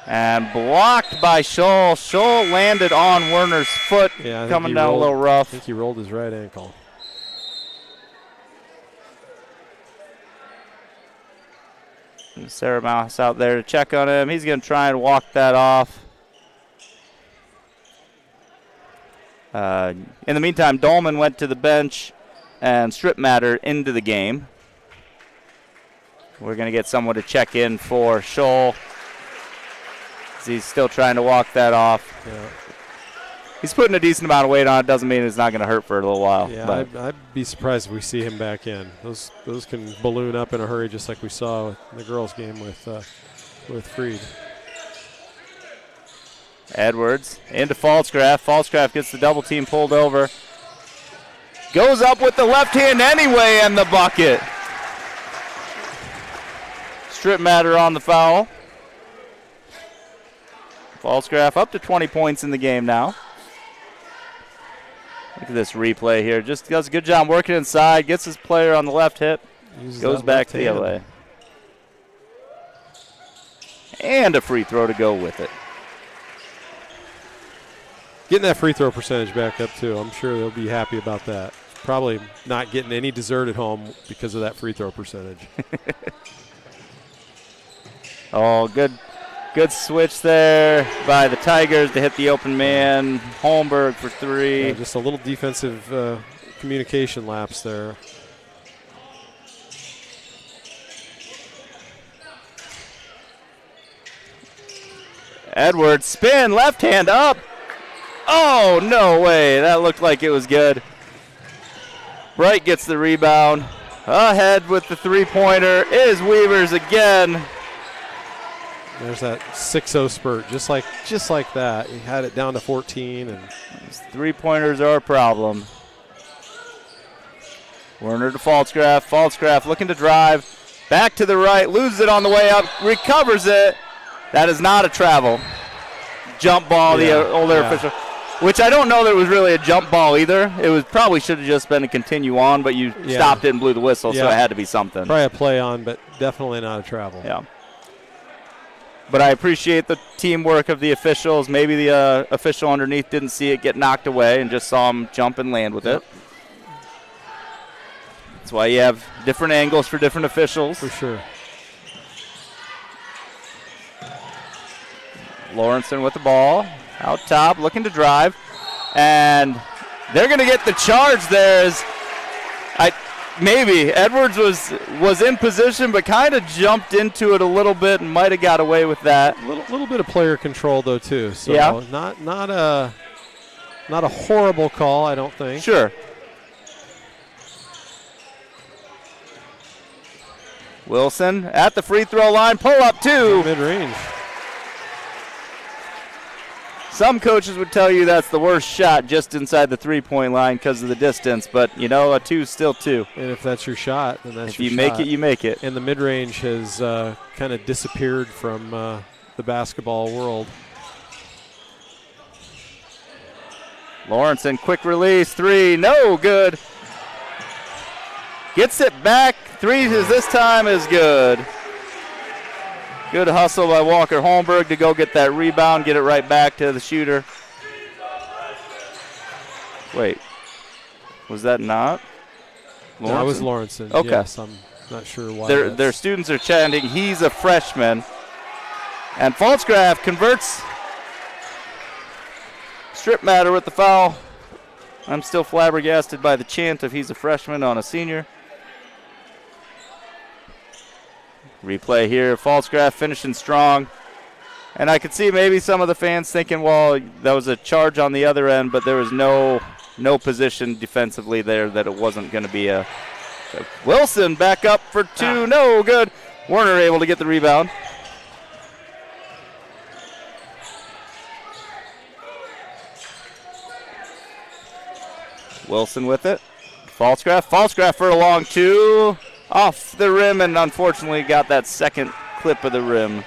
Speaker 2: And blocked by Scholl. Scholl landed on Werner's foot, coming down a little rough.
Speaker 1: I think he rolled his right ankle.
Speaker 2: And Sarah Mouse out there to check on him. He's going to try and walk that off. In the meantime, Dolman went to the bench and Strip Matter into the game. We're going to get someone to check in for Scholl. He's still trying to walk that off.
Speaker 1: Yeah.
Speaker 2: He's putting a decent amount of weight on it. Doesn't mean it's not going to hurt for a little while.
Speaker 1: Yeah, I'd be surprised if we see him back in. Those can balloon up in a hurry, just like we saw in the girls' game with Freed.
Speaker 2: Edwards into Falsgraf. Falsgraf gets the double team pulled over. Goes up with the left hand anyway and the bucket. Strip Matter on the foul. Falsgraf up to 20 points in the game now. Look at this replay here. Just does a good job working inside. Gets his player on the left hip. Goes back to the other way. And a free throw to go with it.
Speaker 1: Getting that free throw percentage back up, too. I'm sure they'll be happy about that. Probably not getting any dessert at home because of that free throw percentage.
Speaker 2: Oh, good switch there by the Tigers to hit the open man. Holmberg for three.
Speaker 1: Yeah, just a little defensive communication lapse there.
Speaker 2: Edwards spin, left hand up. Oh, no way. That looked like it was good. Bright gets the rebound. Ahead with the three-pointer is Weavers again.
Speaker 1: There's that 6-0 spurt, just like that. He had it down to 14. And
Speaker 2: these three-pointers are a problem. Werner to Falsgraf. Falsgraf looking to drive. Back to the right, loses it on the way up, recovers it. That is not a travel. Jump ball, the older official. which I don't know that it was really a jump ball either. It was probably should have just been a continue on, but you stopped it and blew the whistle, so it had to be something.
Speaker 1: Probably a play on, but definitely not a travel.
Speaker 2: Yeah. But I appreciate the teamwork of the officials. Maybe the official underneath didn't see it get knocked away and just saw him jump and land with it. That's why you have different angles for different officials.
Speaker 1: For sure.
Speaker 2: Lawrenson with the ball. Out top, looking to drive. And they're going to get the charge there. Maybe. Edwards was in position, but kind of jumped into it a little bit and might have got away with that.
Speaker 1: Little bit of player control, though, too. So
Speaker 2: yeah.
Speaker 1: Not a horrible call, I don't think.
Speaker 2: Sure. Wilson at the free throw line. Pull up two.
Speaker 1: Mid-range.
Speaker 2: Some coaches would tell you that's the worst shot just inside the three-point line because of the distance, but, a two's still two.
Speaker 1: And if that's your shot, then that's
Speaker 2: if
Speaker 1: your
Speaker 2: you
Speaker 1: shot.
Speaker 2: make it, you make it.
Speaker 1: And the mid-range has kind of disappeared from the basketball world.
Speaker 2: Lawrenson, quick release, three, no good. Gets it back, three this time is good. Good hustle by Walker Holmberg to go get that rebound, get it right back to the shooter. Wait, was that not Lawrenson?
Speaker 1: That was Lawrenson.
Speaker 2: Okay.
Speaker 1: Yes, I'm not sure why.
Speaker 2: Their students are chanting, he's a freshman. And Pfalzgraf converts. Strip matter with the foul. I'm still flabbergasted by the chant of he's a freshman on a senior. Replay here. Pfalzgraf finishing strong. And I could see maybe some of the fans thinking, well, that was a charge on the other end, but there was no position defensively there that it wasn't going to be a. Wilson back up for two. No good. Werner able to get the rebound. Wilson with it. Pfalzgraf for a long two. Off the rim, and unfortunately got that second clip of the rim.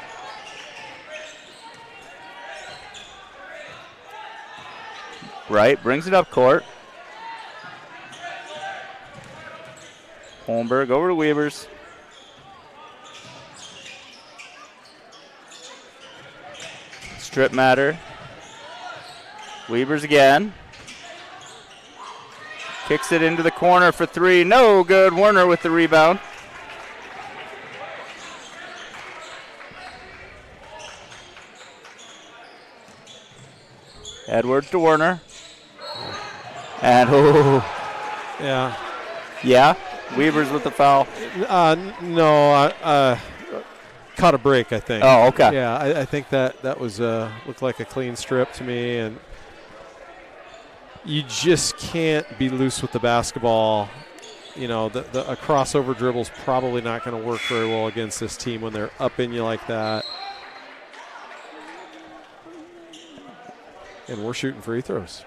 Speaker 2: Right, brings it up court. Holmberg over to Weavers. Strip matter. Weavers again. Kicks it into the corner for three. No good. Werner with the rebound. Edwards to Werner. And
Speaker 1: Yeah.
Speaker 2: Yeah. Weavers with the foul.
Speaker 1: No, caught a break, I think.
Speaker 2: Oh, okay.
Speaker 1: Yeah, I think that was looked like a clean strip to me, and you just can't be loose with the basketball. A crossover dribble is probably not going to work very well against this team when they're up in you like that. And we're shooting free throws.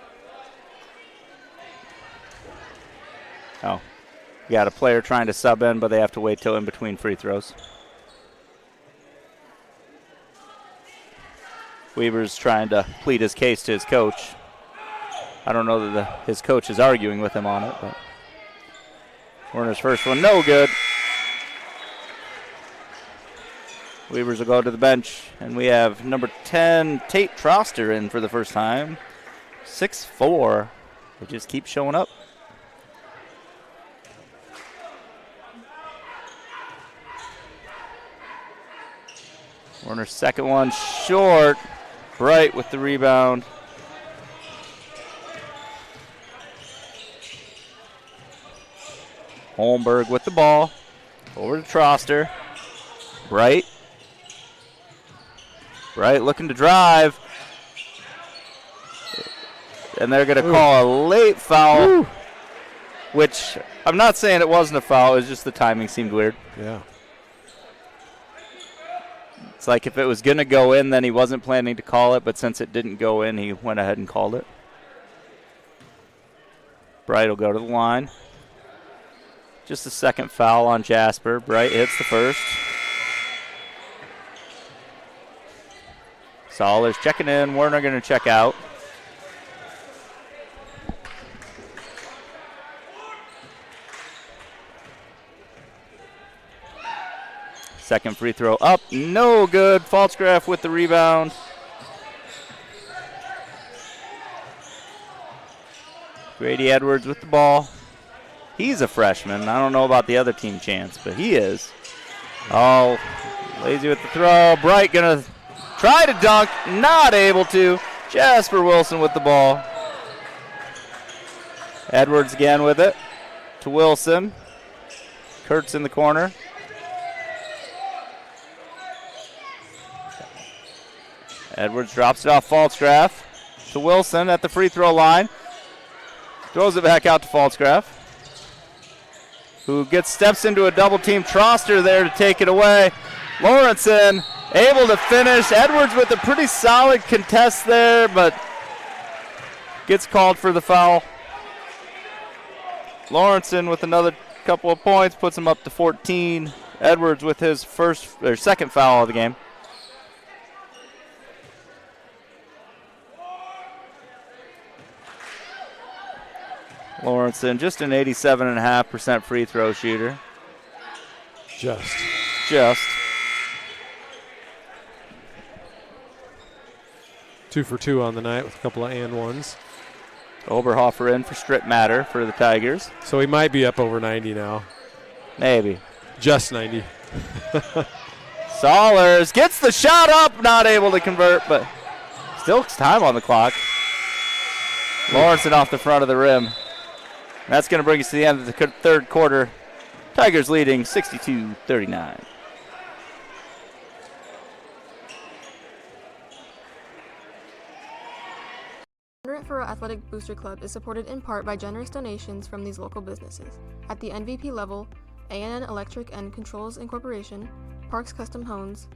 Speaker 2: Oh. You got a player trying to sub in, but they have to wait till in between free throws. Weaver's trying to plead his case to his coach. I don't know that his coach is arguing with him on it, but Werner's first one, no good. Weavers will go to the bench, and we have number 10, Tate Troster, in for the first time. 6'4". They just keep showing up. Werner's second one short. Bright with the rebound. Holmberg with the ball. Over to Troster. Bright. Bright looking to drive. And they're going to call a late foul, which I'm not saying it wasn't a foul. It was just the timing seemed weird.
Speaker 1: Yeah.
Speaker 2: It's like if it was going to go in, then he wasn't planning to call it, but since it didn't go in, he went ahead and called it. Bright will go to the line. Just a second foul on Jasper. Bright hits the first. Saulers checking in. Werner going to check out. Second free throw up, no good. Pfaltzgraff with the rebound. Grady Edwards with the ball. He's a freshman. I don't know about the other team Chance, but he is. Oh, lazy with the throw. Bright gonna try to dunk, not able to. Jasper Wilson with the ball. Edwards again with it to Wilson. Kurtz in the corner. Edwards drops it off Pfaltzgraff to Wilson at the free throw line. Throws it back out to Pfaltzgraff, who steps into a double team. Troster there to take it away. Lawrenson able to finish. Edwards with a pretty solid contest there, but gets called for the foul. Lawrenson with another couple of points puts him up to 14. Edwards with his second foul of the game. Lawrenson, just an 87.5% free throw shooter.
Speaker 1: Just. 2 for 2 on the night with a couple of and ones.
Speaker 2: Oberhofer in for strip matter for the Tigers.
Speaker 1: So he might be up over 90 now.
Speaker 2: Maybe.
Speaker 1: Just 90.
Speaker 2: Sahlers gets the shot up, not able to convert, but still time on the clock. Lawrenson off the front of the rim. That's going to bring us to the end of the third quarter. Tigers leading 62-39.
Speaker 3: For our Athletic Booster Club is supported in part by generous donations from these local businesses. At the MVP level, ANN Electric and Controls Incorporation, Parks Custom Homes,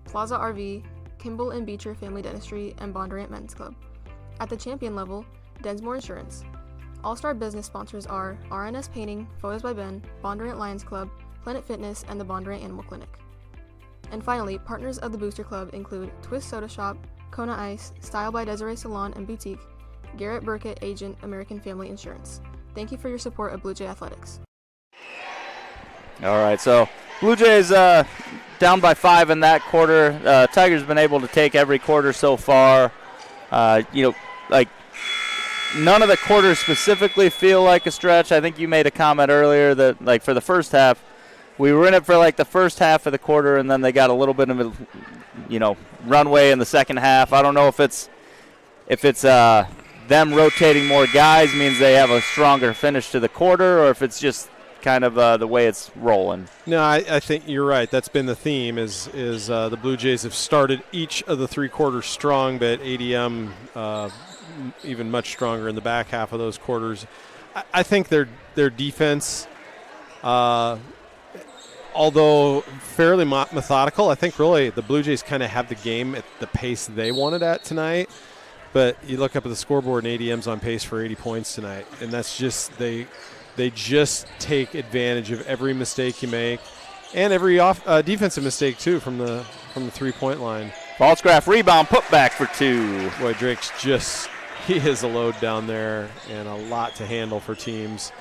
Speaker 3: Plaza RV, Kimball and Beecher Family Dentistry, and Bondurant Men's Club. At the champion level, Densmore Insurance. All-star business sponsors are RNS Painting, Photos by Ben, Bondurant Lions Club, Planet Fitness, and the Bondurant Animal Clinic. And finally, partners of the Booster Club include Twist Soda Shop, Kona Ice, Style by Desiree Salon and Boutique, Garrett Burkett, Agent, American Family Insurance. Thank you for your support of Blue Jay Athletics.
Speaker 2: All right, so Blue Jays down by 5 in that quarter. Tigers been able to take every quarter so far. None of the quarters specifically feel like a stretch. I think you made a comment earlier that, for the first half, we were in it for, the first half of the quarter, and then they got a little bit of a, runway in the second half. I don't know if it's them rotating more guys means they have a stronger finish to the quarter, or if it's just kind of the way it's rolling.
Speaker 1: No, I think you're right. That's been the theme is the Blue Jays have started each of the 3 quarters strong, but ADM even much stronger in the back half of those quarters. I think their defense, although fairly methodical, I think really the Blue Jays kind of have the game at the pace they wanted at tonight. But you look up at the scoreboard and ADM's on pace for 80 points tonight, and that's just they just take advantage of every mistake you make, and every defensive mistake too from the 3-point line.
Speaker 2: Pfaltzgraff rebound, put back for 2.
Speaker 1: Boy, Drake's he is a load down there and a lot to handle for teams.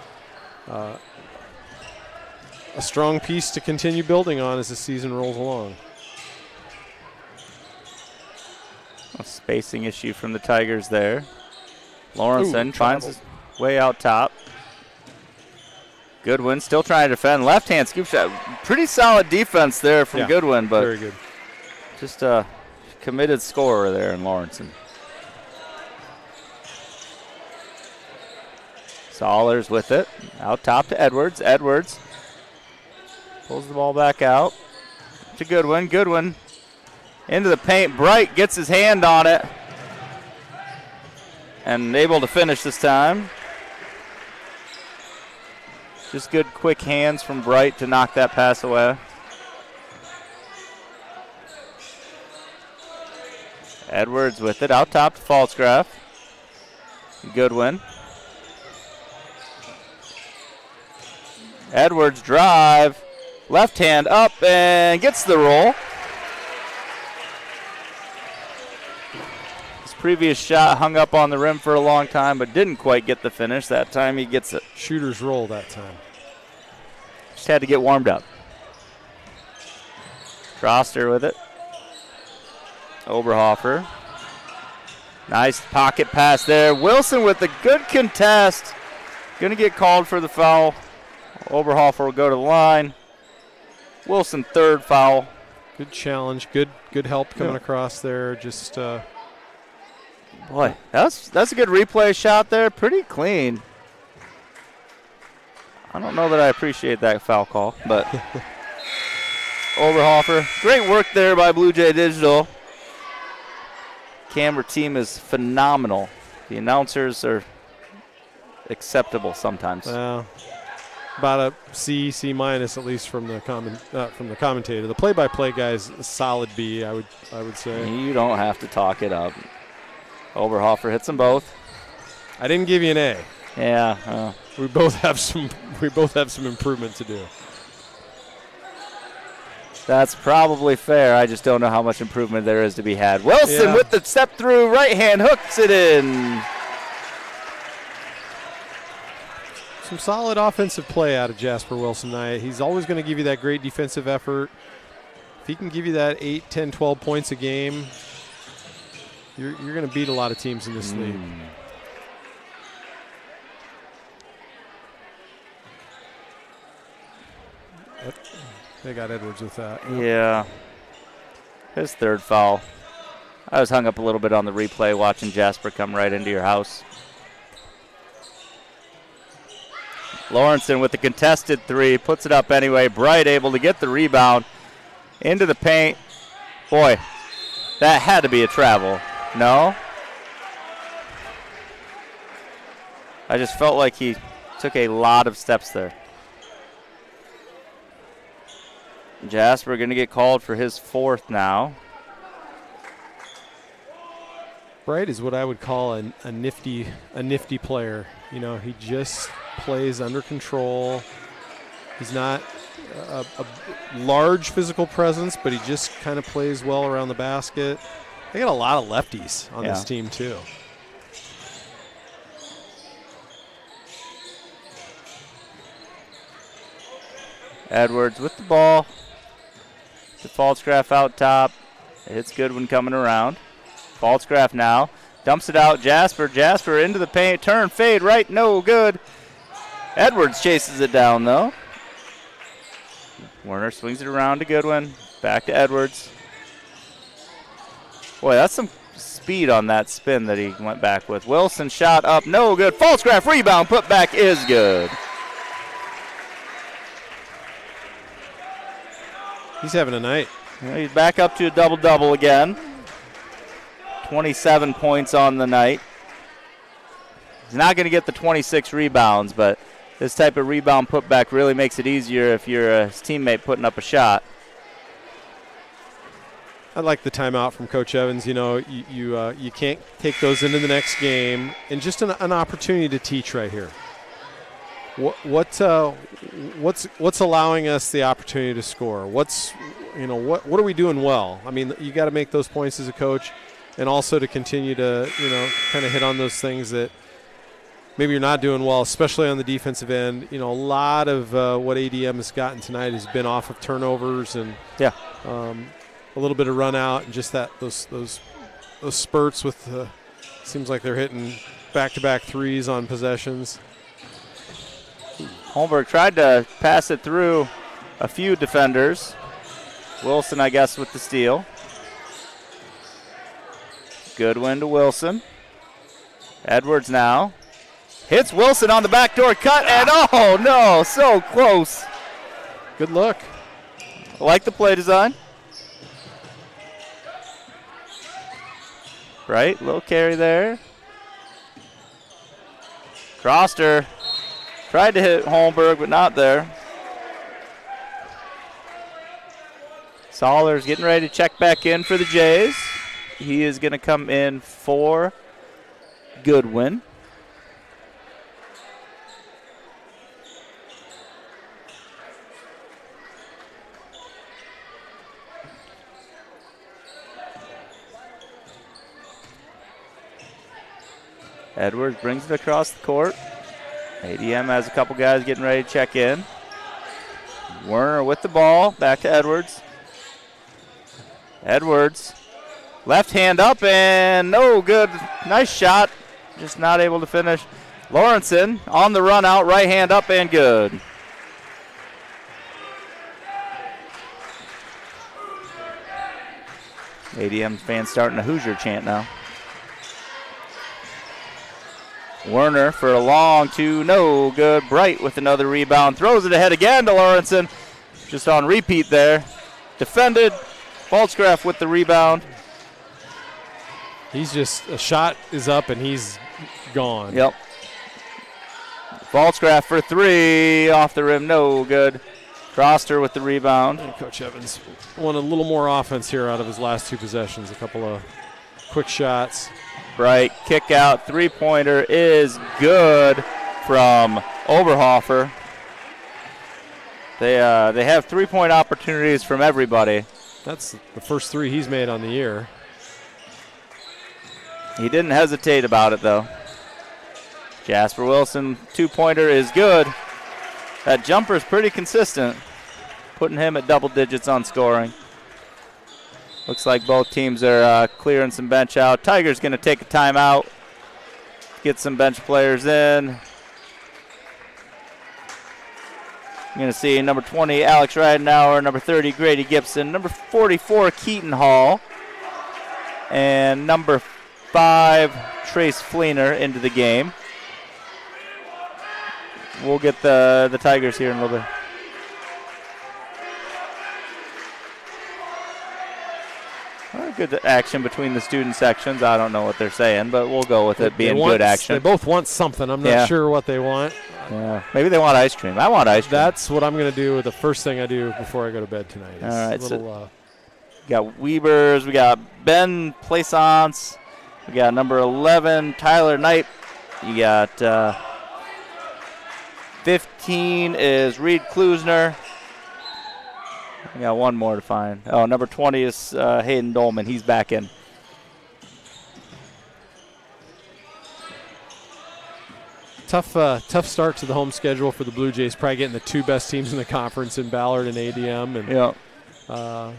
Speaker 1: A strong piece to continue building on as the season rolls along.
Speaker 2: A spacing issue from the Tigers there. Lawrenson finds his way out top. Goodwin still trying to defend. Left-hand scoop shot. Pretty solid defense there from Goodwin, but
Speaker 1: very good.
Speaker 2: Just a committed scorer there in Lawrenson. Sahlers with it. Out top to Edwards. Edwards pulls the ball back out to Goodwin. Goodwin into the paint. Bright gets his hand on it and able to finish this time. Just good quick hands from Bright to knock that pass away. Edwards with it. Out top to Pfaltzgraff. Goodwin. Edwards drive. Left hand up and gets the roll. His previous shot hung up on the rim for a long time, but didn't quite get the finish. That time he gets it.
Speaker 1: Shooter's roll that time.
Speaker 2: Just had to get warmed up. Troster with it. Oberhofer. Nice pocket pass there. Wilson with the good contest. Going to get called for the foul. Oberhofer will go to the line. Wilson, third foul.
Speaker 1: Good challenge. Good help coming across there. Just
Speaker 2: boy, that's a good replay shot there. Pretty clean. I don't know that I appreciate that foul call, but Oberhofer, great work there by Blue Jay Digital. Camera team is phenomenal. The announcers are acceptable sometimes.
Speaker 1: About a C minus at least from the commentator. The play-by-play guy's a solid B, I would say.
Speaker 2: You don't have to talk it up. Oberhofer hits them both.
Speaker 1: I didn't give you an A.
Speaker 2: Yeah.
Speaker 1: We both have some improvement to do.
Speaker 2: That's probably fair. I just don't know how much improvement there is to be had. Wilson with the step through, right hand hooks it in.
Speaker 1: Some solid offensive play out of Jasper Wilson tonight. He's always going to give you that great defensive effort. If he can give you that 8, 10, 12 points a game, you're going to beat a lot of teams in this league. They got Edwards with that. Yep.
Speaker 2: Yeah. His third foul. I was hung up a little bit on the replay watching Jasper come right into your house. Lawrenson with the contested three, puts it up anyway. Bright able to get the rebound into the paint. Boy, that had to be a travel. No? I just felt like he took a lot of steps there. Jasper going to get called for his fourth now.
Speaker 1: Bright is what I would call a nifty player. You know, he just plays under control. He's not a large physical presence, but he just kind of plays well around the basket. They got a lot of lefties on this team too.
Speaker 2: Edwards with the ball. The Falsgraf out top. It's Goodwin coming around. Falsgraf now. Dumps it out. Jasper into the paint. Turn, fade, right, no good. Edwards chases it down, though. Werner swings it around to Goodwin. Back to Edwards. Boy, that's some speed on that spin that he went back with. Wilson shot up, no good. Falsgraf rebound, put back is good.
Speaker 1: He's having a night.
Speaker 2: Yeah, he's back up to a double-double again. 27 points on the night. He's not going to get the 26 rebounds, but this type of rebound putback really makes it easier if you're his teammate putting up a shot.
Speaker 1: I like the timeout from Coach Evans. You know, you can't take those into the next game, and just an opportunity to teach right here. What's allowing us the opportunity to score? What are we doing well? I mean, you got to make those points as a coach, and also to continue to kind of hit on those things that maybe you're not doing well, especially on the defensive end. You know, a lot of what ADM has gotten tonight has been off of turnovers and a little bit of run out and just those spurts with seems like they're hitting back-to-back threes on possessions.
Speaker 2: Holmberg tried to pass it through a few defenders. Wilson, I guess, with the steal. Goodwin to Wilson. Edwards now. Hits Wilson on the backdoor cut, and oh no, so close.
Speaker 1: Good look.
Speaker 2: I like the play design. Right, little carry there. Croster tried to hit Holmberg, but not there. Soller's getting ready to check back in for the Jays. He is going to come in for Goodwin. Edwards brings it across the court. ADM has a couple guys getting ready to check in. Werner with the ball. Back to Edwards. Edwards, left hand up and no good. Nice shot, just not able to finish. Lawrenson on the run out, right hand up and good. ADM fans starting a Hoosier chant now. Werner for a long two, no good. Bright with another rebound, throws it ahead again to Lawrenson. Just on repeat there. Defended. Falsgraf with the rebound.
Speaker 1: He's just, a shot is up and he's gone.
Speaker 2: Yep. Falsgraf for three, off the rim, no good. Troster with the rebound.
Speaker 1: And Coach Evans wanted a little more offense here out of his last two possessions. A couple of quick shots.
Speaker 2: Bright kick out, three-pointer is good from Oberhofer. They have three-point opportunities from everybody.
Speaker 1: That's the first three he's made on the year.
Speaker 2: He didn't hesitate about it, though. Jasper Wilson, two-pointer is good. That jumper is pretty consistent, putting him at double digits on scoring. Looks like both teams are clearing some bench out. Tigers going to take a timeout, get some bench players in. You're going to see number 20, Alex Ridenauer, number 30, Grady Gibson, number 44, Keaton Hall, and number 5, Trace Fleener into the game. We'll get the Tigers here in a little bit. Good action between the student sections. I don't know what they're saying, but we'll go with it being good action.
Speaker 1: They both want something. I'm not sure what they want.
Speaker 2: Yeah. Maybe they want ice cream. I want ice cream.
Speaker 1: That's what I'm going to do. The first thing I do before I go to bed tonight.
Speaker 2: All right. So we got Weavers. We got Ben Plaisance. We got number 11, Tyler Knight. You got 15 is Reed Klusner. We got one more to find. Oh, number 20 is Hayden Dolman. He's back in.
Speaker 1: Tough start to the home schedule for the Blue Jays. Probably getting the two best teams in the conference in Ballard and ADM. And we're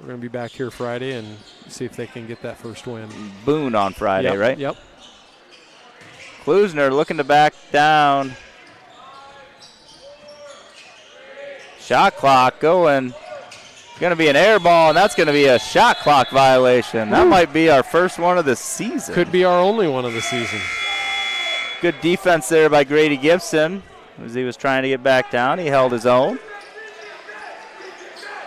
Speaker 1: going to be back here Friday and see if they can get that first win.
Speaker 2: Boone on Friday, right?
Speaker 1: Yep.
Speaker 2: Klusner looking to back down. Shot clock going. Going to be an air ball, and that's going to be a shot clock violation. That might be our first one of the season.
Speaker 1: Could be our only one of the season.
Speaker 2: Good defense there by Grady Gibson as he was trying to get back down. He held his own.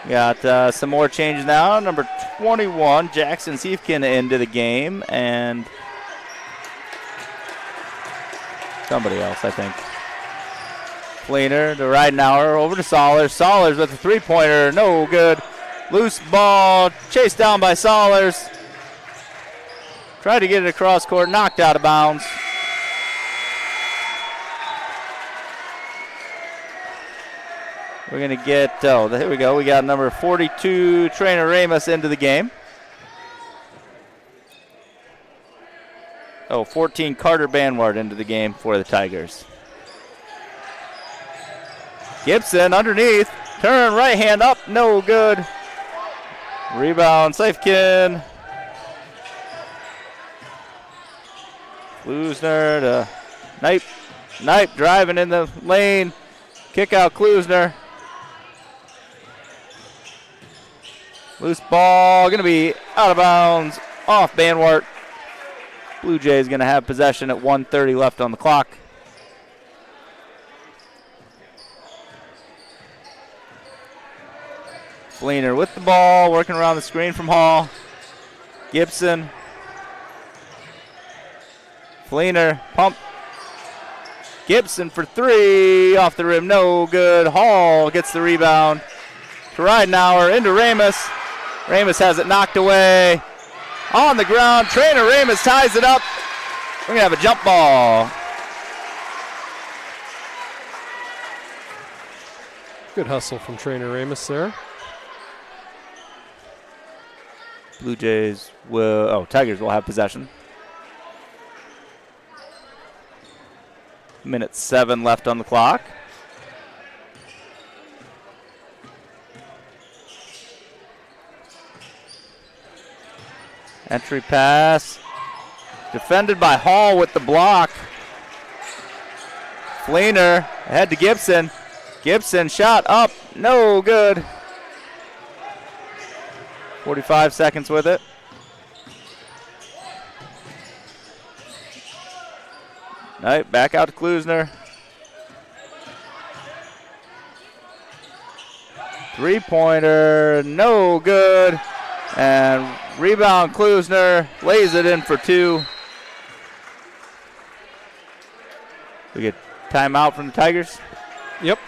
Speaker 2: Got some more changes now. Number 21, Jackson Siefkin into the game, and somebody else, I think. Fleener to Ridenauer, over to Sollers. Sollers with a three-pointer, no good. Loose ball, chased down by Sollers. Tried to get it across court, knocked out of bounds. We're going to get, here we go. We got number 42, Trainer Ramos into the game. 14, Carter Banward into the game for the Tigers. Gibson underneath, turn right hand up, no good. Rebound, Safekin. Klusner to Knipe. Knipe driving in the lane. Kick out Klusner. Loose ball, going to be out of bounds, off Banwart. Blue Jays going to have possession at 1:30 left on the clock. Fleener with the ball, working around the screen from Hall. Gibson. Fleener, pump. Gibson for three, off the rim, no good. Hall gets the rebound. To Ridenauer, into Ramos. Ramos has it knocked away. On the ground, Trainer Ramos ties it up. We're going to have a jump ball.
Speaker 1: Good hustle from Trainer Ramos there.
Speaker 2: Blue Jays will, Tigers will have possession. Minute 7 left on the clock. Entry pass. Defended by Hall with the block. Fleener ahead to Gibson. Gibson shot up. No good. 45 seconds with it. All right, back out to Klusner. Three-pointer, no good. And rebound Klusner, lays it in for two. We get timeout from the Tigers.
Speaker 1: Yep.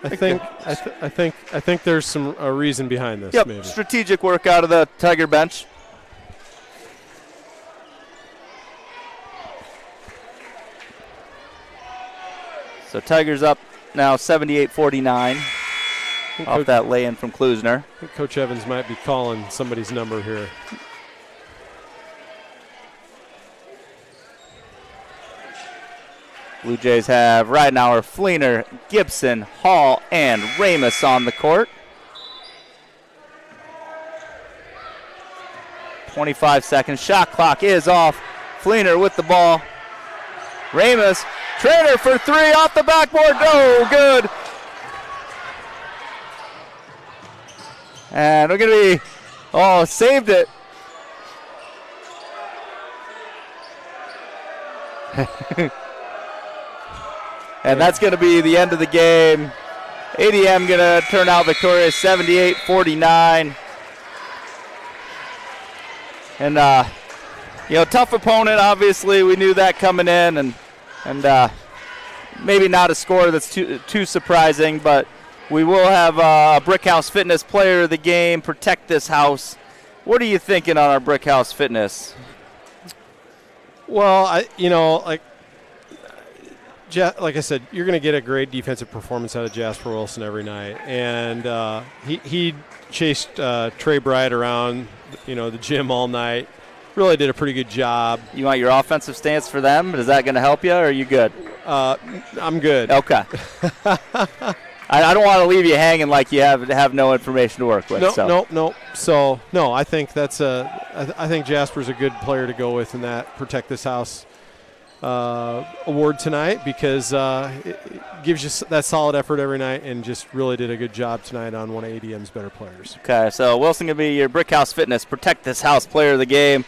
Speaker 1: I think there's some a reason behind this.
Speaker 2: Yep,
Speaker 1: maybe.
Speaker 2: Strategic work out of the Tiger bench. So Tigers up now 78-49 off that lay-in from Klusner.
Speaker 1: I think Coach Evans might be calling somebody's number here.
Speaker 2: Blue Jays have Ridenauer, Fleener, Gibson, Hall, and Ramus on the court. 25 seconds. Shot clock is off. Fleener with the ball. Ramus, Trainer for three off the backboard. No good. And we're going to be, saved it. And that's going to be the end of the game. ADM going to turn out victorious 78-49. And, tough opponent, obviously. We knew that coming in. And maybe not a score that's too surprising, but we will have a Brickhouse Fitness Player of the Game, Protect This House. What are you thinking on our Brickhouse Fitness?
Speaker 1: Well, like I said, you're going to get a great defensive performance out of Jasper Wilson every night. And he chased Trey Bryant around, the gym all night. Really did a pretty good job.
Speaker 2: You want your offensive stance for them? Is that going to help you, or are you good?
Speaker 1: I'm good.
Speaker 2: Okay. I don't want to leave you hanging like you have no information to work with.
Speaker 1: No. So, no, I think I think Jasper's a good player to go with in that Protect This House award tonight, because it gives you that solid effort every night, and just really did a good job tonight on one of ADM's better players.
Speaker 2: Okay, so Wilson going to be your Brickhouse Fitness Protect This House Player of the Game.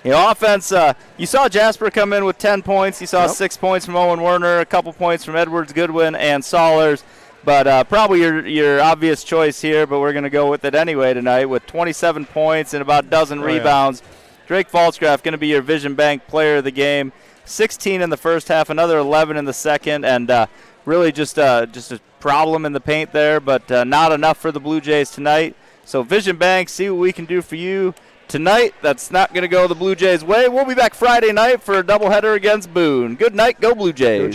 Speaker 2: Offense, you saw Jasper come in with 10 points. You saw 6 points from Owen Werner, a couple points from Edwards, Goodwin, and Sollers. But probably your obvious choice here, but we're going to go with it anyway tonight with 27 points and about a dozen rebounds. Yeah. Drake Falscraft going to be your Vision Bank Player of the Game. 16 in the first half, another 11 in the second, and really just a problem in the paint there, but not enough for the Blue Jays tonight. So Vision Bank, see what we can do for you tonight. That's not going to go the Blue Jays' way. We'll be back Friday night for a doubleheader against Boone. Good night, go Blue Jays.